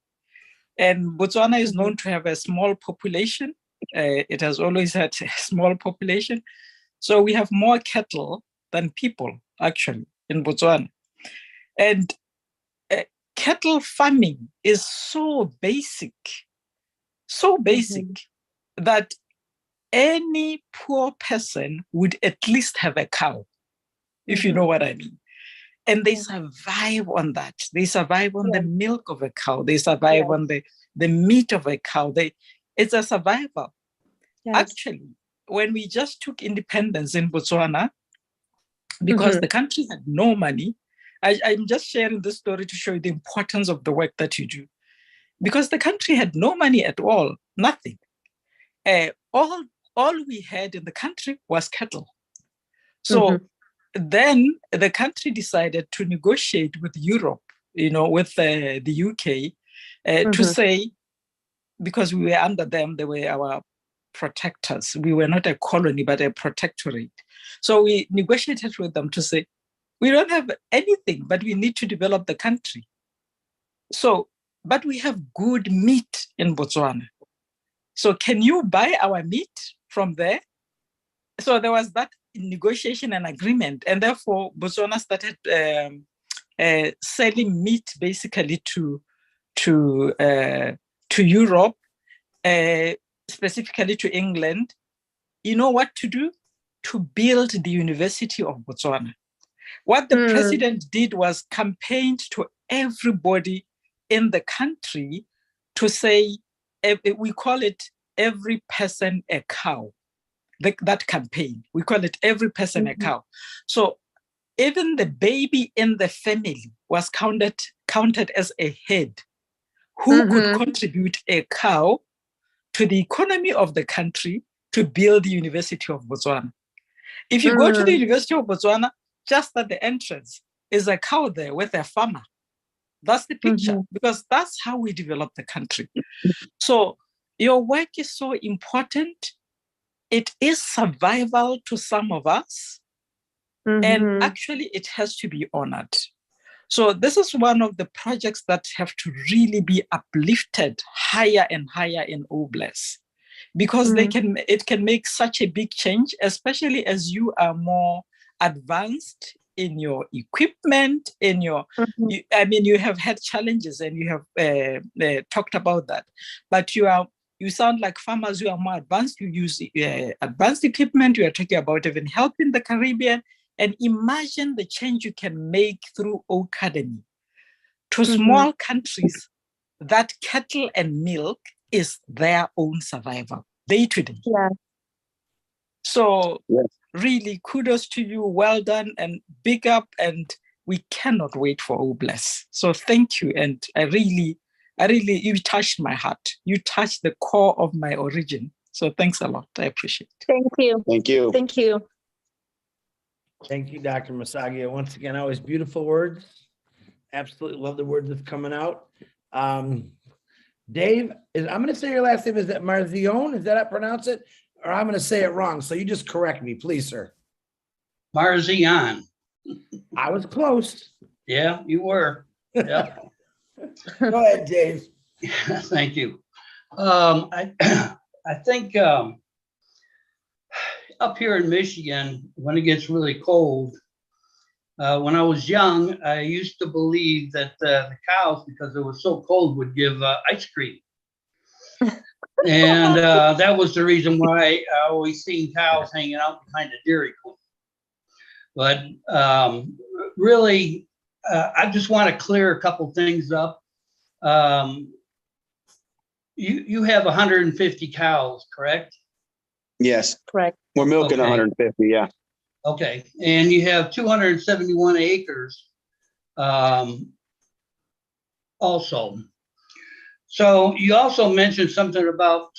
And Botswana is known to have a small population. It has always had a small population. So we have more cattle than people, actually, in Botswana. And cattle farming is so basic that any poor person would at least have a cow, if you know what I mean. And they survive on that. They survive on the milk of a cow. They survive on the meat of a cow. It's a survival. Actually, when we just took independence in Botswana, because the country had no money, I'm just sharing this story to show you the importance of the work that you do. Because the country had no money at all, nothing. All we had in the country was cattle. So then the country decided to negotiate with Europe, with the UK, to say, because we were under them, they were our protectors. We were not a colony, but a protectorate. So we negotiated with them to say, we don't have anything, but we need to develop the country. So, but we have good meat in Botswana. So can you buy our meat from there? So there was that negotiation and agreement. And therefore, Botswana started selling meat basically to Europe, specifically to England. You know what to do? To build the University of Botswana. What the president did was campaigned to everybody in the country to say, we call it every person a cow. That campaign, we call it every person a cow. So even the baby in the family was counted as a head who could contribute a cow to the economy of the country to build the University of Botswana. If you go to the University of Botswana, just at the entrance is a cow there with a farmer. That's the picture, because that's how we develop the country. So your work is so important. It is survival to some of us, and actually it has to be honored. So this is one of the projects that have to really be uplifted higher and higher in OBLES, because it can make such a big change, especially as you are more advanced in your equipment, in your, you have had challenges and you have talked about that, but you sound like farmers who are more advanced. You use advanced equipment. You are talking about even helping the Caribbean, and imagine the change you can make through Academy to small countries that cattle and milk is their own survival day to day. So really kudos to you. Well done and big up, and we cannot wait for OBLES. So thank you. And I really, you touched my heart. You touched the core of my origin. So thanks a lot. I appreciate it. Thank you. Thank you. Thank you. Thank you, Dr. Masagio. Once again, always beautiful words. Absolutely love the word that's coming out. Dave, I'm going to say your last name. Is it Marzion? Is that how I pronounce it? Or I'm going to say it wrong. So you just correct me, please, sir. Marzion. I was close. Yeah, you were. Yeah. Go ahead, Dave. Thank you. I think up here in Michigan, when it gets really cold, when I was young, I used to believe that the cows, because it was so cold, would give ice cream. And that was the reason why I always seen cows hanging out behind the Dairy Queen. But really, I just want to clear a couple things up. You have 150 cows, correct? Yes. Correct. We're milking Okay. 150. Yeah. Okay, and you have 271 acres also. So you also mentioned something about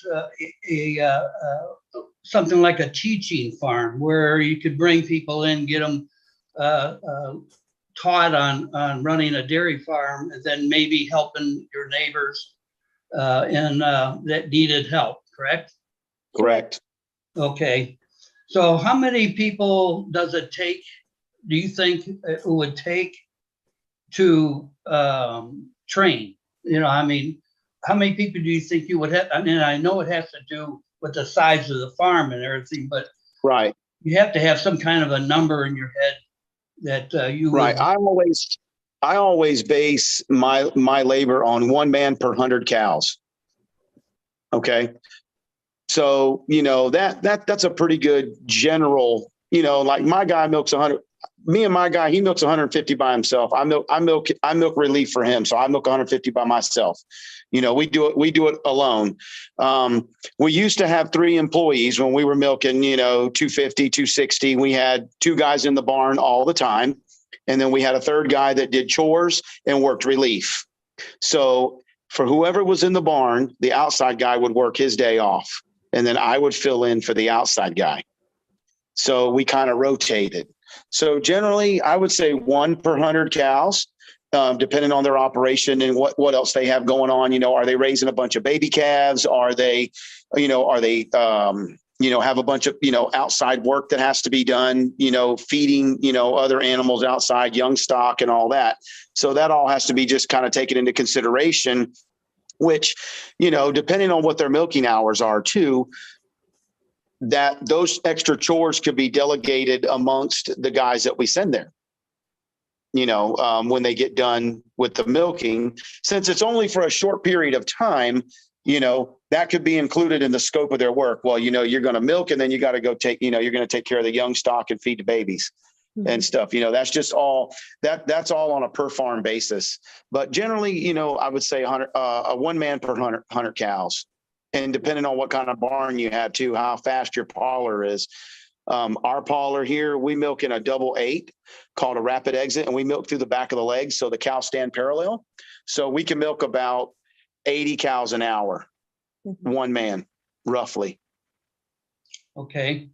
something like a teaching farm where you could bring people in, get them taught on running a dairy farm, and then maybe helping your neighbors that needed help, correct? Correct. Okay. So how many people does it take, do you think it would take to train? You know, I mean, how many people do you think you would have? I mean, I know it has to do with the size of the farm and everything, but Right. you have to have some kind of a number in your head that you would. Right. I always base my labor on 1 man per 100 cows. Okay. So, you know, that's a pretty good general, you know, like my guy milks 100, me and my guy, he milks 150 by himself. I milk relief for him. So I milk 150 by myself. You know, we do it alone. We used to have 3 employees when we were milking, you know, 250, 260. We had 2 guys in the barn all the time. And then we had a 3rd guy that did chores and worked relief. So for whoever was in the barn, the outside guy would work his day off. And then I would fill in for the outside guy. So we kind of rotated. So generally, I would say 1 per 100 cows, depending on their operation and what else they have going on. You know, are they raising a bunch of baby calves? Are they have a bunch of, outside work that has to be done, feeding, other animals outside, young stock and all that. So that all has to be just kind of taken into consideration, which, depending on what their milking hours are too, that those extra chores could be delegated amongst the guys that we send there. When they get done with the milking, since it's only for a short period of time, that could be included in the scope of their work. Well, you're going to milk and then you got to go you're going to take care of the young stock and feed the babies and stuff. That's just all that's all on a per farm basis. But generally, I would say 1 man per 100 cows. And depending on what kind of barn you have too, how fast your parlor is. Our parlor here, we milk in a 8 called a rapid exit, and we milk through the back of the legs. So the cows stand parallel. So we can milk about 80 cows an hour, 1 man, roughly. Okay.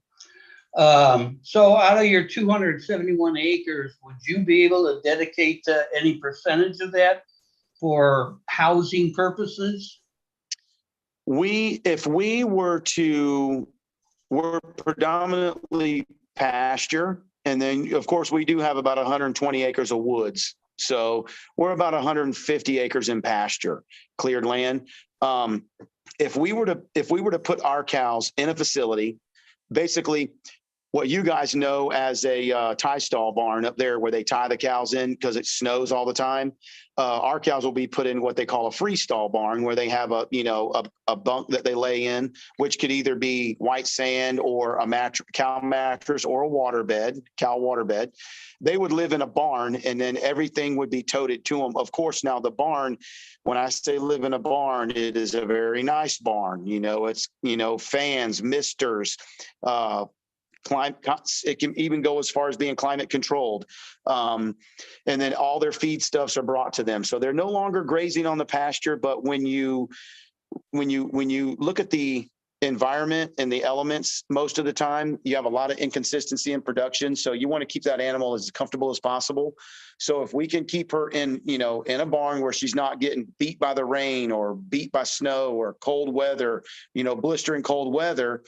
So out of your 271 acres, would you be able to dedicate any percentage of that for housing purposes? We're predominantly pasture. And then, of course, we do have about 120 acres of woods. So we're about 150 acres in pasture, cleared land. If we were to put our cows in a facility, basically what you guys know as a tie stall barn up there where they tie the cows in because it snows all the time. Our cows will be put in what they call a freestall barn where they have a bunk that they lay in, which could either be white sand or a cow mattress or a cow water bed. They would live in a barn and then everything would be toted to them. Of course, now the barn, when I say live in a barn, it is a very nice barn. It's, fans, misters, it can even go as far as being climate controlled. And then all their feedstuffs are brought to them. So they're no longer grazing on the pasture. But when you look at the environment and the elements most of the time. You have a lot of inconsistency in production. So you want to keep that animal as comfortable as possible. So if we can keep her in, you know, in a barn where she's not getting beat by the rain or beat by snow or cold weather, you know, blistering cold weather,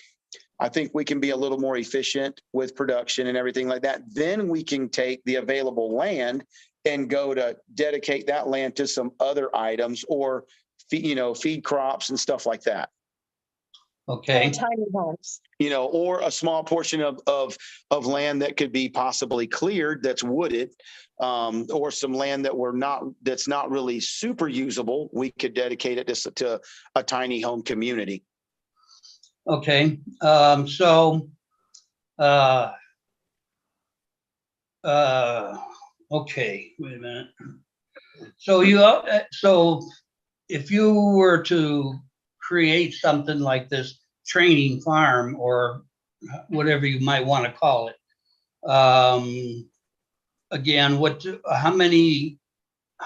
I think we can be a little more efficient with production and everything like that. Then we can take the available land and go to dedicate that land to some other items or, you know, feed crops and stuff like that. Okay. Tiny homes. You know, or a small portion of land that could be possibly cleared that's wooded, or some land that's not really super usable. We could dedicate it to a tiny home community. Okay. Okay, wait a minute. So if you were to create something like this training farm or whatever you might want to call it, again, how many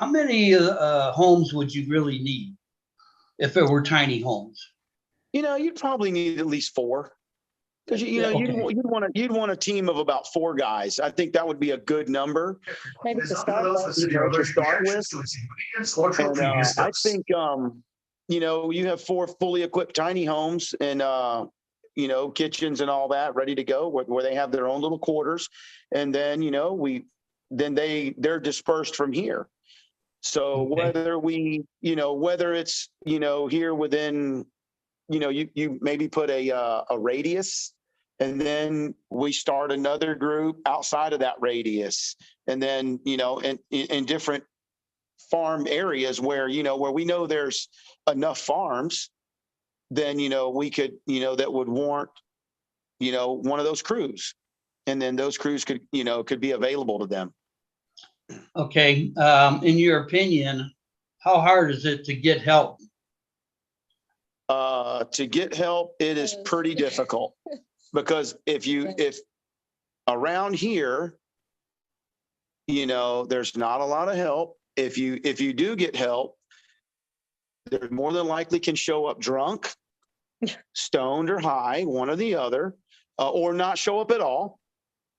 homes would you really need if it were tiny homes? You know, you'd probably need at least 4. Because you'd want a team of about 4 guys. I think that would be a good number. Maybe to start with. And I think you know, you have 4 fully equipped tiny homes and you know, kitchens and all that ready to go, where they have their own little quarters, and then you know they're dispersed from here. So whether it's you know here within, you know, you maybe put a radius. And then we start another group outside of that radius. And then, you know, in different farm areas where, you know, where we know there's enough farms, then, you know, we could, you know, that would warrant, you know, one of those crews. And then those crews could, you know, could be available to them. Okay. In your opinion, how hard is it to get help? To get help, it is pretty difficult. Because if around here, you know, there's not a lot of help. If you do get help, they're more than likely can show up drunk, stoned or high, one or the other, or not show up at all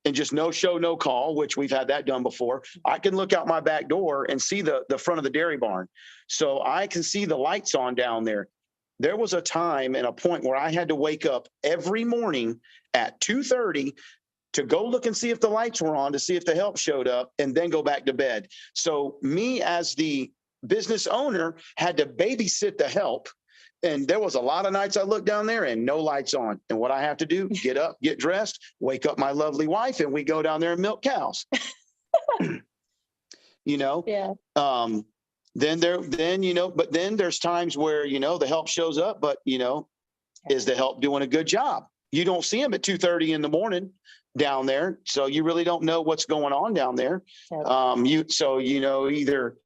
and just no show, no call, which we've had that done before. I can look out my back door and see the front of the dairy barn. So I can see the lights on down there. There was a time and a point where I had to wake up every morning at 2:30 to go look and see if the lights were on, to see if the help showed up, and then go back to bed. So me as the business owner had to babysit the help. And there was a lot of nights I looked down there and no lights on. And what I have to do, get up, get dressed, wake up my lovely wife, and we go down there and milk cows. You know? Yeah. Then you know, but then there's times where, you know, the help shows up, but, you know, is the help doing a good job? You don't see them at 2:30 in the morning down there. So you really don't know what's going on down there. You know, either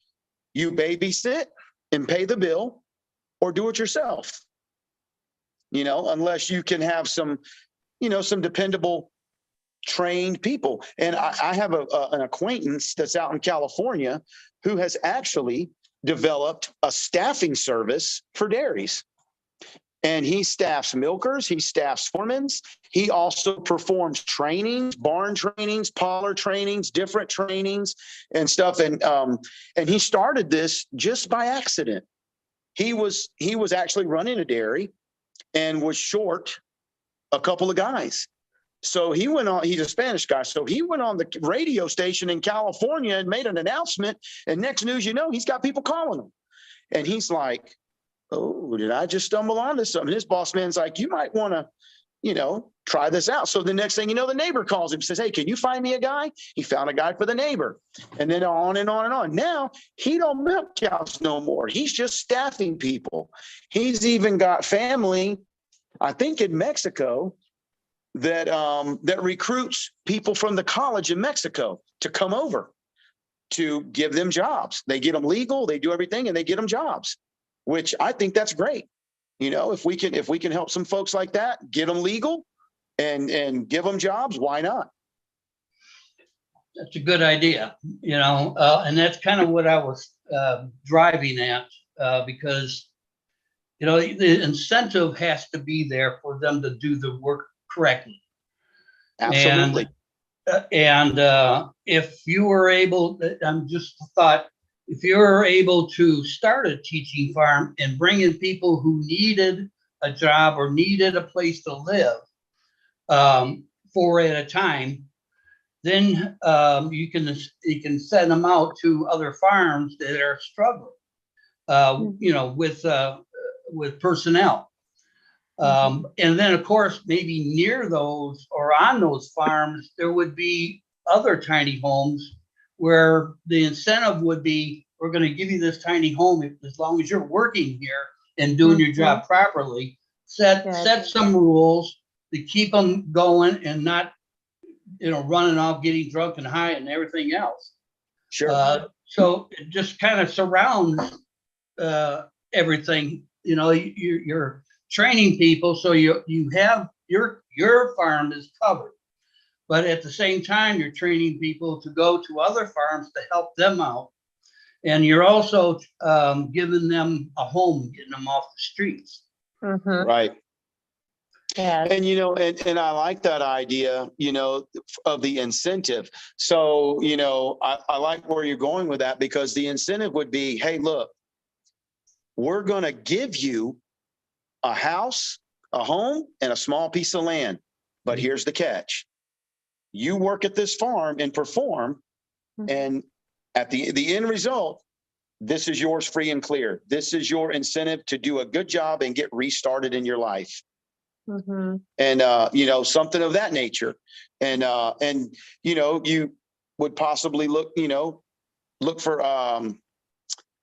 you babysit and pay the bill or do it yourself, you know, unless you can have some, you know, some dependable trained people. And I have an acquaintance that's out in California who has actually developed a staffing service for dairies. And he staffs milkers, he staffs foremans. He also performs trainings, barn trainings, parlor trainings, different trainings and stuff. And he started this just by accident. He was actually running a dairy and was short a couple of guys. So he went on, he's a Spanish guy. So he went on the radio station in California and made an announcement. And next news, you know, he's got people calling him. And he's like, oh, did I just stumble onto something? His boss man's like, you might want to, you know, try this out. So the next thing you know, the neighbor calls him, says, hey, can you find me a guy? He found a guy for the neighbor. And then on and on and on. Now he don't milk cows no more. He's just staffing people. He's even got family, I think in Mexico, that recruits people from the college in Mexico to come over to give them jobs. They get them legal, they do everything, and they get them jobs, which I think that's great. You know, if we can help some folks like that, get them legal and give them jobs, why not? That's a good idea, you know, and that's kind of what I was driving at, because You know, the incentive has to be there for them to do the work correctly. Absolutely. And if you were able, I'm just thought, if you were able to start a teaching farm and bring in people who needed a job or needed a place to live 4 at a time, then you can send them out to other farms that are struggling, you know, with personnel. And then, of course, maybe near those or on those farms, there would be other tiny homes where the incentive would be, we're going to give you this tiny home as long as you're working here and doing your job properly. Set some rules to keep them going and not, you know, running off, getting drunk and high and everything else. Sure. So it just kind of surrounds everything. You know, you're training people, so you have your farm is covered, but at the same time you're training people to go to other farms to help them out, and you're also giving them a home, getting them off the streets. Right. Yeah. And, you know, and I like that idea, you know, of the incentive. So, you know, I like where you're going with that, because the incentive would be, hey, look, we're going to give you a house, a home, and a small piece of land. But here's the catch. You work at this farm and perform, and at the end result, this is yours free and clear. This is your incentive to do a good job and get restarted in your life. And, you know, something of that nature. And, you know, you would possibly look for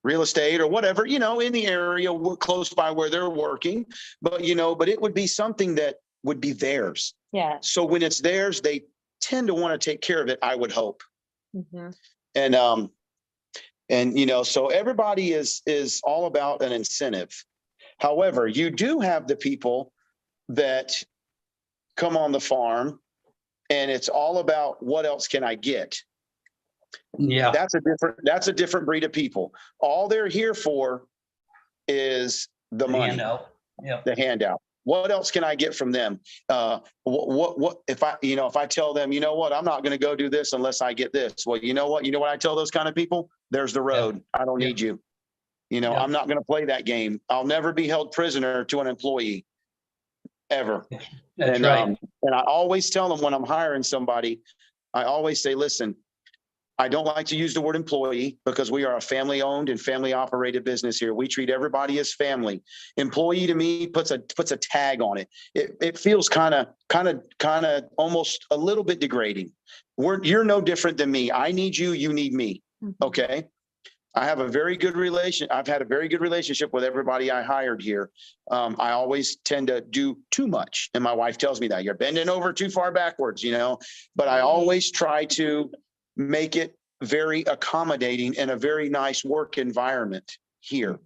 real estate or whatever, you know, in the area close by where they're working. But, you know, but it would be something that would be theirs. Yeah. So when it's theirs, they tend to want to take care of it, I would hope. And, you know, so everybody is all about an incentive. However, you do have the people that come on the farm and it's all about what else can I get? Yeah. That's a different breed of people. All they're here for is the money, handout. Yeah. the handout. What else can I get from them? What if I tell them, you know what, I'm not going to go do this unless I get this. Well, you know what I tell those kind of people? There's the road. I don't need you. You know, I'm not going to play that game. I'll never be held prisoner to an employee. Ever. That's right. And I always tell them when I'm hiring somebody, I always say, listen, I don't like to use the word employee because we are a family owned and family operated business here. We treat everybody as family. Employee to me puts a tag on it. It feels kind of almost a little bit degrading. You're no different than me. I need you. You need me. Okay. I've had a very good relationship with everybody I hired here. I always tend to do too much. And my wife tells me that you're bending over too far backwards, you know, but I always try to make it very accommodating and a very nice work environment here.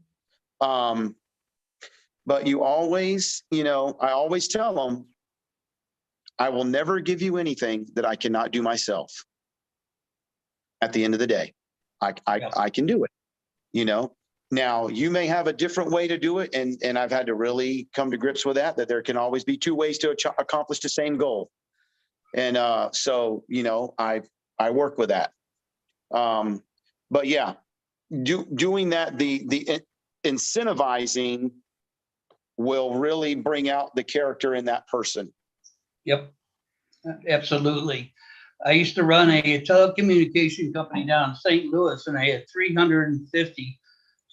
But you always, you know, I always tell them, I will never give you anything that I cannot do myself. At the end of the day. I can do it, you know. Now you may have a different way to do it. And I've had to really come to grips with that there can always be two ways to accomplish the same goal. And so, you know, I work with that. But yeah, doing that, the incentivizing will really bring out the character in that person. Yep, absolutely. I used to run a telecommunication company down in St. Louis, and I had 350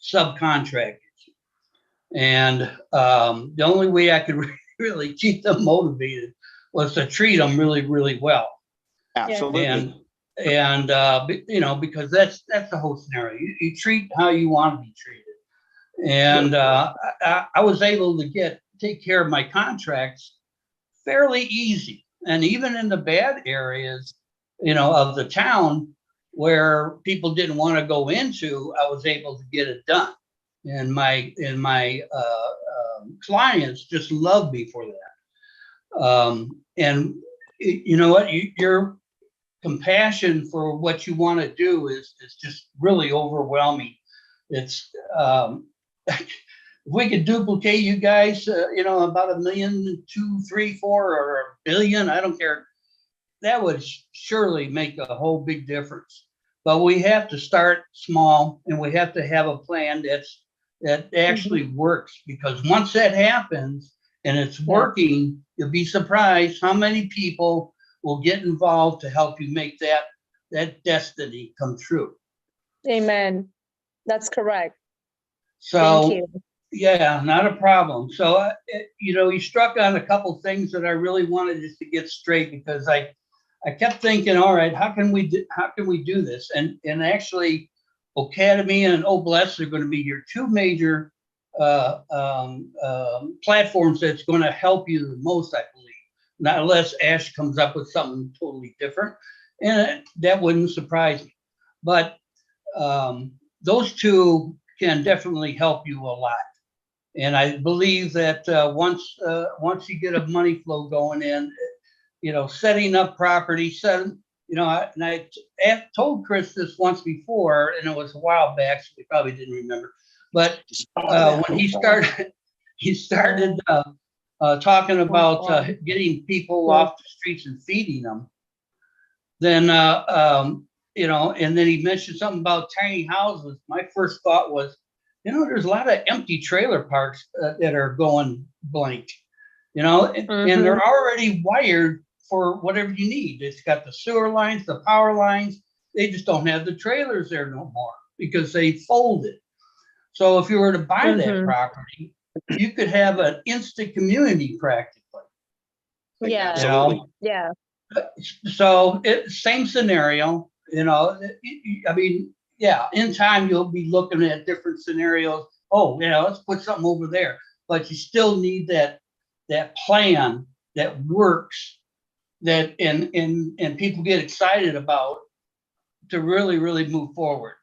subcontractors. And the only way I could really keep them motivated was to treat them really, really well. Absolutely. And you know, because that's the whole scenario. You treat how you want to be treated. And I was able to take care of my contracts fairly easy. And even in the bad areas, you know, of the town where people didn't want to go into, I was able to get it done. And my clients just loved me for that. And you know what, your compassion for what you want to do is just really overwhelming. It's if we could duplicate you guys, about 1 million, 2, 3, 4, or 1 billion, I don't care. That would surely make a whole big difference. But we have to start small, and we have to have a plan that actually works, because once that happens and it's working, you'll be surprised how many people will get involved to help you make that destiny come true. Amen. That's correct. So, Thank you. yeah, not a problem. So, you struck on a couple things that I really wanted just to get straight, because I kept thinking, all right, how can we do this? And actually, Academy and OBLESS are going to be your two major platforms that's going to help you the most, I believe. Not unless Ash comes up with something totally different, and that wouldn't surprise me. But those two can definitely help you a lot. And I believe that once you get a money flow going in, setting up property, and I told Chris this once before, and it was a while back, so he probably didn't remember. But when he started talking about getting people off the streets and feeding them, then and then he mentioned something about tiny houses. My first thought was, there's a lot of empty trailer parks that are going blank, and they're already wired for whatever you need. It's got the sewer lines, the power lines. They just don't have the trailers there no more because they folded. So if you were to buy that property, you could have an instant community practically. Yeah. Absolutely. Yeah. So same scenario, I mean, yeah, in time, you'll be looking at different scenarios. Oh, let's put something over there, but you still need that plan that works, that and people get excited about, to really, really move forward.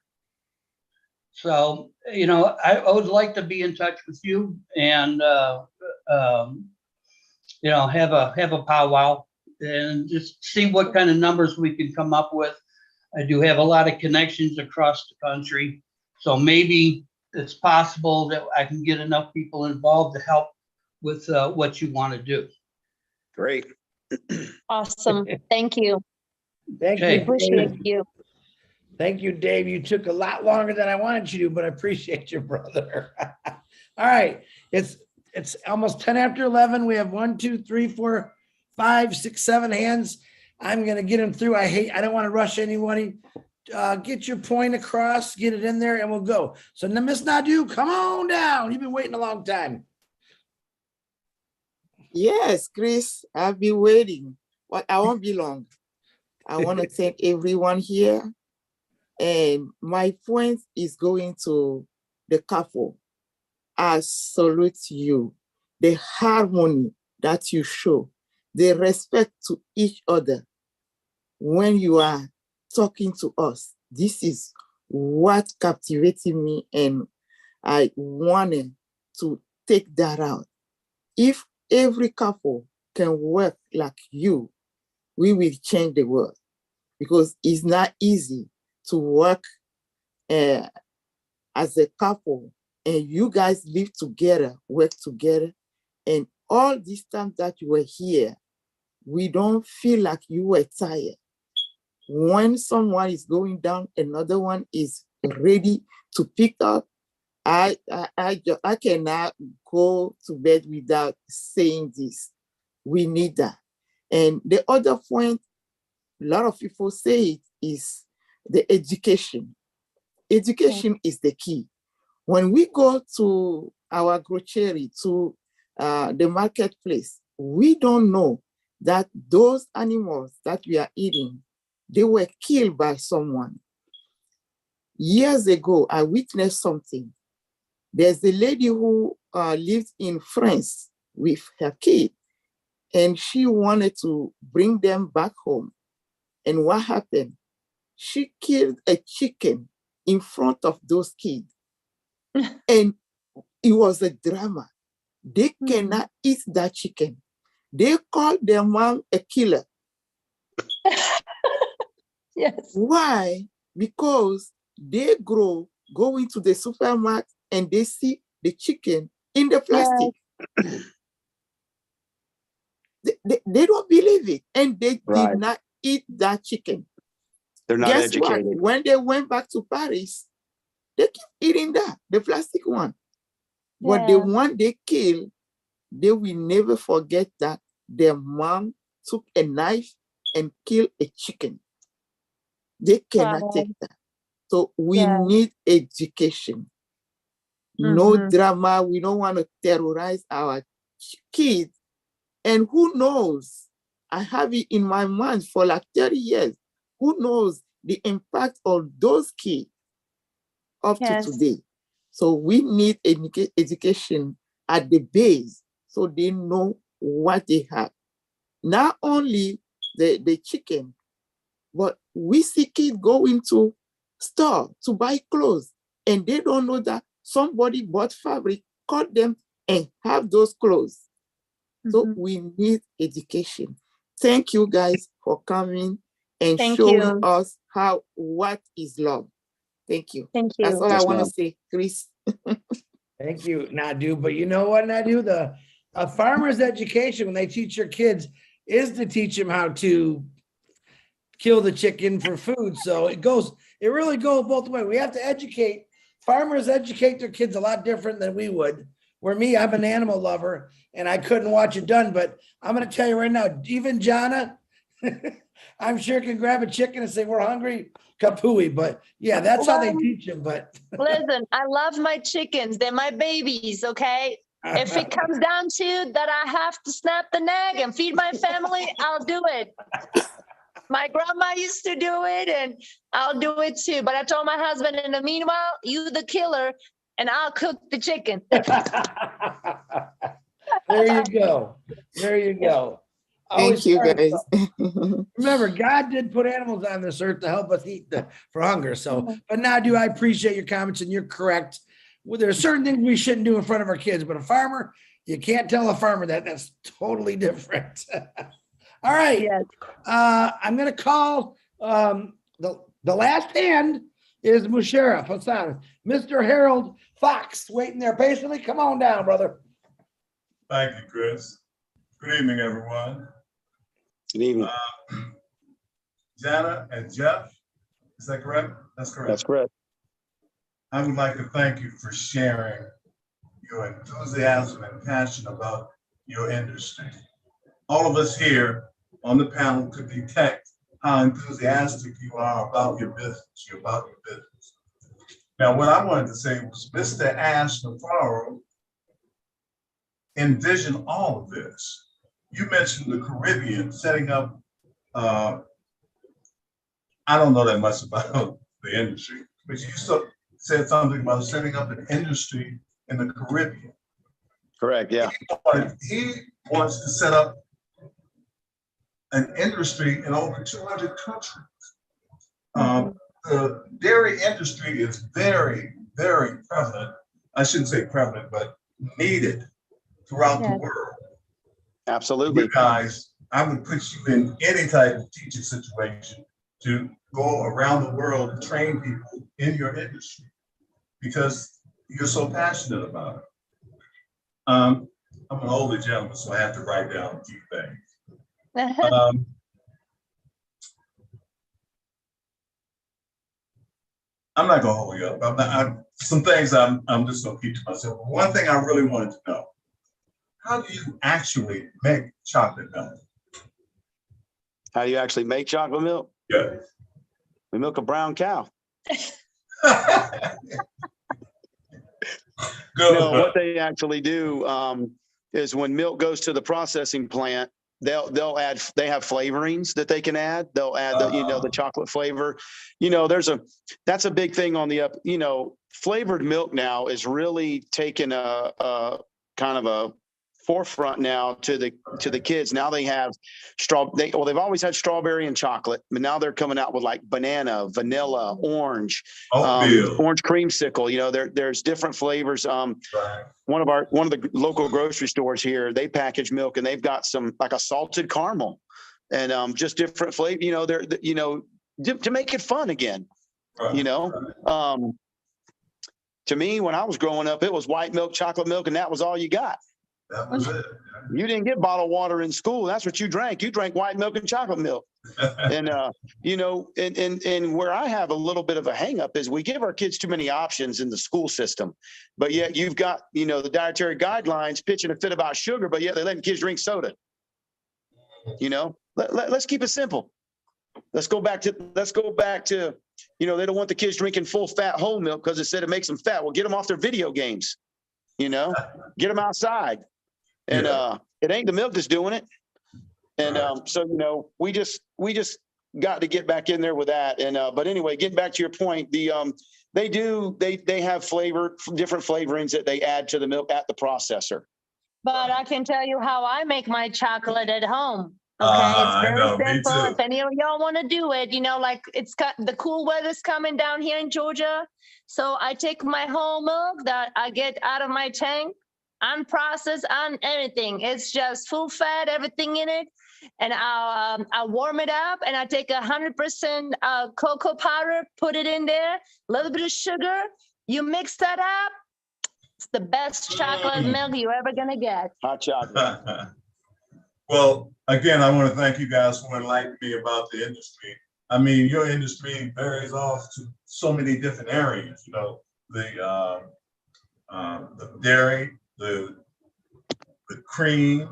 So, I would like to be in touch with you and, have a powwow and just see what kind of numbers we can come up with. I do have a lot of connections across the country, so maybe it's possible that I can get enough people involved to help with what you want to do. Great. Awesome. Thank you. Thank Okay. you. Appreciate Dave. you. Thank you, Dave. You took a lot longer than I wanted you to, but I appreciate you, brother. All right. It's almost 10 after 11. We have 1, 2, 3, 4, 5, 6, 7 hands. I'm going to get them through. I don't want to rush anybody. Get your point across, get it in there, and we'll go. So Miss Nadu, come on down. You've been waiting a long time. Yes, Chris, I've been waiting, but I won't be long. I want to thank everyone here. And my point is going to the couple. I salute you. The harmony that you show, the respect to each other when you are talking to us. This is what captivated me, and I wanted to take that out. If every couple can work like you, we will change the world, because it's not easy to work as a couple and you guys live together, work together. And all this time that you were here, we don't feel like you were tired. When someone is going down, another one is ready to pick up. I cannot go to bed without saying this. We need that. And the other point, a lot of people say it, is the education. Education is the key. When we go to our grocery, to the marketplace, we don't know that those animals that we are eating, they were killed by someone. Years ago, I witnessed something. There's a lady who lived in France with her kid, and she wanted to bring them back home. And what happened? She killed a chicken in front of those kids. And it was a drama. They cannot eat that chicken. They called their mom a killer. Yes. Why? Because they go into the supermarket and they see the chicken in the plastic. They don't believe it, and they Right. did not eat that chicken. They're not Guess educated. what? When they went back to Paris, they keep eating that, the plastic one. But the one they killed, they will never forget that their mom took a knife and killed a chicken. They cannot take that. So we need education. No drama. We don't want to terrorize our kids. And who knows? I have it in my mind for like 30 years. Who knows the impact of those kids up to today? So we need education at the base so they know what they have. Not only the chicken, but we see kids go into store to buy clothes and they don't know that somebody bought fabric, cut them and have those clothes. So we need education. Thank you guys for coming and showing us what is love. Thank you. Thank you. That's all I want to say, Chris. Thank you, Nadu. But you know what, Nadu? A farmer's education, when they teach your kids, is to teach them how to kill the chicken for food. So it really goes both ways. We have to educate. Farmers educate their kids a lot different than we would. Where me, I'm an animal lover and I couldn't watch it done, but I'm going to tell you right now, even Jana, I'm sure can grab a chicken and say, we're hungry, kapooey. But yeah, that's how they teach them. But listen, I love my chickens. They're my babies, okay? If it comes down to that I have to snap the neck and feed my family, I'll do it. My grandma used to do it and I'll do it too. But I told my husband, in the meanwhile, you the killer and I'll cook the chicken. There you go. There you go. Thank you, guys. Remember, God did put animals on this earth to help us eat for hunger. So, but Nadu, I appreciate your comments and you're correct. Well, there are certain things we shouldn't do in front of our kids, but a farmer, you can't tell a farmer that. That's totally different. All right. Yes. I'm going to call the last hand is Musharraf Hassan. Mr. Harold Fox waiting there patiently. Come on down, brother. Thank you, Chris. Good evening, everyone. Good evening. Jana and Jeff, is that correct? That's correct. That's correct. I would like to thank you for sharing your enthusiasm and passion about your industry. All of us here on the panel could detect how enthusiastic you are about your business. Now, what I wanted to say was Mr. Ash Navarro envisioned all of this. You mentioned the Caribbean setting up, I don't know that much about the industry, but you said something about setting up an industry in the Caribbean. Correct, yeah. He wants to set up an industry in over 200 countries. The dairy industry is very, very prevalent. I shouldn't say prevalent, but needed throughout the world. Absolutely. You guys, I would put you in any type of teaching situation to go around the world and train people in your industry because you're so passionate about it. I'm an older gentleman, so I have to write down a few things. I'm not gonna hold you up. Some things I'm just gonna keep to myself. One thing I really wanted to know: how do you actually make chocolate milk? How do you actually make chocolate milk? Yeah. We milk a brown cow. No, what they actually do is when milk goes to the processing plant, they have flavorings that they can add. They'll add the chocolate flavor. That's a big thing on the flavored milk now is really taking a kind of a forefront now to the kids. Now they have they've always had strawberry and chocolate, but now they're coming out with like banana, vanilla, orange, orange creamsicle. There's different flavors. One of the local grocery stores here, they package milk and they've got some like a salted caramel and just different flavor. To make it fun again. To me, when I was growing up, it was white milk, chocolate milk, and that was all you got. That was it. You didn't get bottled water in school. That's what you drank. You drank white milk and chocolate milk. And you know, and where I have a little bit of a hang up is we give our kids too many options in the school system, but yet you've got, you know, the dietary guidelines pitching a fit about sugar, but yet they're letting kids drink soda. You know, let's keep it simple. Let's go back to, you know, they don't want the kids drinking full fat whole milk because it said it makes them fat. Well, get them off their video games, you know, get them outside. And it ain't the milk that's doing it. And so, you know, we just got to get back in there with that. And but anyway, getting back to your point, they have different flavorings that they add to the milk at the processor. But I can tell you how I make my chocolate at home. Okay, it's very simple. If any of y'all want to do it, you know, like the cool weather's coming down here in Georgia. So I take my whole milk that I get out of my tank, unprocessed, everything. It's just full fat, everything in it. And I'll warm it up, and I take 100% cocoa powder, put it in there, a little bit of sugar. You mix that up. It's the best chocolate milk you're ever gonna get. Hot chocolate. Well, again, I want to thank you guys for enlightening me about the industry. I mean, your industry varies off to so many different areas. You know, the dairy, the cream,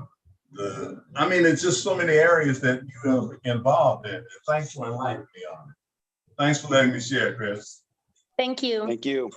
I mean, it's just so many areas that you are involved in. And thanks for enlightening me on it. Thanks for letting me share, Chris. Thank you. Thank you.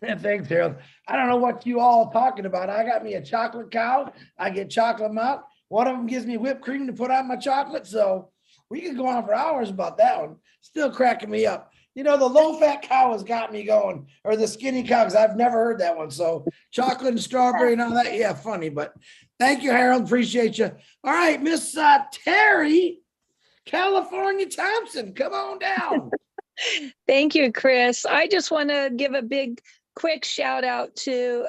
Thanks, Harold. I don't know what you all are talking about. I got me a chocolate cow. I get chocolate milk. One of them gives me whipped cream to put on my chocolate. So we could go on for hours about that one. Still cracking me up. You know, the low-fat cow has got me going, or the skinny cow, because I've never heard that one. So chocolate and strawberry and all that, yeah, funny. But thank you, Harold. Appreciate you. All right, Miss Terry, California Thompson, come on down. Thank you, Chris. I just want to give a big, quick shout out to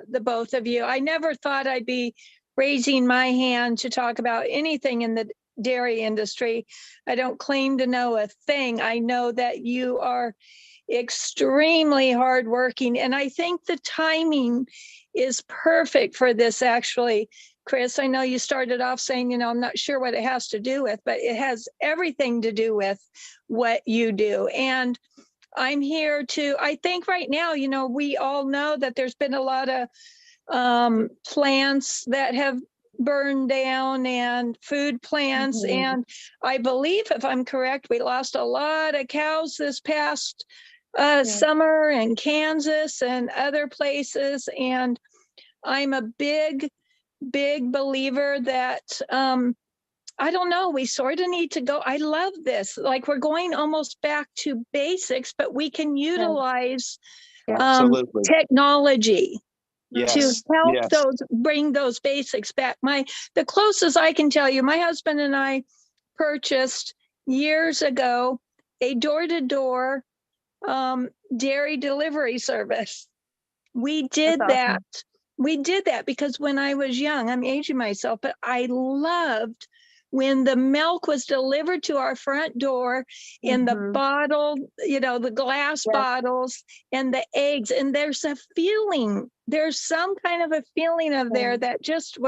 the both of you. I never thought I'd be raising my hand to talk about anything in the dairy industry. I don't claim to know a thing. I know that you are extremely hardworking, and I think the timing is perfect for this, actually. Chris, I know you started off saying, you know, I'm not sure what it has to do with, but it has everything to do with what you do. And I'm here to, I think right now, you know, we all know that there's been a lot of plants that have burned down and food plants. And I believe, if I'm correct, we lost a lot of cows this past summer in Kansas and other places. And I'm a big believer that, I don't know, we sort of need to go. I love this. Like, we're going almost back to basics, but we can utilize technology to help bring those basics back. The closest I can tell you, my husband and I purchased years ago a door-to-door dairy delivery service. We did that. We did that because when I was young, I'm aging myself, but I loved when the milk was delivered to our front door in the bottle, you know, the glass bottles and the eggs. And there's a feeling, there's some kind of a feeling of there that just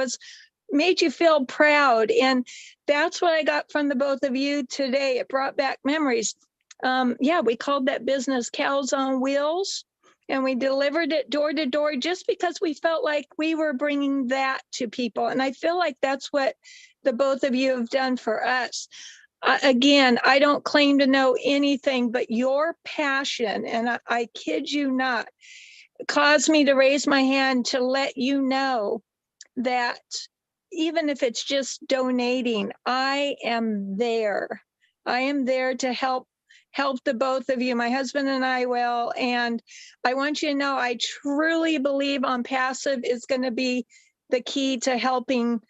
made you feel proud. And that's what I got from the both of you today. It brought back memories. We called that business Cows on Wheels. And we delivered it door to door just because we felt like we were bringing that to people. And I feel like that's what the both of you have done for us. Again, I don't claim to know anything, but your passion, and I kid you not, caused me to raise my hand to let you know that even if it's just donating, I am there. I am there to help the both of you. My husband and I will. And I want you to know, I truly believe ONPASSIVE is going to be the key to helping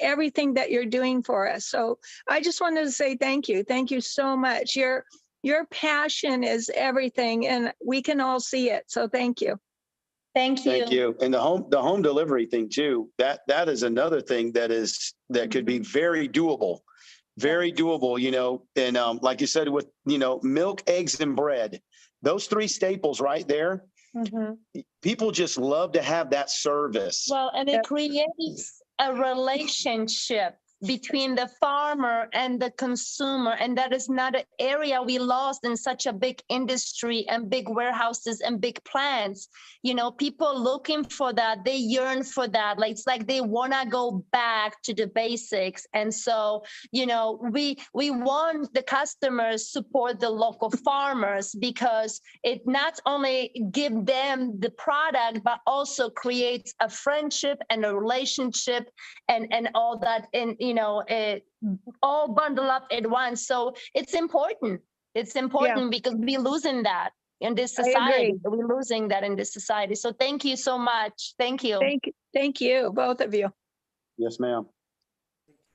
everything that you're doing for us. So I just wanted to say thank you. Thank you so much. Your passion is everything, and we can all see it. So thank you. Thank you. Thank you. And the home delivery thing too, that is another thing that could be very doable. Very doable, you know, and like you said, with, you know, milk, eggs, and bread, Those three staples right there, people just love to have that service. Well, and it creates a relationship between the farmer and the consumer, and that is not an area we lost in such a big industry and big warehouses and big plants. You know, people looking for that, they yearn for that. Like, it's like they want to go back to the basics. And so, you know, we want the customers support the local farmers, because it not only give them the product, but also creates a friendship and a relationship and all that, and you know, it all bundle up at once. So it's important. It's important because we're losing that in this society. We're losing that in this society. So thank you so much. Thank you. Thank you, both of you. Yes, ma'am.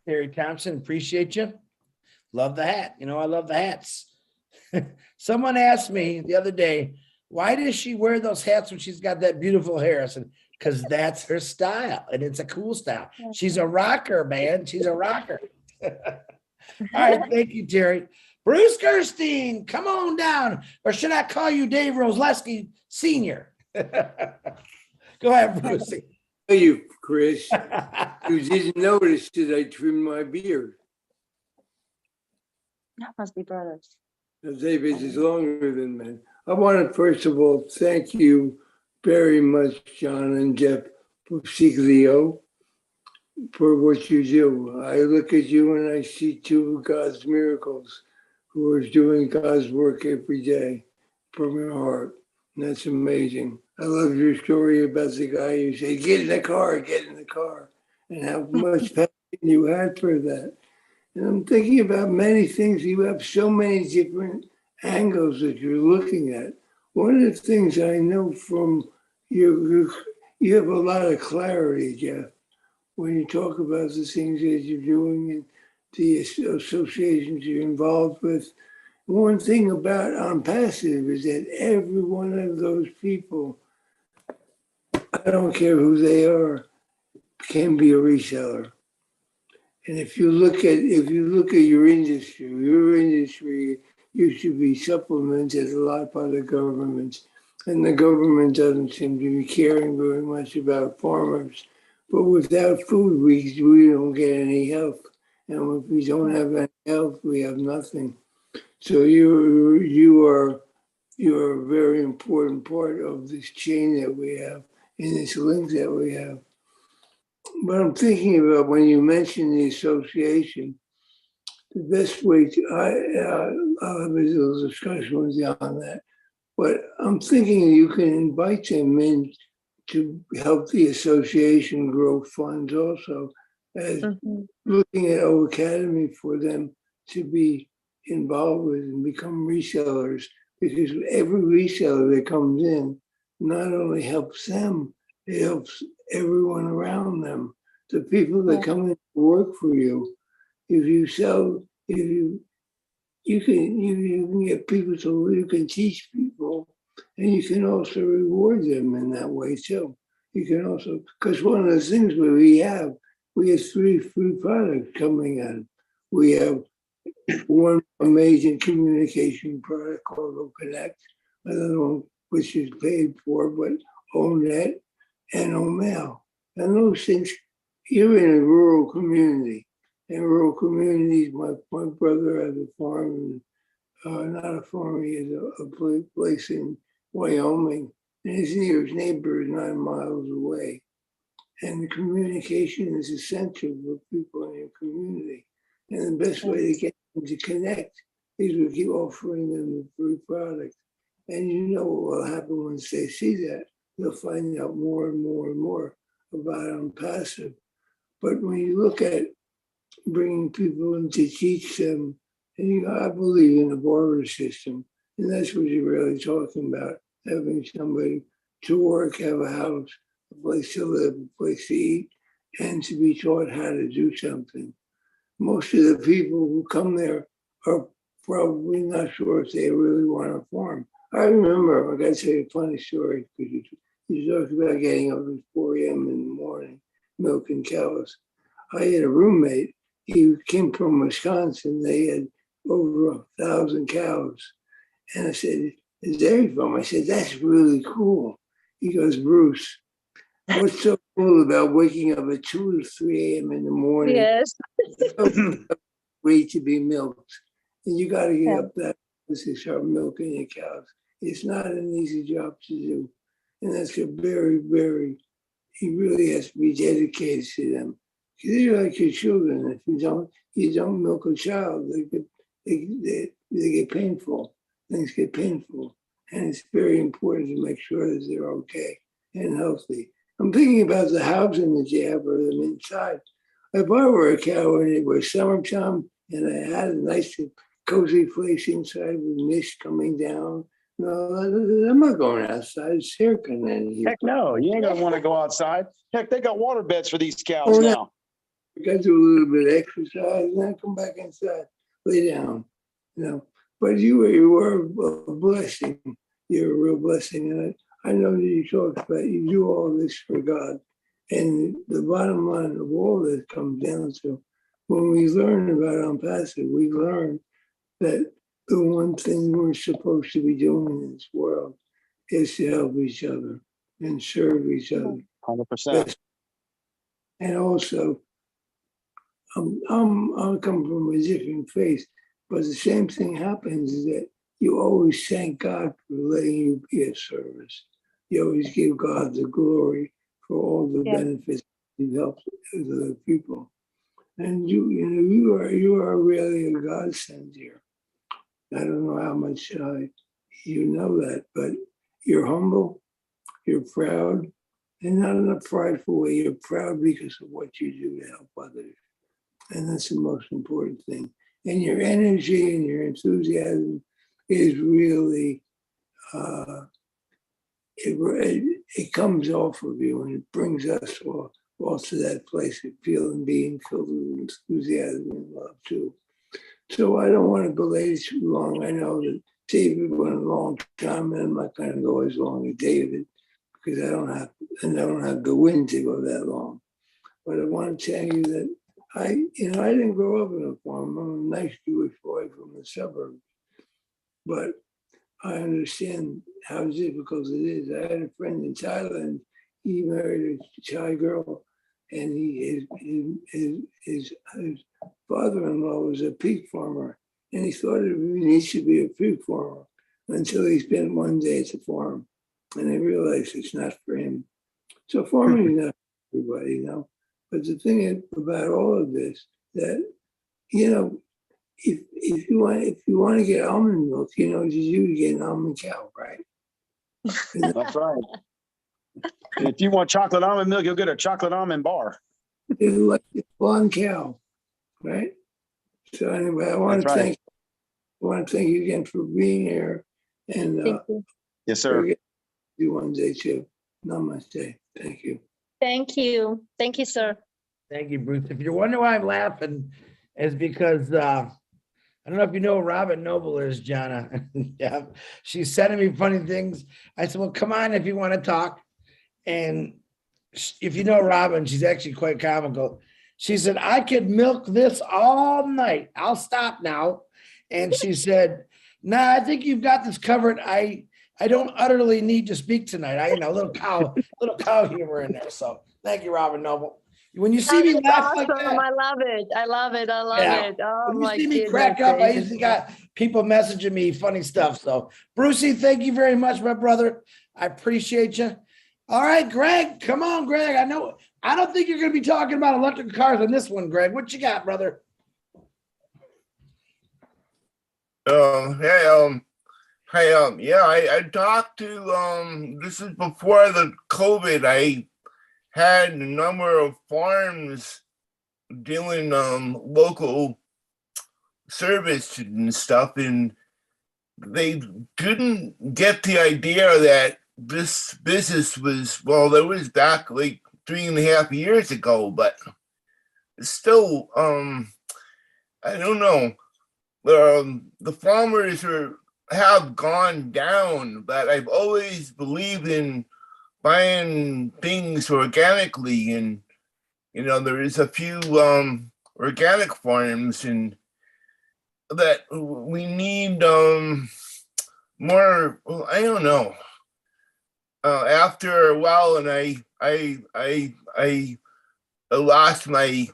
Terry Thompson, appreciate you. Love the hat. You know, I love the hats. Someone asked me the other day, why does she wear those hats when she's got that beautiful hair? I said, because that's her style, and it's a cool style. She's a rocker, man. She's a rocker. All right, thank you, Terry. Bruce Gerstein, come on down. Or should I call you Dave Rosleski Sr.? Go ahead, Bruce. Thank you, Chris. You didn't notice that I trimmed my beard. That must be brothers. David is longer than men. I want to first of all thank you very much, John and Jeff Pusiglio, for what you do. I look at you and I see two of God's miracles who are doing God's work every day from your heart. And that's amazing. I love your story about the guy who said, get in the car, and how much passion you had for that. And I'm thinking about many things. You have so many different angles that you're looking at. One of the things I know from you have a lot of clarity, Jeff, when you talk about the things that you're doing and the associations you're involved with. One thing about ONPASSIVE is that every one of those people, I don't care who they are, can be a reseller. And if you look at your industry used to be supplemented a lot by the government, and the government doesn't seem to be caring very much about farmers. But without food, we don't get any help, and if we don't have any help, we have nothing. So you are a very important part of this chain that we have, in this link that we have. But I'm thinking about when you mentioned the association, the best way to, I'll have a little discussion with you on that. But I'm thinking you can invite them in to help the association grow funds also, as looking at O Academy for them to be involved with and become resellers, because every reseller that comes in not only helps them, it helps everyone around them. The people that come in to work for you, if you sell, you can get people so you can teach people, and you can also reward them in that way too. You can also, because one of the things we have 3 free products coming in. We have one amazing communication product called Connect, another one which is paid for, but ONET and OMail. And those things, you're in a rural community. In rural communities, my brother has a farm, not a farm, he has a place in Wyoming, and his nearest neighbor is 9 miles away. And the communication is essential for people in your community. And the best way to get them to connect is we keep offering them the free product. And you know what will happen once they see that. They'll find out more and more and more about ONPASSIVE. But when you look at bringing people in to teach them, and I believe in the barter system, and that's what you're really talking about, having somebody to work, have a house, a place to live, a place to eat, and to be taught how to do something. Most of the people who come there are probably not sure if they really want to farm. I remember, I got to tell you a funny story, because you talked about getting up at 4 a.m. in the morning, milking cows. I had a roommate, he came from Wisconsin, they had over 1,000 cows. And I said, a dairy farm. I said, that's really cool. He goes, Bruce, what's so cool about waking up at 2 or 3 a.m. in the morning? Yes. Wait to be milked. And you got to get up that to start milking your cows. It's not an easy job to do. And that's a very, very, he really has to be dedicated to them. Because they're like your children. If you don't milk a child, they get painful. Things get painful. And it's very important to make sure that they're okay and healthy. I'm thinking about the housing that you have for them inside. If I were a cow and it was summertime and I had a nice cozy place inside with mist coming down, no, I'm not going outside. It's air conditioning. Heck no, you ain't gonna want to go outside. Heck, they got water beds for these cows Oh, no. now. I got to do a little bit of exercise and then come back inside, lay down, But you were a blessing. You're a real blessing. And I know that you talk about, you do all this for God. And the bottom line of all this comes down to when we learn about ONPASSIVE, we learn that the one thing we're supposed to be doing in this world is to help each other and serve each other. 100%. And also, I come from a different faith, but the same thing happens is that you always thank God for letting you be of service. You always give God the glory for all the benefits He helps other people. And you are really a godsend here. I don't know how much you know that, but you're humble, you're proud, and not in a prideful way. You're proud because of what you do to help others. And that's the most important thing. And your energy and your enthusiasm is really, it comes off of you and it brings us all to that place of feeling, being filled with enthusiasm and love too. So I don't want to belay too long. I know that David went a long time and I'm not going to go as long as David because I don't have the wind to go that long. But I want to tell you that I didn't grow up in a farm. I'm a nice Jewish boy from the suburbs, but I understand how difficult it is. I had a friend in Thailand. He married a Thai girl, and his father-in-law was a pig farmer, and he thought he needs to be a pig farmer until he spent one day at the farm, and he realized it's not for him. So farming is not for everybody, But the thing is about all of this, that, if you want to get almond milk, you get an almond cow, right? That's right. If you want chocolate almond milk, you'll get a chocolate almond bar. It's like a blonde cow, right? So anyway, I want to thank you again for being here, and yes, sir. You one day too. Namaste. Thank you. Thank you, sir. Thank you, Bruce. If you're wondering why I'm laughing, it's because I don't know if you know who Robin Noble is, Jana. Yeah, she's sending me funny things. I said, well, come on if you want to talk. And if you know Robin, she's actually quite comical. She said, I could milk this all night. I'll stop now. And she said, nah, I think you've got this covered. I don't utterly need to speak tonight. little cow humor in there. So thank you, Robin Noble. When you see me laugh like that, I love it. Oh, when my you see me goodness crack up, I gracious. usually got people messaging me funny stuff. So Brucey, thank you very much, my brother. I appreciate you. All right, Greg, come on, Greg. I don't think you're going to be talking about electric cars on this one, Greg. What you got, brother? I talked to, this is before the COVID. I had a number of farms doing local service and stuff, and they didn't get the idea that this business was, well, that was back like 3.5 years ago, but still, I don't know. The farmers have gone down, but I've always believed in buying things organically, and there is a few organic farms, and that we need more, well, I don't know. After a while, and I lost my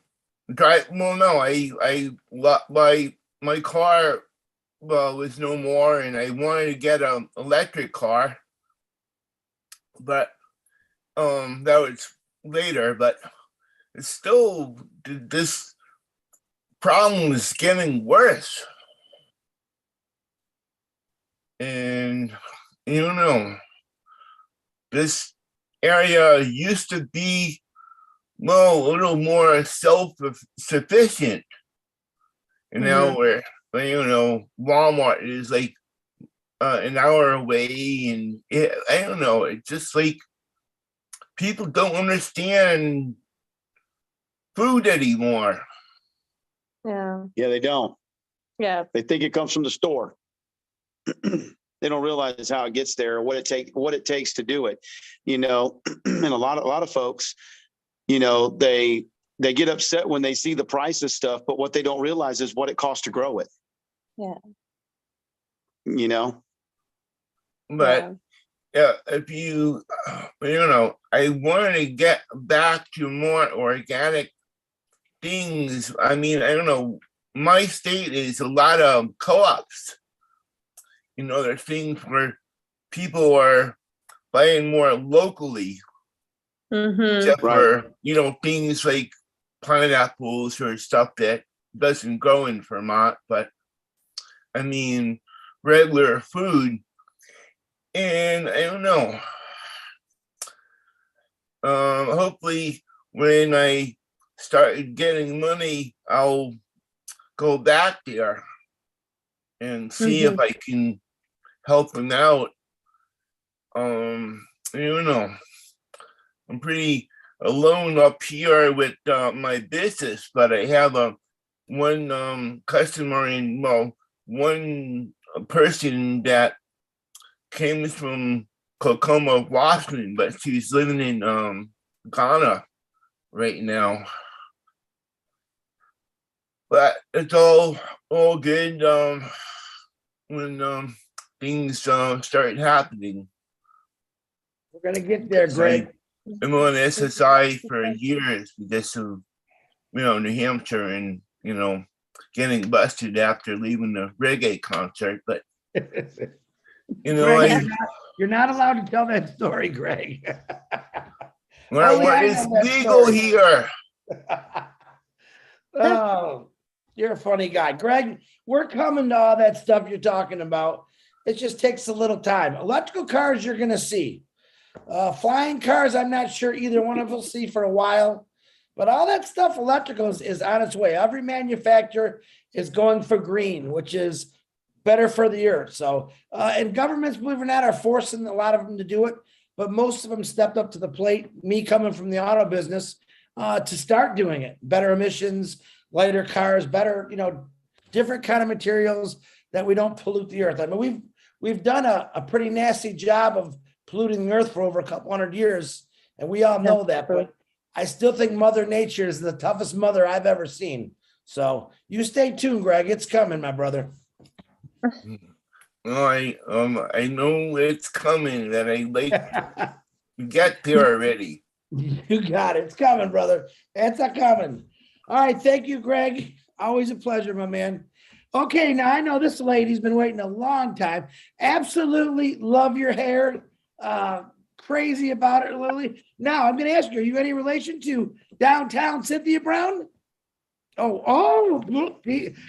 drive. Well, no, I lost my car. Well, was no more, and I wanted to get an electric car, but that was later. But it's still, this problem is getting worse, and you know, this area used to be, well, a little more self-sufficient, and now we're, you know, Walmart is like an hour away, and I don't know, it's just like people don't understand food anymore. Yeah. Yeah, they don't. Yeah. They think it comes from the store. They don't realize how it gets there, or what it takes to do it. You know, and a lot of folks, you know, they get upset when they see the price of stuff, but what they don't realize is what it costs to grow it. Yeah. You know. But yeah, if you know, I want to get back to more organic things. I mean, I don't know, my state is a lot of co-ops. You know, there's things where people are buying more locally, except for, you know, things like pineapples or stuff that doesn't grow in Vermont. But I mean, regular food. And I don't know. Hopefully, when I start getting money, I'll go back there and see if I can help them out. You know, I'm pretty alone up here with my business, but I have one customer, and well, one person that came from Kokomo, Washington, but she's living in Ghana right now. But it's all good when things start happening. We're gonna get there, Greg. I'm on SSI for years because of, you know, New Hampshire, and, you know, getting busted after leaving the reggae concert. But you know, Greg, you're not allowed to tell that story, Greg. well, it's legal here. Oh, you're a funny guy, Greg. We're coming to all that stuff you're talking about. It just takes a little time. Electrical cars, you're going to see. Flying cars, I'm not sure either one of us will see for a while. But all that stuff, electrical, is on its way. Every manufacturer is going for green, which is better for the earth. So, and governments, believe it or not, are forcing a lot of them to do it. But most of them stepped up to the plate, me coming from the auto business, to start doing it. Better emissions, lighter cars, better, you know, different kind of materials that we don't pollute the earth. I mean, we've done a pretty nasty job of polluting the earth for over a couple hundred years, and we all know that. But I still think Mother Nature is the toughest mother I've ever seen. So you stay tuned, Greg. It's coming, my brother. I know it's coming, that I like to get there already. You got it. It's coming, brother. It's a coming. All right. Thank you, Greg. Always a pleasure, my man. Okay. Now I know this lady's been waiting a long time. Absolutely love your hair. Crazy about it, Lily. Now I'm going to ask you, are you any relation to downtown Cynthia Brown? Oh,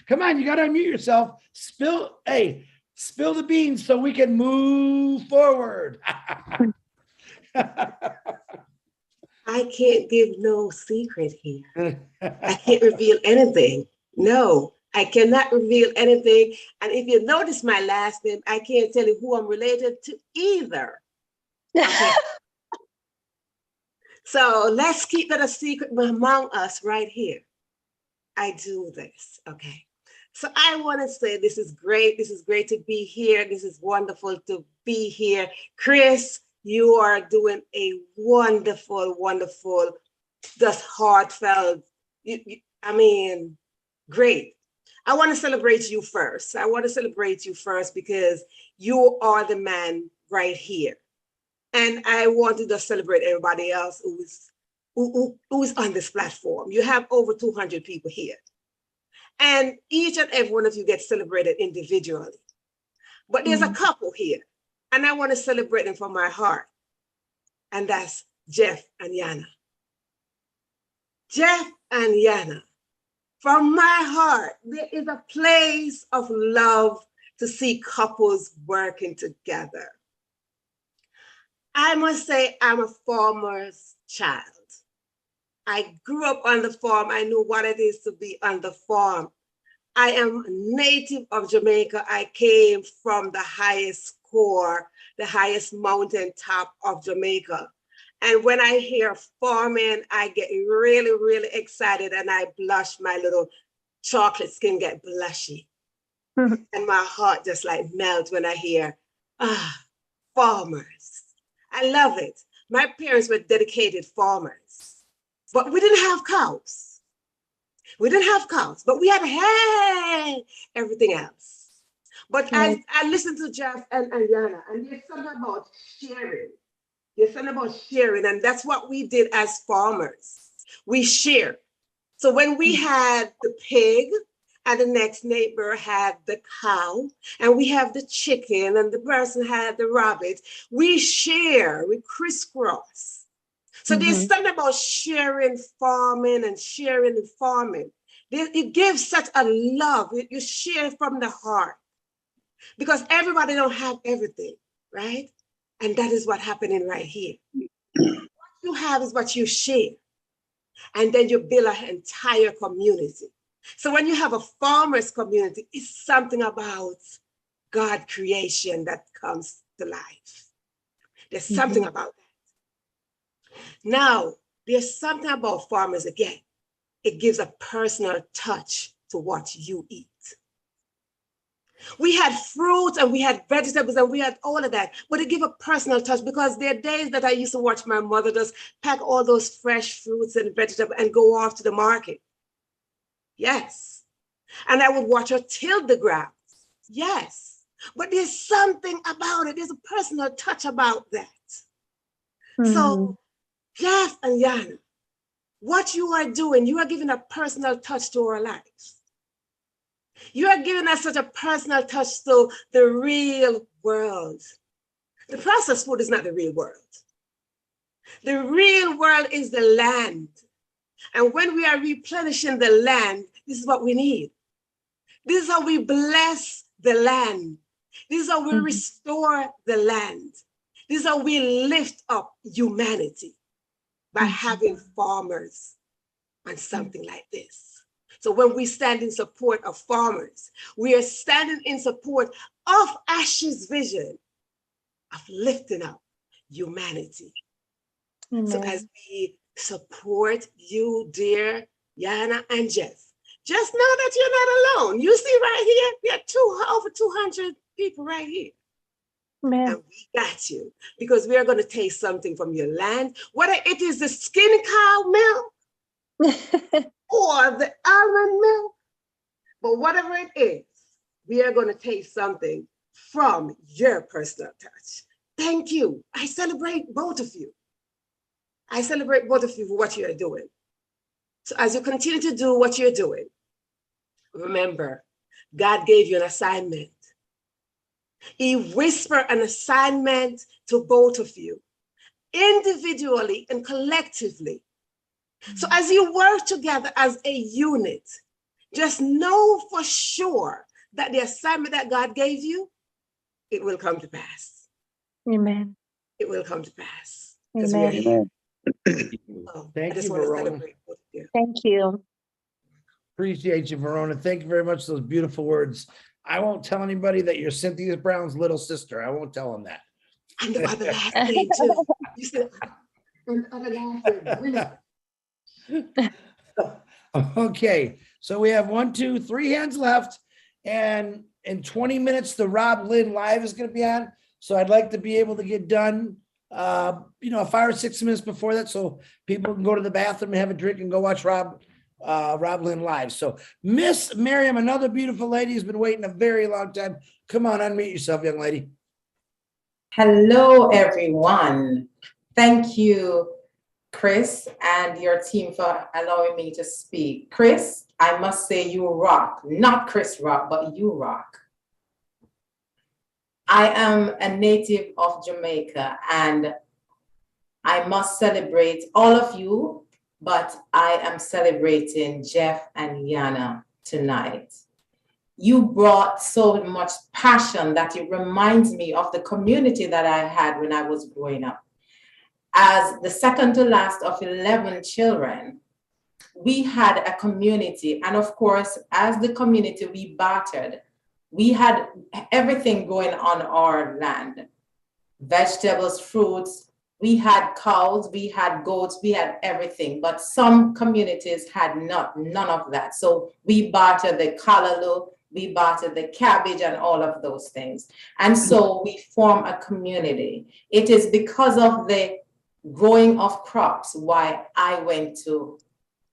come on. You got to unmute yourself. Spill the beans so we can move forward. I can't give no secret here. I can't reveal anything. No, I cannot reveal anything. And if you notice my last name, I can't tell you who I'm related to either. Okay. So let's keep that a secret among us right here. I do this, okay? So I want to say this is great. This is great to be here. This is wonderful to be here. Chris, you are doing a wonderful, wonderful, just heartfelt, I mean, great. I want to celebrate you first. I want to celebrate you first because you are the man right here. And I want to just celebrate everybody else who is on this platform. You have over 200 people here. And each and every one of you gets celebrated individually. But there's a couple here, and I want to celebrate them from my heart. And that's Jeff and Yana. Jeff and Yana. From my heart, there is a place of love to see couples working together. I must say, I'm a farmer's child. I grew up on the farm. I knew what it is to be on the farm. I am native of Jamaica. I came from the highest core, the highest mountain top of Jamaica. And when I hear farming, I get really, really excited and I blush. My little chocolate skin get blushy. And my heart just like melts when I hear, farmers. I love it. My parents were dedicated farmers, but we didn't have cows. We didn't have cows, but we had everything else. But I listened to Jeff and Yana, and there's something about sharing. There's something about sharing, and that's what we did as farmers. We share. So when we had the pig, and the next neighbor had the cow, and we have the chicken, and the person had the rabbit, we share, we crisscross. So there's something about sharing farming and sharing the farming. It gives such a love. You share from the heart because everybody don't have everything, right? And that is what's happening right here. What you have is what you share. And then you build an entire community. So when you have a farmer's community, it's something about God creation that comes to life. There's something about that. Now, there's something about farmers again. It gives a personal touch to what you eat. We had fruit and we had vegetables and we had all of that, but it gave a personal touch because there are days that I used to watch my mother just pack all those fresh fruits and vegetables and go off to the market. Yes. And I would watch her till the ground. Yes. But there's something about it. There's a personal touch about that. So, Jeff and Yana, what you are doing, you are giving a personal touch to our lives. You are giving us such a personal touch to the real world. The processed food is not the real world. The real world is the land. And when we are replenishing the land, this is what we need. This is how we bless the land. This is how we restore the land. This is how we lift up humanity by having farmers on something like this. So when we stand in support of farmers, we are standing in support of Ash's vision of lifting up humanity. So as we support you, dear Yana and Jeff, just know that you're not alone. You see right here, we have over 200 people right here. And we got you because we are going to taste something from your land, whether it is the skin cow milk or the almond milk, but whatever it is, we are going to taste something from your personal touch. Thank you. I celebrate both of you. I celebrate both of you for what you're doing. So as you continue to do what you're doing, remember, God gave you an assignment. He whispered an assignment to both of you, individually and collectively. So as you work together as a unit, just know for sure that the assignment that God gave you, it will come to pass. Amen. It will come to pass. Amen. Thank you, Verona. Thank you. Appreciate you, Verona. Thank you very much for those beautiful words. I won't tell anybody that you're Cynthia Brown's little sister. I won't tell them that. And the other last name too. You said, and the other last name. Okay, so we have 1, 2, 3 hands left, and in 20 minutes, the Rob Lynn Live is going to be on. So I'd like to be able to get done, 5 or 6 minutes before that, so people can go to the bathroom and have a drink and go watch Rob Rob Lynn Live. So Miss Miriam, another beautiful lady who's been waiting a very long time. Come on, unmute yourself, young lady. Hello, everyone. Thank you, Chris, and your team for allowing me to speak. Chris, I must say you rock. Not Chris Rock, but you rock. I am a native of Jamaica, and I must celebrate all of you, but I am celebrating Jeff and Yana tonight. You brought so much passion that it reminds me of the community that I had when I was growing up. As the second to last of 11 children, we had a community. And of course, as the community, we bartered. We had everything going on our land, vegetables, fruits. We had cows, we had goats, we had everything. But some communities had none of that. So we bartered the callaloo, we bartered the cabbage and all of those things. And so we form a community. It is because of the growing of crops why I went to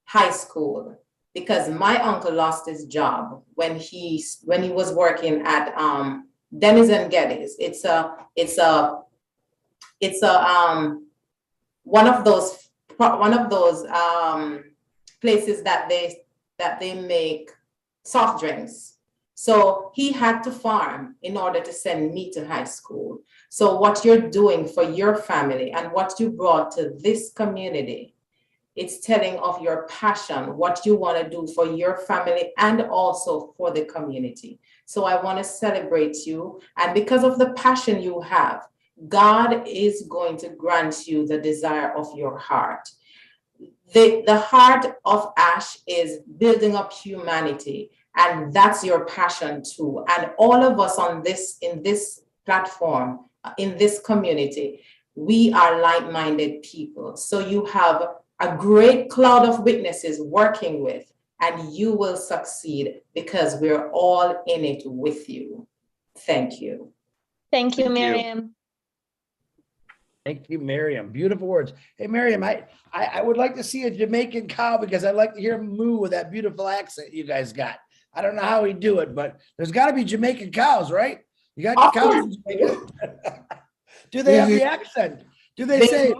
high school, because my uncle lost his job when he was working at Denny's and Geddes. It's one of those places that they make soft drinks. So he had to farm in order to send me to high school. So what you're doing for your family and what you brought to this community, it's telling of your passion, what you want to do for your family and also for the community. So I want to celebrate you. And because of the passion you have, God is going to grant you the desire of your heart. The heart of Ash is building up humanity, and that's your passion too. And all of us in this platform, in this community, we are like-minded people. So you have a great cloud of witnesses working with, and you will succeed because we're all in it with you. Thank you. Thank you, Miriam. Thank you, Miriam. Beautiful words. Hey, Miriam, I would like to see a Jamaican cow because I'd like to hear him moo with that beautiful accent you guys got. I don't know how we do it, but there's got to be Jamaican cows, right? You got cows in Jamaica. Do they have the accent? Do they say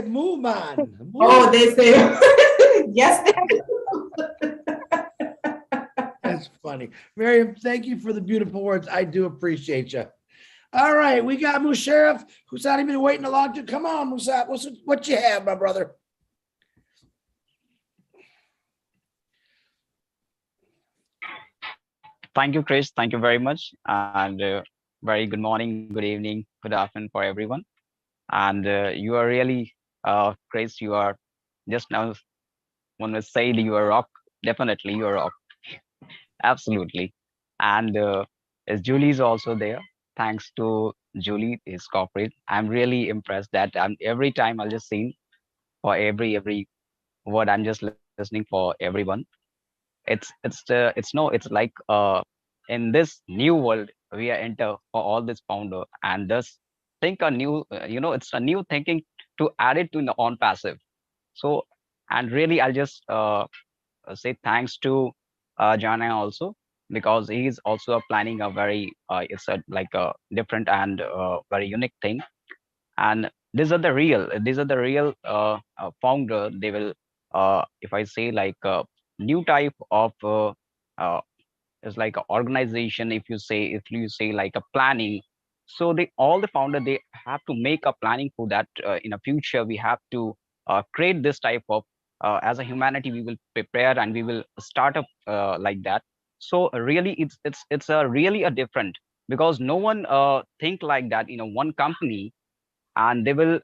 moo, man? Moo. Oh, they say, yes. That's funny. Miriam, thank you for the beautiful words. I do appreciate you. All right, we got Musharraf, who's not even waiting a long time. Come on, Musab, what you have, my brother? Thank you, Chris. Thank you very much. And very good morning, good evening, good afternoon for everyone. And you are really, Chris, you are just now, one would say that you are rock. Definitely, you are rock. Absolutely. And as Julie is also there, thanks to Julie, his corporate, I'm really impressed that every time I'll just sing for every word. I'm just listening for everyone. It's like in this new world we are enter for all this founder and thus think a new it's a new thinking to add it to the on passive. So and really I'll just say thanks to Jana also, because he's also planning a very it's a like a different and very unique thing. And these are the real founder. They will if I say like a new type of is like an organization. If you say like a planning, so they all the founder, they have to make a planning for that. In the future we have to create this type of as a humanity we will prepare and we will start up like that. So really it's a really a different, because no one think like that one company, and they will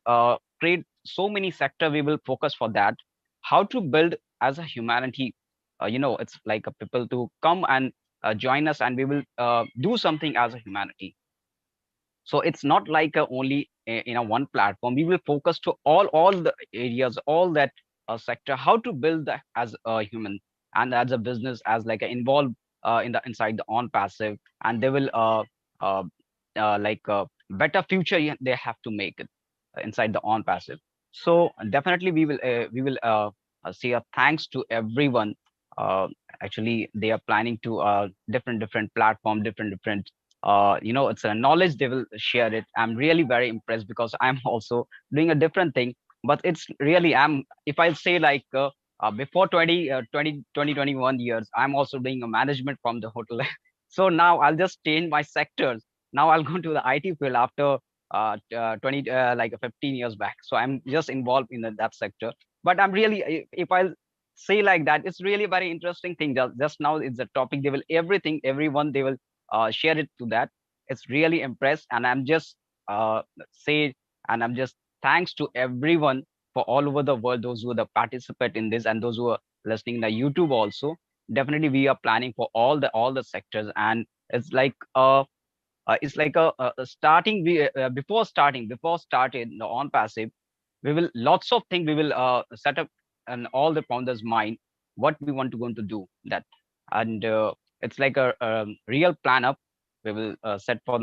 create so many sector. We will focus for that, how to build as a humanity. It's like a people to come and join us, and we will do something as a humanity. So it's not like only in a one platform. We will focus to all the areas, all that sector, how to build that as a human and as a business, as like involved in the inside the on passive, and they will uh, like better future they have to make it inside the on passive. So definitely we will say a thanks to everyone. Actually, they are planning to different platform, different. It's a knowledge they will share it. I'm really very impressed because I'm also doing a different thing. But it's really if I say like before 2021 years, I'm also doing a management from the hotel. So now I'll just change my sectors. Now I'll go to the IT field after 15 years back. So I'm just involved in that sector. But I'm really, if I say like that, it's really very interesting thing. Just now it's a topic. They will everyone they will share it to that. It's really impressed, and I'm just say, and I'm just thanks to everyone for all over the world, those who participate in this and those who are listening to YouTube also. Definitely, we are planning for all the sectors, and it's like a starting. Before starting the on passive, we will lots of things we will set up in all the founders' mind what we want to going to do that, and it's like a real plan up we will set for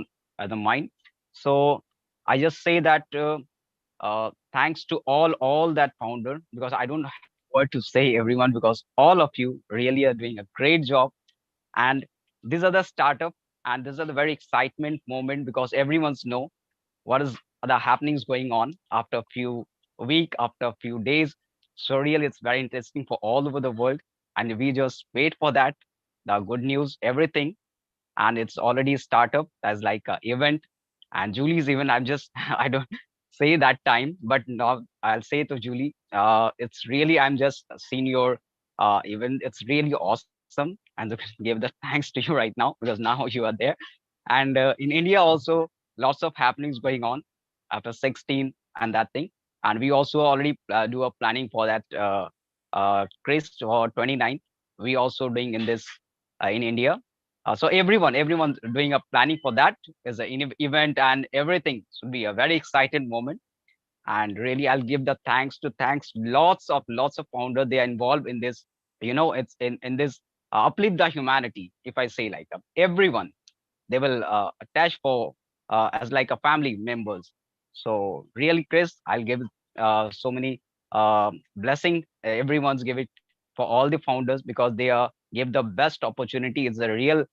the mind. So I just say that thanks to all that founder, because I don't have word to say everyone, because all of you really are doing a great job. And these are the startup, and these are the very excitement moment, because everyone's know what is the happenings going on after a few week, after a few days. So really it's very interesting for all over the world, and we just wait for that, the good news, everything. And it's already startup as like a event. And Julie's even, I'm just I don't say that time, but now I'll say to Julie, it's really, I'm just seeing your event. It's really awesome, and give the thanks to you right now, because now you are there. And in India also, lots of happenings going on after 16 and that thing. And we also already do a planning for that Chris or 29. We also doing in this in India. So everyone's doing a planning for that as an event, and everything should be a very excited moment. And really, I'll give the thanks lots of founder. They are involved in this. It's in this uplift the humanity. If I say like everyone, they will attach for as like a family members. So really, Chris, I'll give so many blessing. Everyone's give it for all the founders, because they are give the best opportunity. It's a real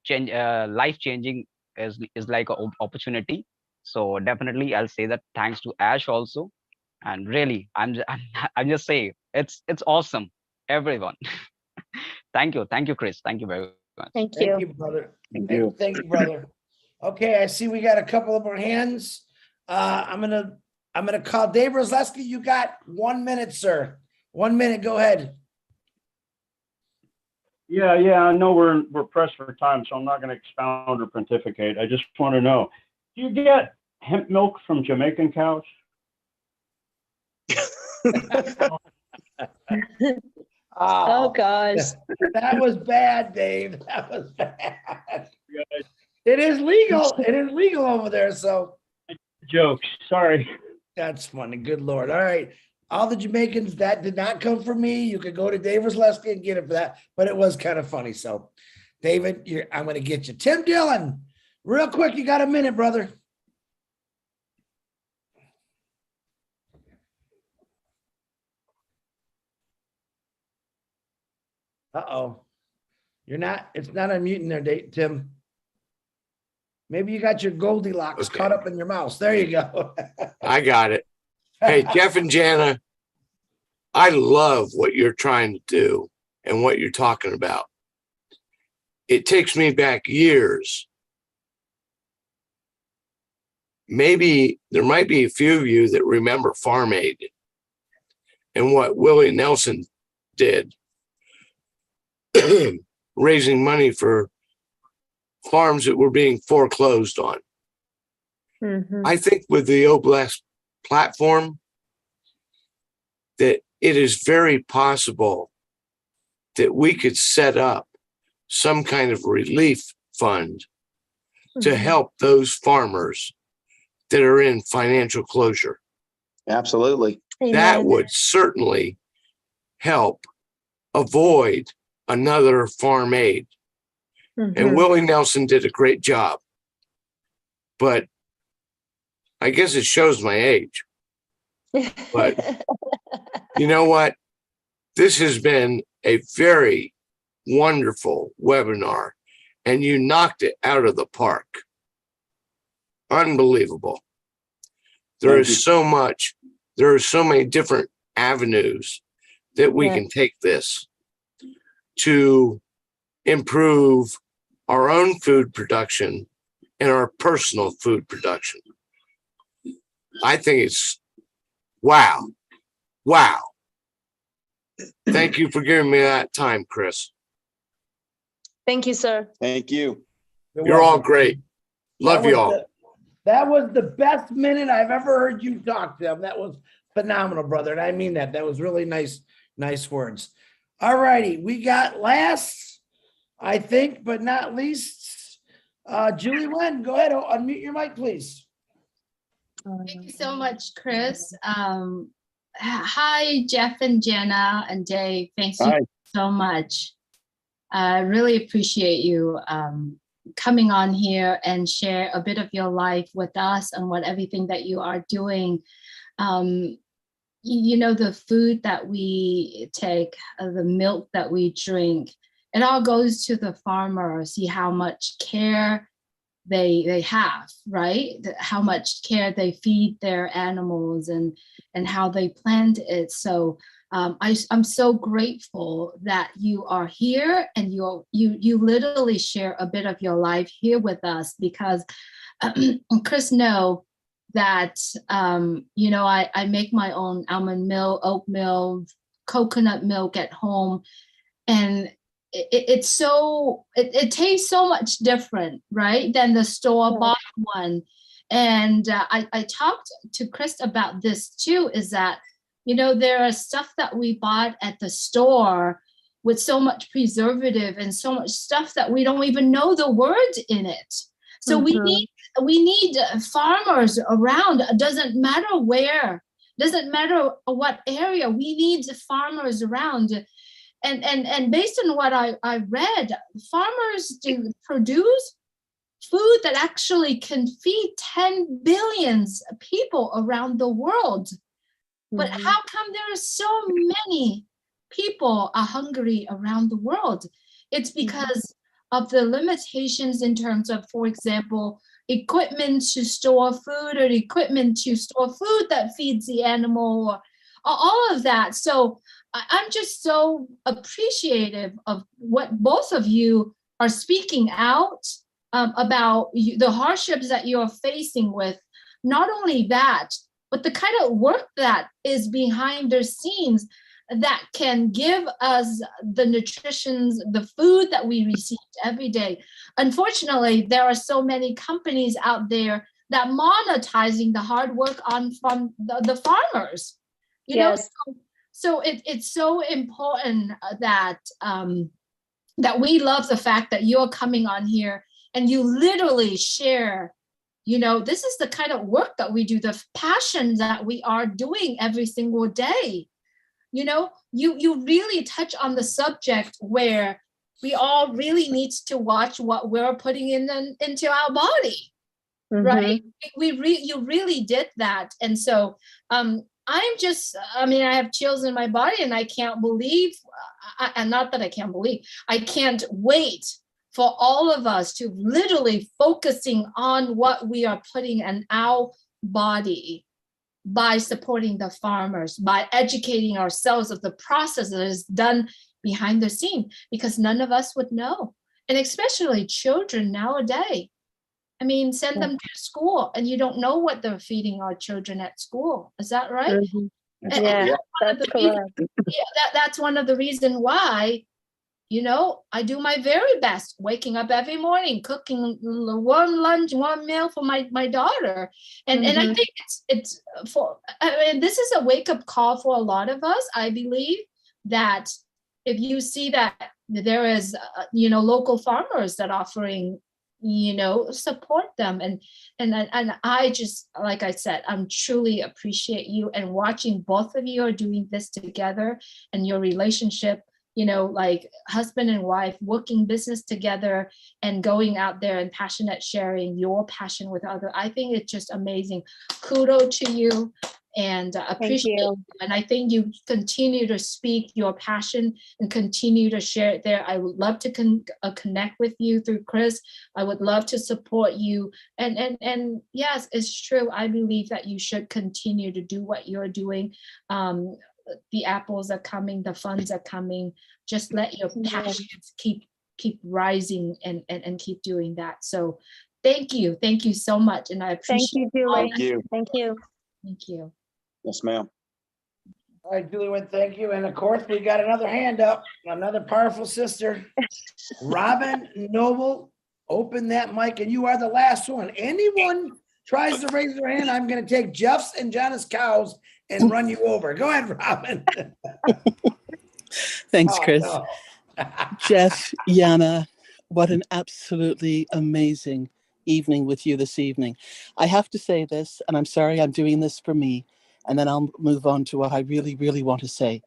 change, life changing is like an opportunity. So definitely, I'll say that thanks to Ash also. And really, I'm just saying it's awesome, everyone. Thank you, Chris. Thank you very much. Thank Thank you. you, brother. Thank you. Thank you, brother. Okay, I see we got a couple of more hands. I'm gonna call Dave Rosleski. You got 1 minute, sir. 1 minute. Go ahead. Yeah, I know we're pressed for time, so I'm not going to expound or pontificate. I just want to know, do you get hemp milk from Jamaican cows? Oh gosh. That was bad, Dave. That was bad. It is legal. It is legal over there. So Jokes. Sorry. that's funny. Good Lord. All right. All the Jamaicans, that did not come from me. You could go to Dave Rosleski and get it for that, but it was kind of funny. So David, I'm going to get you. Tim Dillon, real quick. You got a minute, brother. Uh-oh. It's not unmuting there, Tim. Maybe you got your Goldilocks caught up in your mouse. There you go. I got it. Hey, Jeff and Jana, I love what you're trying to do and what you're talking about. It takes me back years. Maybe there might be a few of you that remember Farm Aid and what Willie Nelson did, raising money for farms that were being foreclosed on. I think with the Oblast platform, that it is very possible that we could set up some kind of relief fund to help those farmers that are in financial closure. Absolutely. That would certainly help avoid another Farm Aid. And Willie Nelson did a great job. But I guess it shows my age. But you know what? this has been a very wonderful webinar, and you knocked it out of the park. Unbelievable. There is so much, there are so many different avenues that we can take this to improve our own food production and our personal food production. I think it's wow. Wow. Thank you for giving me that time, Chris. Thank you, sir. Thank you. You're all great. Love you all. That was the best minute I've ever heard you talk, Tim. That was phenomenal, brother. And I mean that. That was really nice words. All righty. We got last, I think, but not least, Julie Wen. Go ahead. Unmute your mic, please. Thank you so much, Chris. Hi, Jeff and Jenna and Dave. Thanks you so much. I really appreciate you coming on here and share a bit of your life with us and what everything that you are doing. You know, the food that we take, the milk that we drink, it all goes to the farmer. See how much care they have, right? How much care they feed their animals and how they plant it. So I'm so grateful that you are here and you literally share a bit of your life here with us, because Chris know that you know, I make my own almond milk, oat milk, coconut milk at home, and it tastes so much different, right, than the store-bought one. And I talked to Chris about this too, is that, you know, there are stuff that we bought at the store with so much preservative and so much stuff that we don't even know the word in it. So we need farmers around. It doesn't matter where, doesn't matter what area, we need farmers around. And based on what I read, farmers do produce food that actually can feed 10 billion people around the world. But how come there are so many people are hungry around the world? It's because of the limitations in terms of, for example, equipment to store food or equipment to store food that feeds the animal, or all of that. So I'm just so appreciative of what both of you are speaking out about the hardships that you're facing with. Not only that, but the kind of work that is behind the scenes that can give us the nutritions, the food that we receive every day. Unfortunately, there are so many companies out there that monetizing the hard work from the farmers. You know, so it's so important that that we love the fact that you're coming on here and you literally share, you know, this is the kind of work that we do, the passion that we are doing every single day. You know, you really touch on the subject where we all really need to watch what we're putting into our body, right? You really did that. And so I'm just, I mean, I have chills in my body and I can't believe, and not that I can't believe, I can't wait for all of us to literally focusing on what we are putting in our body by supporting the farmers, by educating ourselves of the process that is done behind the scene, because none of us would know. And especially children nowadays. I mean, send them to school and you don't know what they're feeding our children at school. Is that right? Yeah, that's correct. That's one of the reasons why, you know, I do my very best, waking up every morning, cooking one lunch, one meal for my daughter. And I think it's for, I mean, this is a wake-up call for a lot of us. I believe that if you see that there is, you know, local farmers that offering, you know, support them. And I just, like I said, I'm truly appreciate you, and watching both of you are doing this together and your relationship, you know, like husband and wife working business together and going out there and passionate sharing your passion with others. I think it's just amazing. Kudos to you. and appreciate you. And I think you continue to speak your passion and continue to share it there. I would love to connect with you through Chris. I would love to support you. And yes, it's true. I believe that you should continue to do what you're doing. The apples are coming, the funds are coming. Just let your passions keep rising and keep doing that. So thank you so much, and I appreciate. Thank you, Julie. Thank you. Thank you. Thank you. Yes, ma'am. All right, Julie, thank you. And of course, we got another hand up, another powerful sister, Robin Noble. Open that mic, and you are the last one. Anyone tries to raise their hand, I'm going to take Jeff's and Jonna's cows and run you over. Go ahead, Robin. Thanks, Chris. No. Jeff, Yana, what an absolutely amazing evening with you this evening. I have to say this, and I'm sorry I'm doing this for me, and then I'll move on to what I really, really want to say.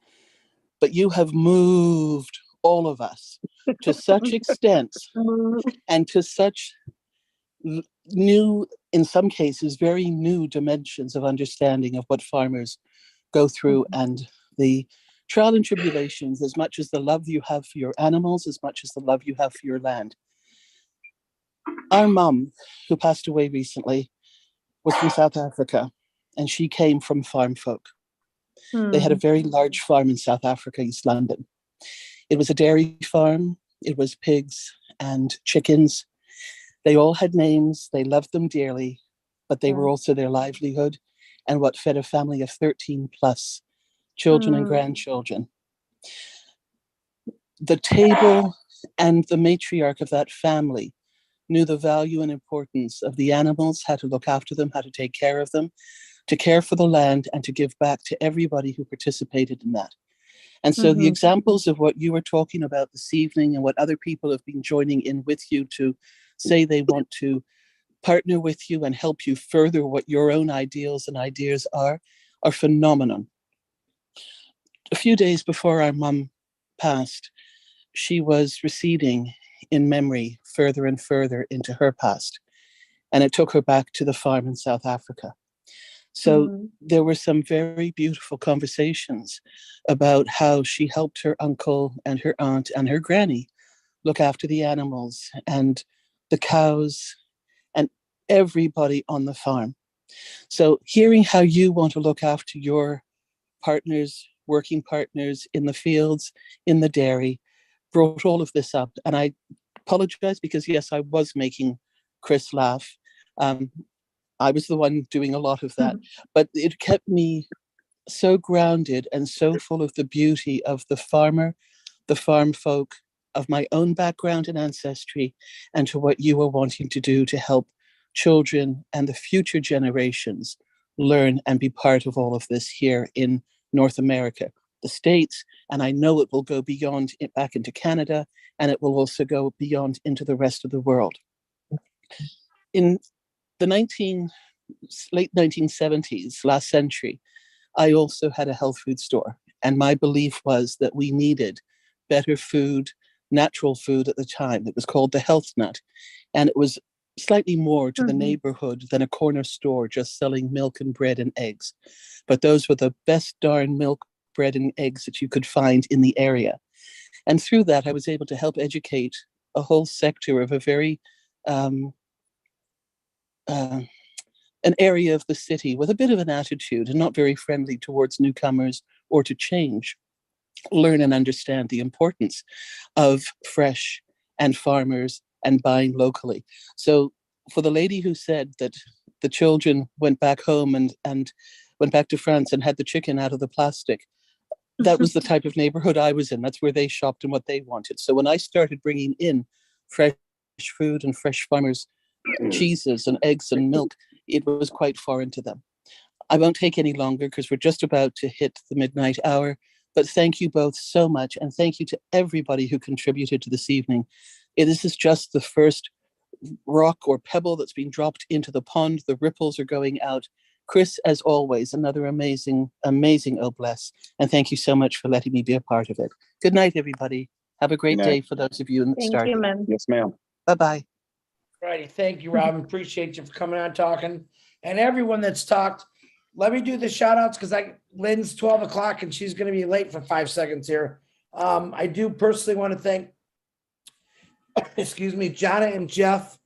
But you have moved all of us to such extent and to such new, in some cases, very new dimensions of understanding of what farmers go through and the trial and tribulations, as much as the love you have for your animals, as much as the love you have for your land. Our mum, who passed away recently, was from South Africa, and she came from farm folk. They had a very large farm in South Africa, East London. It was a dairy farm. It was pigs and chickens. They all had names. They loved them dearly, but they were also their livelihood and what fed a family of 13 plus children and grandchildren. The table and the matriarch of that family knew the value and importance of the animals, how to look after them, how to take care of them, to care for the land, and to give back to everybody who participated in that. And so the examples of what you were talking about this evening and what other people have been joining in with you to say they want to partner with you and help you further what your own ideals and ideas are phenomenal. A few days before our mum passed, she was receding in memory further and further into her past. And it took her back to the farm in South Africa. So there were some very beautiful conversations about how she helped her uncle and her aunt and her granny look after the animals and the cows and everybody on the farm. So hearing how you want to look after your partners, working partners in the fields, in the dairy, brought all of this up. And I apologize because, yes, I was making Chris laugh. I was the one doing a lot of that, but it kept me so grounded and so full of the beauty of the farmer, the farm folk, of my own background and ancestry, and to what you were wanting to do to help children and the future generations learn and be part of all of this here in North America, the States, and I know it will go beyond it back into Canada, and it will also go beyond into the rest of the world. In the late 1970s, last century, I also had a health food store, and my belief was that we needed better food, natural food at the time. It was called the Health Nut, and it was slightly more to the neighborhood than a corner store just selling milk and bread and eggs. But those were the best darn milk, bread and eggs that you could find in the area. And through that, I was able to help educate a whole sector of a very an area of the city with a bit of an attitude and not very friendly towards newcomers or to change, learn and understand the importance of fresh and farmers and buying locally. So for the lady who said that the children went back home and went back to France and had the chicken out of the plastic, that was the type of neighborhood I was in. That's where they shopped and what they wanted. So when I started bringing in fresh food and fresh farmers, cheeses and eggs and milk, it was quite foreign to them. I won't take any longer because we're just about to hit the midnight hour, but thank you both so much. And thank you to everybody who contributed to this evening. This is just the first rock or pebble that's been dropped into the pond. The ripples are going out. Chris, as always, another amazing, amazing Oh Bless. And thank you so much for letting me be a part of it. Good night, everybody. Have a great day for those of you in the start. Thank you, ma'am. Yes, ma'am. Bye-bye. Righty, thank you, Robin. Appreciate you for coming on talking. And everyone that's talked, let me do the shout outs because Lynn's 12 o'clock and she's going to be late for 5 seconds here. I do personally want to thank, excuse me, Jana and Jeff.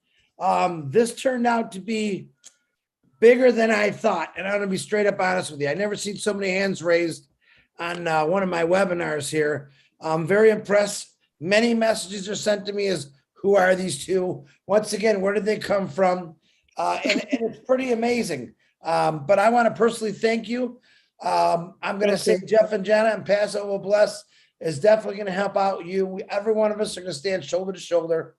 This turned out to be bigger than I thought. And I'm going to be straight up honest with you. I never seen so many hands raised on one of my webinars here. I'm very impressed. Many messages are sent to me as, who are these two? Once again, where did they come from? And it's pretty amazing. But I want to personally thank you. I'm going to say Jeff and Jana and Paso will bless is definitely going to help out you. Every one of us are going to stand shoulder to shoulder,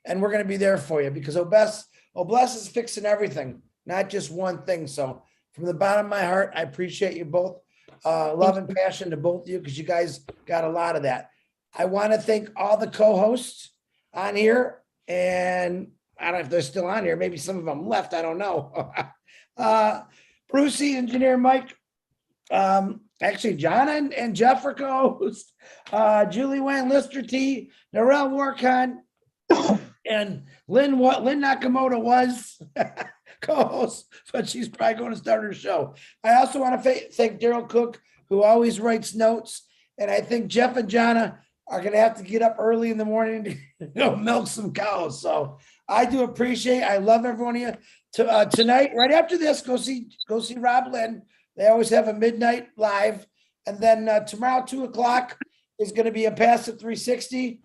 and we're going to be there for you because Obless is fixing everything, not just one thing. So from the bottom of my heart, I appreciate you both. Love and passion to both of you because you guys got a lot of that. I want to thank all the co-hosts on here, and I don't know if they're still on here. Maybe some of them left. I don't know. Brucey, Engineer Mike, actually John and Jeff are co-hosts. Julie Wan, Lister T, Narelle Warcon, and Lynn Nakamoto was co-host, but she's probably going to start her show. I also want to thank Daryl Cook, who always writes notes, and I think Jeff and Jana are going to have to get up early in the morning to go milk some cows. So I do appreciate, I love every one of you. Tonight, right after this, go see Rob Lynn. They always have a midnight live. And then tomorrow, 2 o'clock is going to be a Passive 360.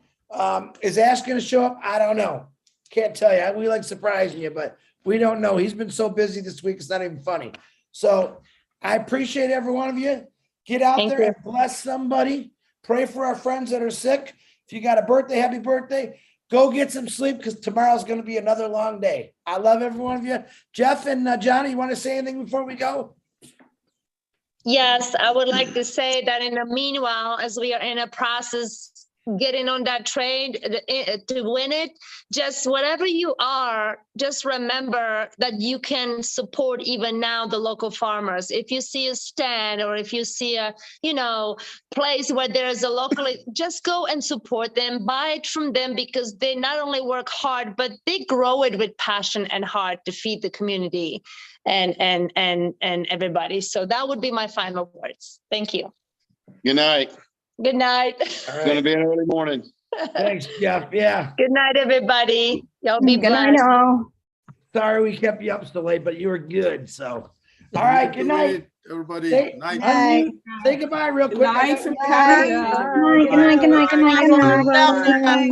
Is Ash going to show up? I don't know. Can't tell you. We like surprising you, but we don't know. He's been so busy this week. It's not even funny. So I appreciate every one of you. Get out there and bless somebody. Pray for our friends that are sick. If you got a birthday, happy birthday. Go get some sleep because tomorrow's going to be another long day. I love every one of you. Jeff and Johnny, you want to say anything before we go? Yes, I would like to say that in the meanwhile, as we are in a process getting on that train to win it, just whatever you are, just remember that you can support even now the local farmers. If you see a stand or if you see a, place where there's a local, just go and support them, buy it from them because they not only work hard, but they grow it with passion and heart to feed the community and everybody. So that would be my final words. Thank you. Good night. Good night. It's going to be an early morning. Thanks, Jeff. Yeah. Good night, everybody. Y'all be Good blessed. night, all. Sorry we kept you up so late, but you were good. So, all right. Good night, everybody. Say goodbye real quick. Good night. Good night. Good night. Good night. Good night. Good night.